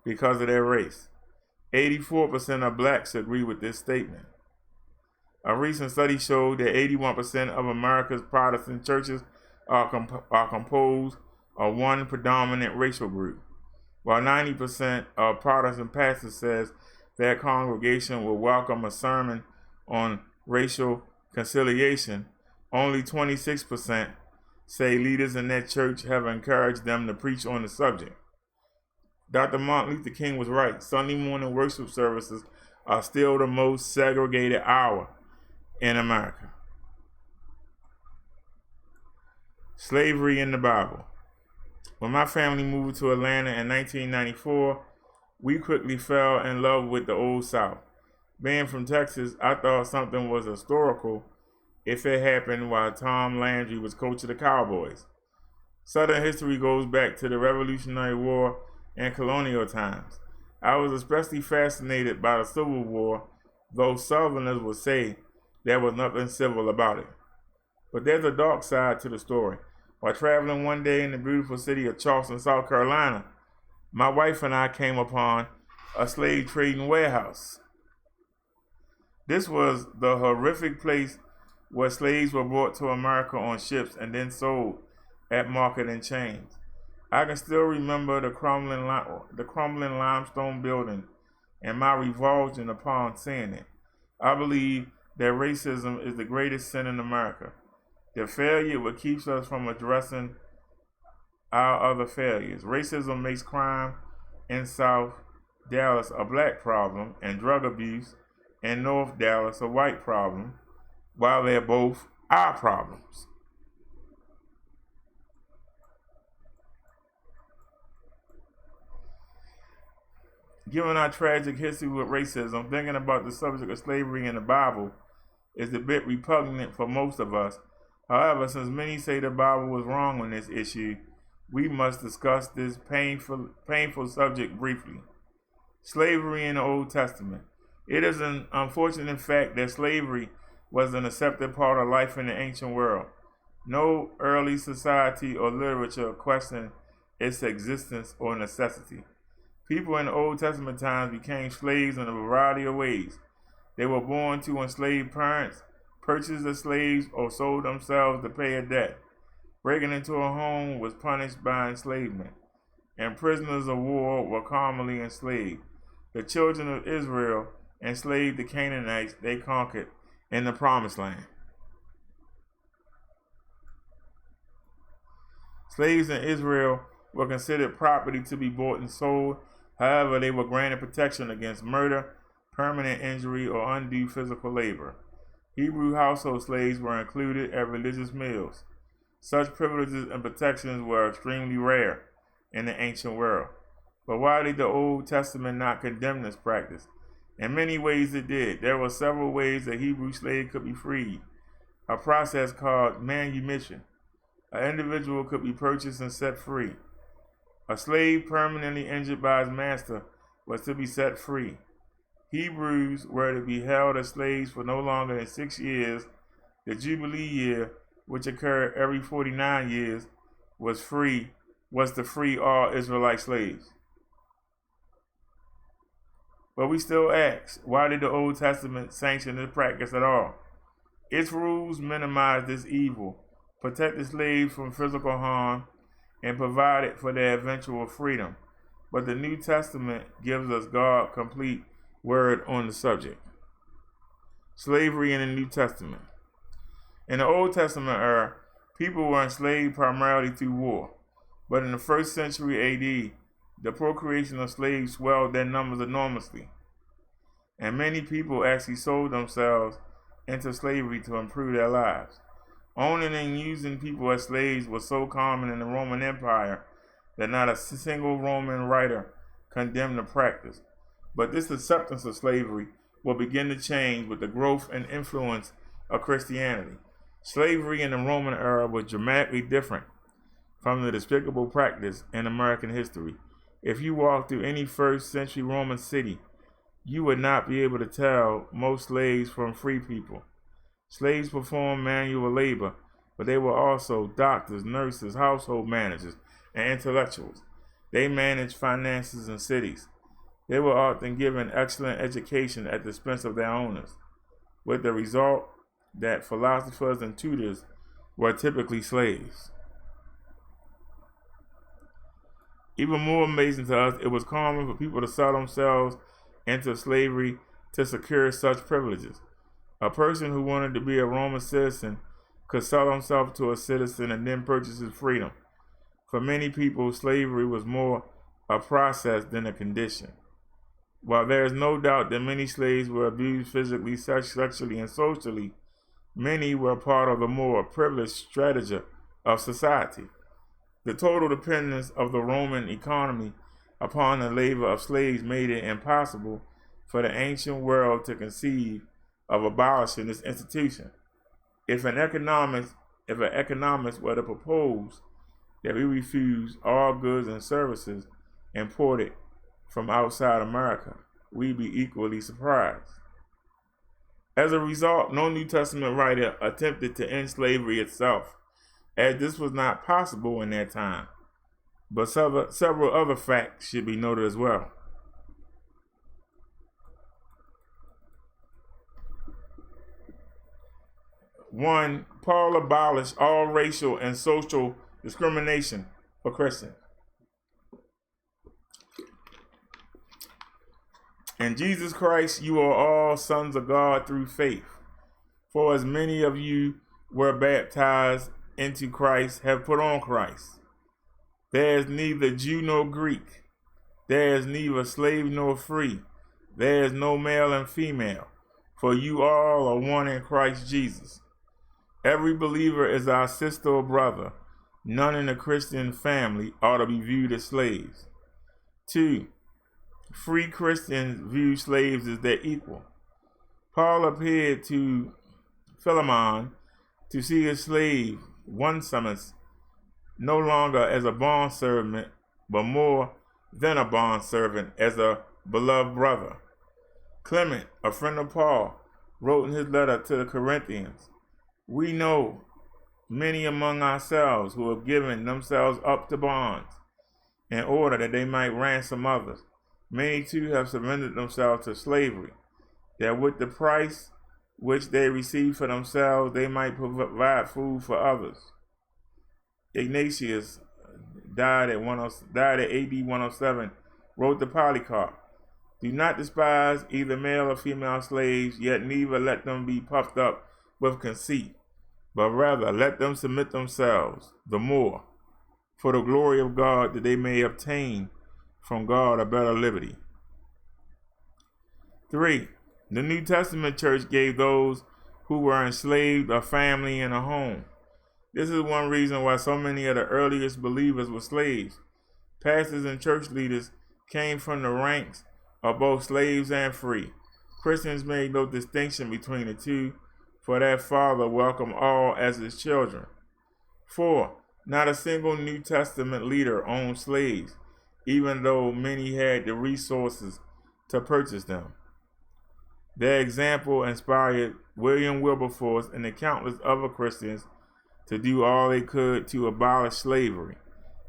[SPEAKER 1] because of their race. 84% of blacks agree with this statement. A recent study showed that 81% of America's Protestant churches are composed of one predominant racial group, while 90% of Protestant pastors says their congregation will welcome a sermon on racial conciliation. Only 26% say leaders in their church have encouraged them to preach on the subject. Dr. Martin Luther King was right. Sunday morning worship services are still the most segregated hour in America. Slavery in the Bible. When my family moved to Atlanta in 1994, we quickly fell in love with the Old South. Being from Texas, I thought something was historical if it happened while Tom Landry was coach of the Cowboys. Southern history goes back to the Revolutionary War and colonial times. I was especially fascinated by the Civil War, though Southerners would say there was nothing civil about it. But there's a dark side to the story. While traveling one day in the beautiful city of Charleston, South Carolina, my wife and I came upon a slave trading warehouse. This was the horrific place where slaves were brought to America on ships and then sold at market and chains. I can still remember the crumbling limestone building and my revulsion upon seeing it. I believe that racism is the greatest sin in America. The failure what keeps us from addressing our other failures. Racism makes crime in South Dallas a black problem and drug abuse in North Dallas a white problem, while they're both our problems. Given our tragic history with racism, thinking about the subject of slavery in the Bible is a bit repugnant for most of us. However, since many say the Bible was wrong on this issue, we must discuss this painful subject briefly. Slavery in the Old Testament. It is an unfortunate fact that slavery was an accepted part of life in the ancient world. No early society or literature questioned its existence or necessity. People in the Old Testament times became slaves in a variety of ways. They were born to enslaved parents, purchased as slaves, or sold themselves to pay a debt. Breaking into a home was punished by enslavement, and prisoners of war were commonly enslaved. The children of Israel enslaved the Canaanites they conquered in the Promised Land. Slaves in Israel were considered property to be bought and sold. However, they were granted protection against murder, permanent injury, or undue physical labor. Hebrew household slaves were included at religious meals. Such privileges and protections were extremely rare in the ancient world. But why did the Old Testament not condemn this practice? In many ways it did. There were several ways a Hebrew slave could be freed. A process called manumission. An individual could be purchased and set free. A slave permanently injured by his master was to be set free. Hebrews were to be held as slaves for no longer than 6 years. The Jubilee year, which occurred every 49 years, was to free all Israelite slaves. But we still ask, why did the Old Testament sanction this practice at all? Its rules minimized this evil, protected slaves from physical harm, and provided for their eventual freedom. But the New Testament gives us God's complete word on the subject. Slavery in the New Testament. In the Old Testament era, people were enslaved primarily through war. But in the 1st century AD, the procreation of slaves swelled their numbers enormously. And many people actually sold themselves into slavery to improve their lives. Owning and using people as slaves was so common in the Roman Empire that not a single Roman writer condemn the practice. But this acceptance of slavery will begin to change with the growth and influence of Christianity. Slavery in the Roman era was dramatically different from the despicable practice in American history. If you walk through any first century Roman city, you would not be able to tell most slaves from free people. Slaves performed manual labor, but they were also doctors, nurses, household managers, and intellectuals. They managed finances in cities. They were often given excellent education at the expense of their owners, with the result that philosophers and tutors were typically slaves. Even more amazing to us, it was common for people to sell themselves into slavery to secure such privileges. A person who wanted to be a Roman citizen could sell himself to a citizen and then purchase his freedom. For many people, slavery was more a process than a condition. While there is no doubt that many slaves were abused physically, sexually, and socially, many were part of the more privileged strata of society. The total dependence of the Roman economy upon the labor of slaves made it impossible for the ancient world to conceive of abolishing this institution. If an economist were to propose that we refuse all goods and services imported from outside America, we'd be equally surprised. As a result, no New Testament writer attempted to end slavery itself, as this was not possible in that time. But several other facts should be noted as well. One, Paul abolished all racial and social discrimination for Christians. In Jesus Christ, you are all sons of God through faith. For as many of you were baptized into Christ have put on Christ. There is neither Jew nor Greek. There is neither slave nor free. There is no male and female. For you all are one in Christ Jesus. Every believer is our sister or brother. None in the Christian family ought to be viewed as slaves. 2. Free Christians view slaves as their equal. Paul appeared to Philemon to see his slave, Onesimus, no longer as a bondservant, but more than a bondservant, as a beloved brother. Clement, a friend of Paul, wrote in his letter to the Corinthians, "We know many among ourselves who have given themselves up to bonds in order that they might ransom others. Many too have surrendered themselves to slavery, that with the price which they received for themselves, they might provide food for others." Ignatius died at AD 107, wrote to Polycarp, "Do not despise either male or female slaves, yet neither let them be puffed up with conceit, but rather let them submit themselves the more for the glory of God, that they may obtain from God a better liberty." 3. The New Testament church gave those who were enslaved a family and a home. This is one reason why so many of the earliest believers were slaves. Pastors and church leaders came from the ranks of both slaves and free. Christians made no distinction between the two, for their Father welcomed all as his children. 4. Not a single New Testament leader owned slaves, even though many had the resources to purchase them. Their example inspired William Wilberforce and the countless other Christians to do all they could to abolish slavery,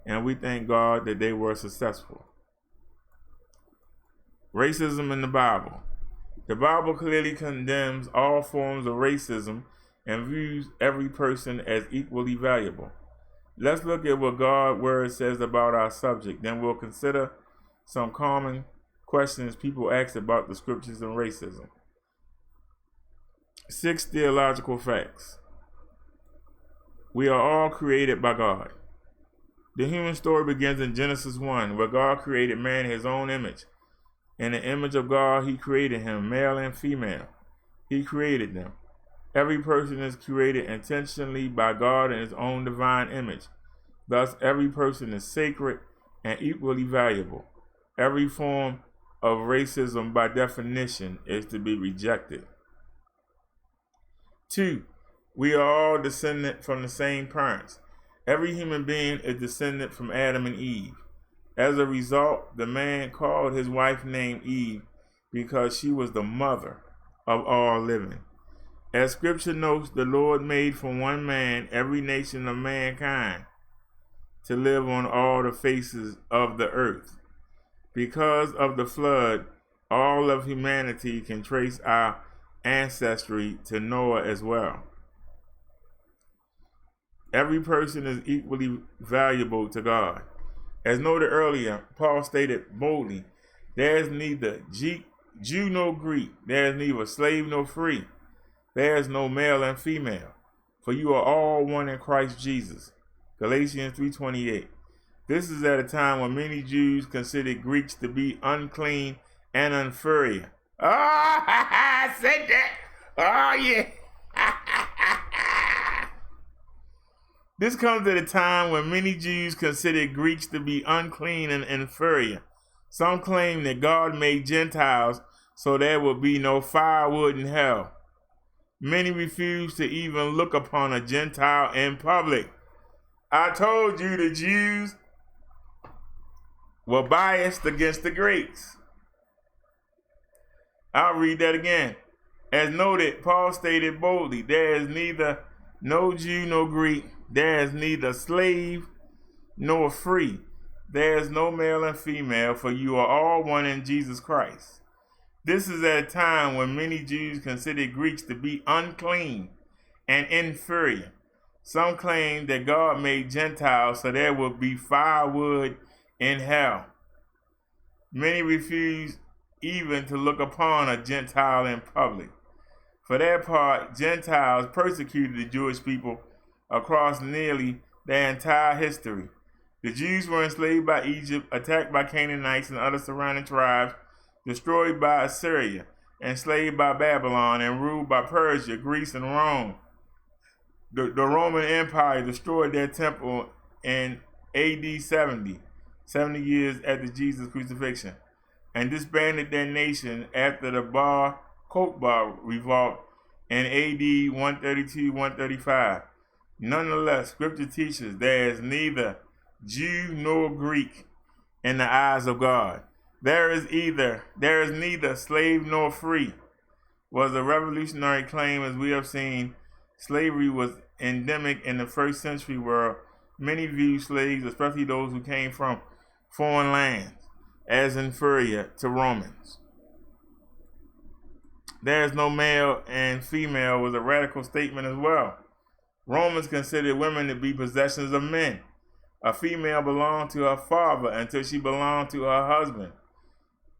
[SPEAKER 1] and we thank God that they were successful. Racism in the Bible. The Bible clearly condemns all forms of racism and views every person as equally valuable. Let's look at what God's word says about our subject, then we'll consider some common questions people ask about the scriptures and racism. 6 theological facts. We are all created by God. The human story begins in Genesis 1, where God created man in his own image. In the image of God, he created him, male and female. He created them. Every person is created intentionally by God in his own divine image. Thus, every person is sacred and equally valuable. Every form of racism, by definition, is to be rejected. 2. We are all descended from the same parents. Every human being is descended from Adam and Eve. As a result, the man called his wife named Eve because she was the mother of all living. As scripture notes, the Lord made from one man every nation of mankind to live on all the faces of the earth. Because of the flood, all of humanity can trace our ancestry to Noah as well. Every person is equally valuable to God. As noted earlier, Paul stated boldly, there is neither Jew nor Greek, there is neither slave nor free, there is no male and female, for you are all one in Christ Jesus. Galatians 3:28. This is at a time when many Jews considered Greeks to be unclean and inferior. Oh, I said that. Oh, yeah. This comes at a time when many Jews considered Greeks to be unclean and inferior. Some claim that God made Gentiles so there would be no firewood in hell. Many refuse to even look upon a Gentile in public. I told you the Jews were biased against the Greeks. I'll read that again. As noted, Paul stated boldly, there is neither no Jew nor Greek, there is neither slave nor free, there is no male and female, for you are all one in Jesus Christ. This is at a time when many Jews considered Greeks to be unclean and inferior. Some claim that God made Gentiles so there would be firewood in hell. Many refuse even to look upon a Gentile in public. For their part, Gentiles persecuted the Jewish people across nearly their entire history. The Jews were enslaved by Egypt, attacked by Canaanites and other surrounding tribes, destroyed by Assyria, enslaved by Babylon, and ruled by Persia, Greece, and Rome. The Roman Empire destroyed their temple in AD 70 years after Jesus' crucifixion, and disbanded their nation after the Bar Kokhba revolt in AD 132-135. Nonetheless, scripture teaches there is neither Jew nor Greek in the eyes of God. There is neither slave nor free. Was a revolutionary claim, as we have seen. Slavery was endemic in the first century world. Many viewed slaves, especially those who came from foreign lands, as inferior to Romans. There is no male and female was a radical statement as well. Romans considered women to be possessions of men. A female belonged to her father until she belonged to her husband.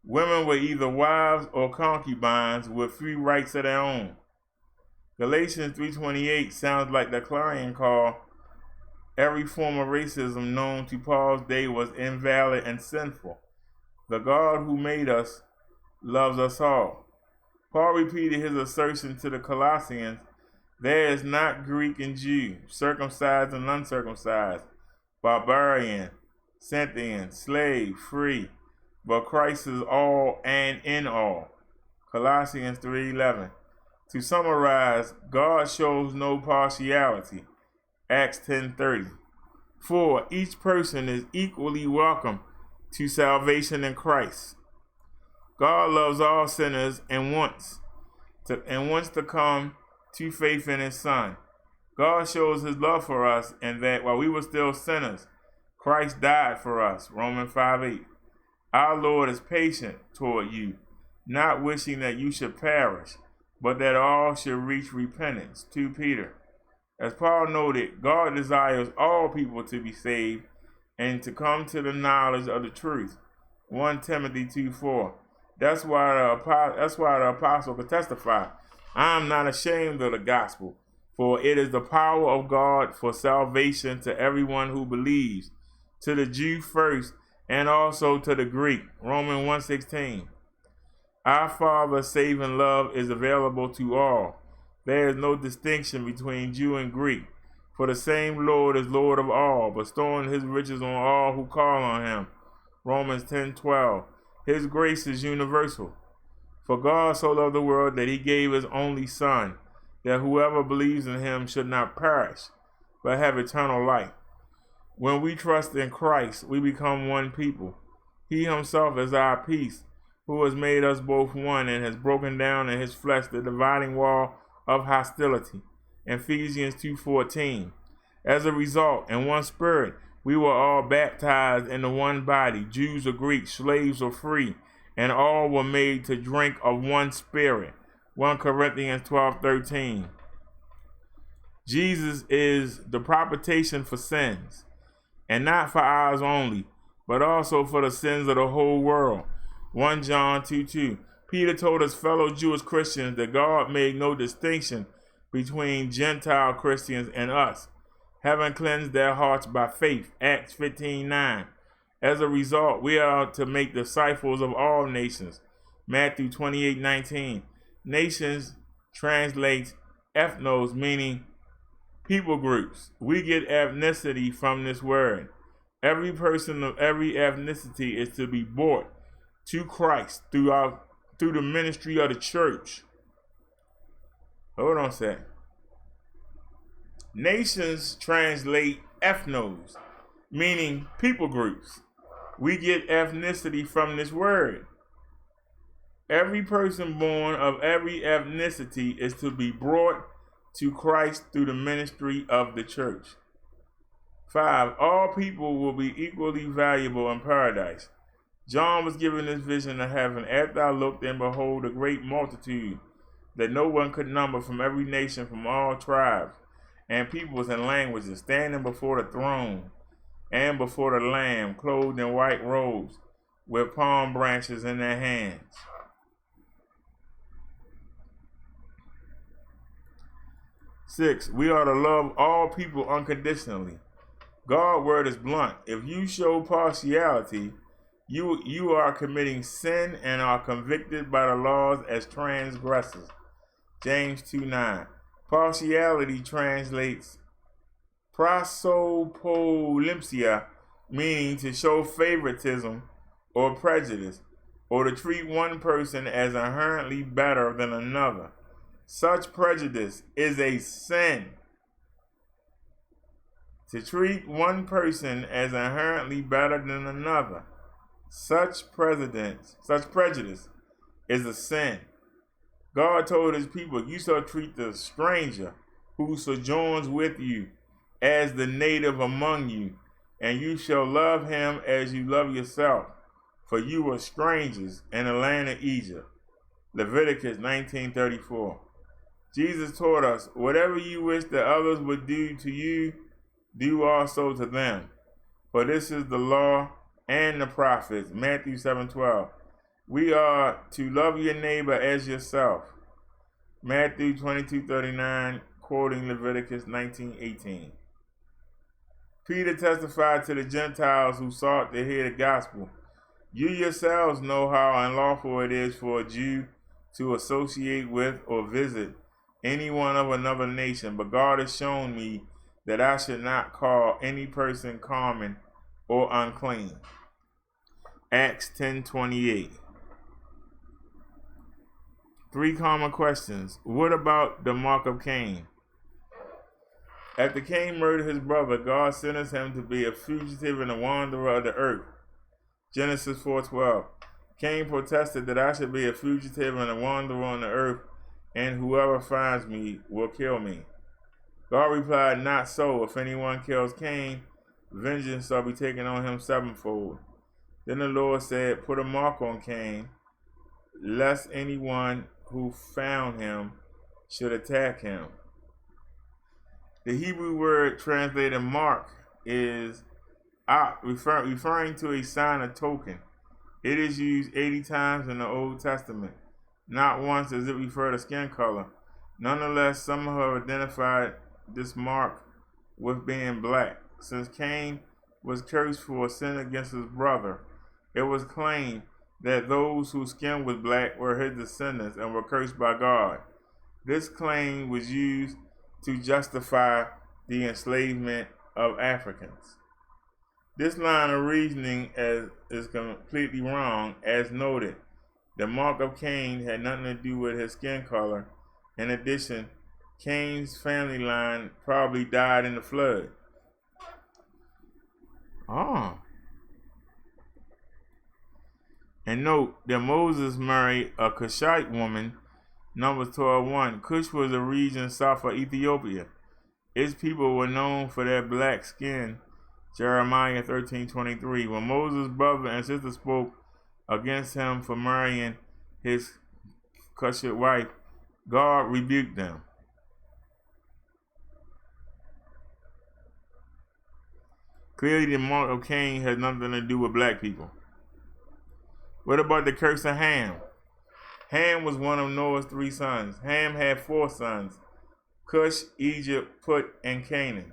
[SPEAKER 1] Women were either wives or concubines with free rights of their own. Galatians 3:28 sounds like the clarion call. Every form of racism known to Paul's day was invalid and sinful. The God who made us loves us all. Paul repeated his assertion to the Colossians, there is not Greek and Jew, circumcised and uncircumcised, barbarian, Scythian, slave, free, but Christ is all and in all. Colossians 3:11. To summarize, God shows no partiality. Acts 10:30. 4. Each person is equally welcome to salvation in Christ. God loves all sinners and wants to come to faith in his Son. God shows his love for us in that while we were still sinners, Christ died for us. Romans 5:8. Our Lord is patient toward you, not wishing that you should perish, but that all should reach repentance. 2 Peter. As Paul noted, God desires all people to be saved and to come to the knowledge of the truth. 1 Timothy 2:4. That's why the apostle could testify, I am not ashamed of the gospel, for it is the power of God for salvation to everyone who believes, to the Jew first and also to the Greek. Romans 1:16. Our Father's saving love is available to all. There is no distinction between Jew and Greek, for the same Lord is Lord of all, bestowing his riches on all who call on him. Romans 10:12. His grace is universal. For God so loved the world that he gave his only Son, that whoever believes in him should not perish, but have eternal life. When we trust in Christ, we become one people. He himself is our peace, who has made us both one and has broken down in his flesh the dividing wall of hostility. Ephesians 2:14. As a result, in one spirit, we were all baptized into one body, Jews or Greeks, slaves or free, and all were made to drink of one spirit. 1 Corinthians 12:13. Jesus is the propitiation for sins, and not for ours only, but also for the sins of the whole world. 1 John 2:2. Peter told his fellow Jewish Christians that God made no distinction between Gentile Christians and us, having cleansed their hearts by faith. Acts 15:9. As a result, we are to make disciples of all nations. Matthew 28:19. Nations translates ethnos, meaning people groups. We get ethnicity from this word. Every person of every ethnicity is to be brought to Christ through the ministry of the church. Hold on a sec. Nations translate ethnos, meaning people groups. We get ethnicity from this word. Every person born of every ethnicity is to be brought to Christ through the ministry of the church. 5. All people will be equally valuable in paradise. John was given this vision of heaven. After I looked, and behold, a great multitude that no one could number, from every nation, from all tribes and peoples and languages, standing before the throne and before the Lamb, clothed in white robes, with palm branches in their hands. 6. We are to love all people unconditionally. God's word is blunt. If you show partiality, you are committing sin and are convicted by the laws as transgressors. James 2:9. Partiality translates prosopolympsia, meaning to show favoritism or prejudice, or to treat one person as inherently better than another. Such prejudice is a sin. To treat one person as inherently better than another, such prejudice is a sin. God told his people, you shall treat the stranger who sojourns with you as the native among you, and you shall love him as you love yourself, for you were strangers in the land of Egypt. Leviticus 19:34. Jesus taught us, whatever you wish that others would do to you, do also to them. For this is the law and the prophets. Matthew 7:12. We are to love your neighbor as yourself. Matthew 22:39, quoting Leviticus 19:18. Peter testified to the Gentiles who sought to hear the gospel. You yourselves know how unlawful it is for a Jew to associate with or visit anyone of another nation, but God has shown me that I should not call any person common or unclean. Acts 10:28. 3 common questions. What about the mark of Cain? After Cain murdered his brother, God sentenced him to be a fugitive and a wanderer of the earth. Genesis 4:12. Cain protested that I should be a fugitive and a wanderer on the earth, and whoever finds me will kill me. God replied, not so. If anyone kills Cain, vengeance shall be taken on him sevenfold. Then the Lord said, put a mark on Cain, lest anyone who found him should attack him. The Hebrew word translated mark is referring to a sign or token. It is used 80 times in the Old Testament. Not once does it refer to skin color. Nonetheless, some have identified this mark with being black. Since Cain was cursed for a sin against his brother, it was claimed that those whose skin was black were his descendants and were cursed by God. This claim was used to justify the enslavement of Africans. This line of reasoning is completely wrong. As noted, the mark of Cain had nothing to do with his skin color. In addition, Cain's family line probably died in the flood. And note that Moses married a Cushite woman, Numbers 12:1. Cush was a region south of Ethiopia. Its people were known for their black skin, Jeremiah 13:23. When Moses' brother and sister spoke against him for marrying his Cushite wife, God rebuked them. Clearly, the mark of Cain has nothing to do with black people. What about the curse of Ham? Ham was one of Noah's 3 sons. Ham had 4 sons: Cush, Egypt, Put, and Canaan.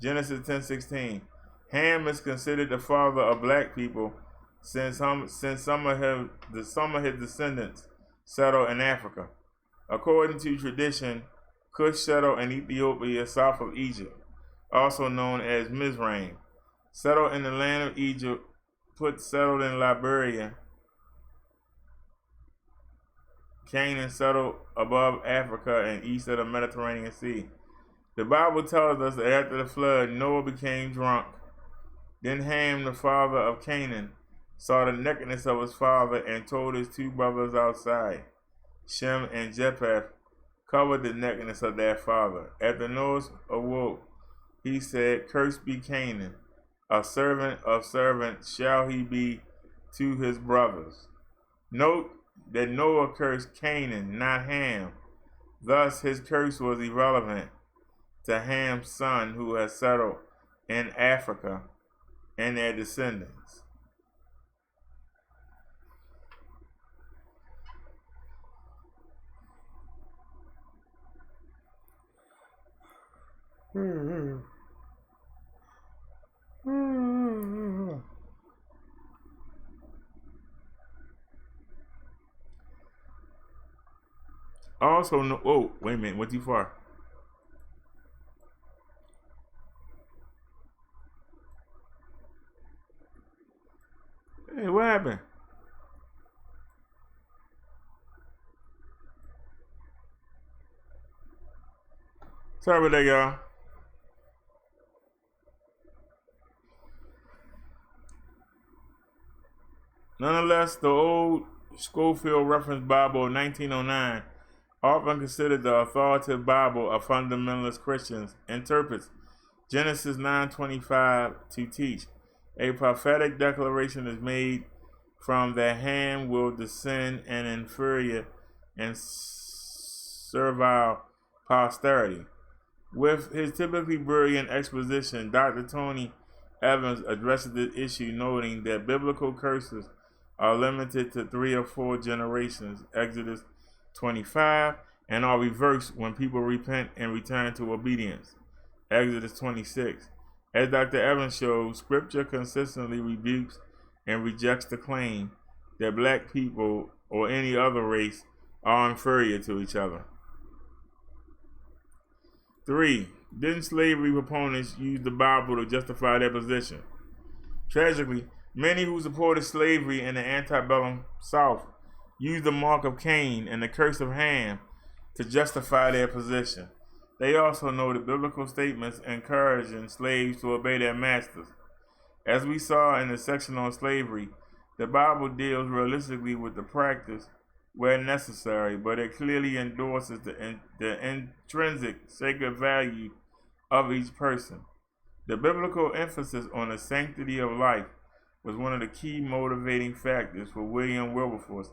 [SPEAKER 1] Genesis 10:16. Ham is considered the father of black people since some of his descendants settled in Africa. According to tradition, Cush settled in Ethiopia south of Egypt, also known as Mizraim. Settled in the land of Egypt, Put settled in Liberia. Canaan settled above Africa and east of the Mediterranean Sea. The Bible tells us that after the flood, Noah became drunk. Then Ham, the father of Canaan, saw the nakedness of his father and told his 2 brothers outside. Shem and Japheth covered the nakedness of their father. After Noah awoke, he said, "Cursed be Canaan, a servant of servants shall he be to his brothers." Note that Noah cursed Canaan, not Ham. Thus, his curse was irrelevant to Ham's son who has settled in Africa and their descendants. Also, no. Oh, wait a minute. Went too far. Hey, what happened? Sorry about that, y'all. Nonetheless, the old Schofield Reference Bible of 1909, often considered the authoritative Bible of fundamentalist Christians, interprets Genesis 9:25 to teach a prophetic declaration is made from that Ham will descend an inferior and servile posterity. With his typically brilliant exposition, Dr. Tony Evans addresses this issue, noting that biblical curses are limited to 3 or 4 generations, Exodus 25, and are reversed when people repent and return to obedience, Exodus 26. As Dr. Evans shows, Scripture consistently rebukes and rejects the claim that black people or any other race are inferior to each other. 3. Didn't slavery proponents use the Bible to justify their position? Tragically, many who supported slavery in the antebellum South used the mark of Cain and the curse of Ham to justify their position. They also noted biblical statements encouraging slaves to obey their masters. As we saw in the section on slavery, the Bible deals realistically with the practice where necessary, but it clearly endorses the intrinsic sacred value of each person. The biblical emphasis on the sanctity of life was one of the key motivating factors for William Wilberforce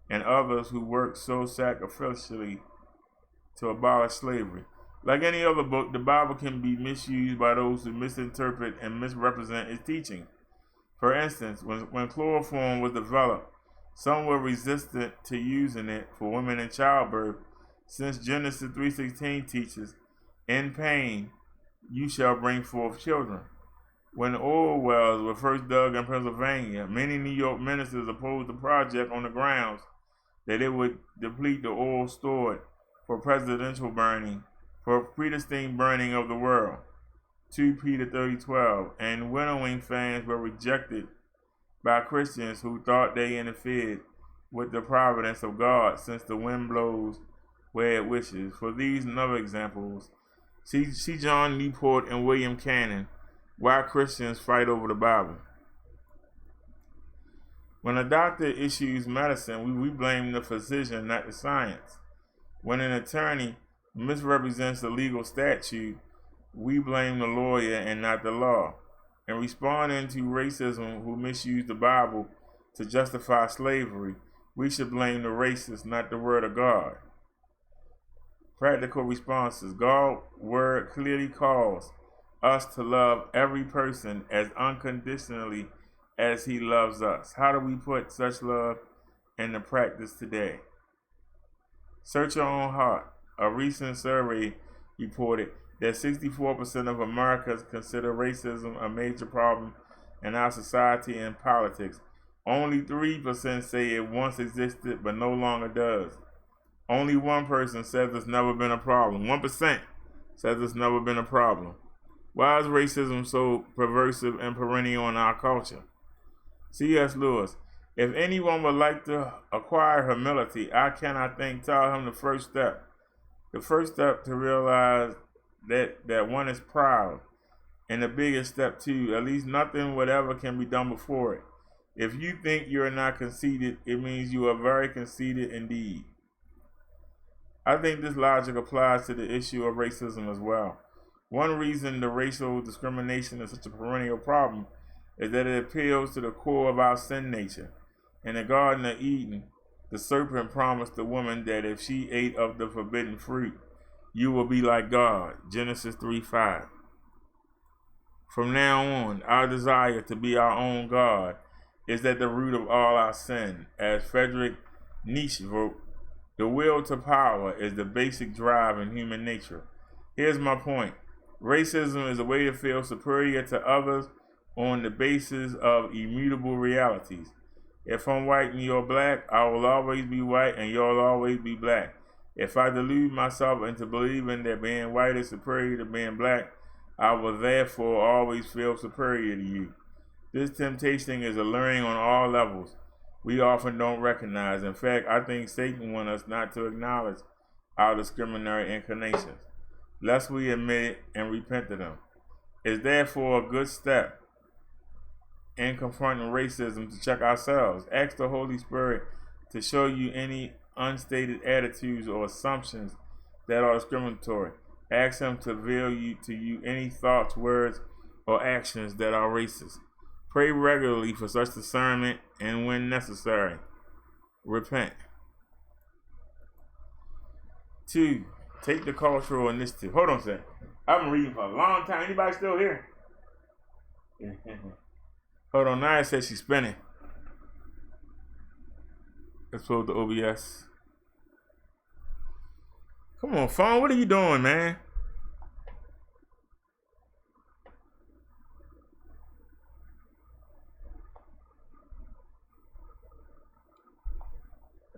[SPEAKER 1] and others who worked so sacrificially to abolish slavery. Like any other book, the Bible can be misused by those who misinterpret and misrepresent its teaching. For instance, when chloroform was developed, some were resistant to using it for women in childbirth, since Genesis 3:16 teaches, "In pain you shall bring forth children." When oil wells were first dug in Pennsylvania, many New York ministers opposed the project on the grounds that it would deplete the oil stored for presidential burning, for predestined burning of the world. 2 Peter 30:12, and winnowing fans were rejected by Christians who thought they interfered with the providence of God, since the wind blows where it wishes. For these and other examples, see John Newport and William Cannon, Why Christians Fight Over the Bible. When a doctor issues medicine, we blame the physician, not the science. When an attorney misrepresents the legal statute, we blame the lawyer and not the law. In responding to racism who misuse the Bible to justify slavery, we should blame the racist, not the word of God. Practical responses. God's word clearly calls us to love every person as unconditionally as he loves us. How do we put such love into practice today? Search your own heart. A recent survey reported that 64% of Americans consider racism a major problem in our society and politics. Only 3% say it once existed but no longer does. Only 1% says it's never been a problem. 1% says it's never been a problem. Why is racism so pervasive and perennial in our culture? C.S. Lewis. If anyone would like to acquire humility, I cannot tell him the first step. The first step to realize that one is proud, and the biggest step too, at least nothing whatever can be done before it. If you think you are not conceited, it means you are very conceited indeed. I think this logic applies to the issue of racism as well. One reason the racial discrimination is such a perennial problem is that it appeals to the core of our sin nature. In the Garden of Eden, the serpent promised the woman that if she ate of the forbidden fruit, you will be like God. Genesis 3:5. From now on, our desire to be our own God is at the root of all our sin. As Friedrich Nietzsche wrote, the will to power is the basic drive in human nature. Here's my point. Racism is a way to feel superior to others on the basis of immutable realities. If I'm white and you're black, I will always be white and you'll always be black. If I delude myself into believing that being white is superior to being black, I will therefore always feel superior to you. This temptation is alluring on all levels we often don't recognize. In fact, I think Satan wants us not to acknowledge our discriminatory inclinations, lest we admit it and repent of them. It's therefore a good step in confronting racism to check ourselves. Ask the Holy Spirit to show you any unstated attitudes or assumptions that are discriminatory. Ask him to reveal to you any thoughts, words, or actions that are racist. Pray regularly for such discernment, and when necessary, repent. 2. Take the cultural initiative. Hold on a second. I've been reading for a long time. Anybody still here? Hold on. Now it says she's spinning. Let's pull the OBS. Come on, phone. What are you doing, man?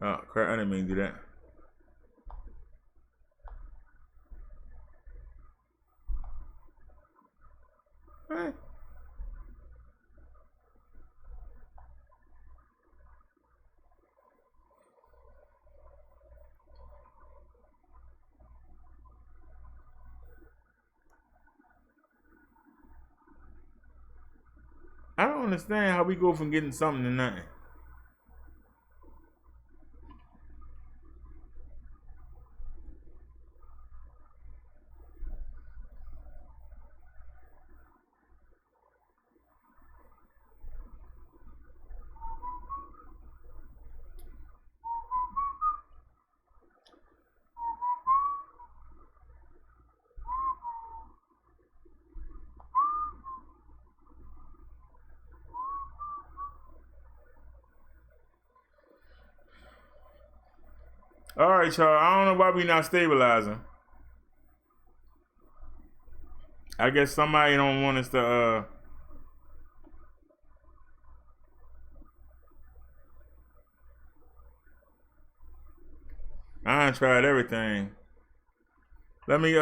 [SPEAKER 1] Oh, crap. I didn't mean to do that. Hey. I don't understand how we go from getting something to nothing. All right, y'all. I don't know why we not stabilizing. I guess somebody don't want us to. I done tried everything. Let me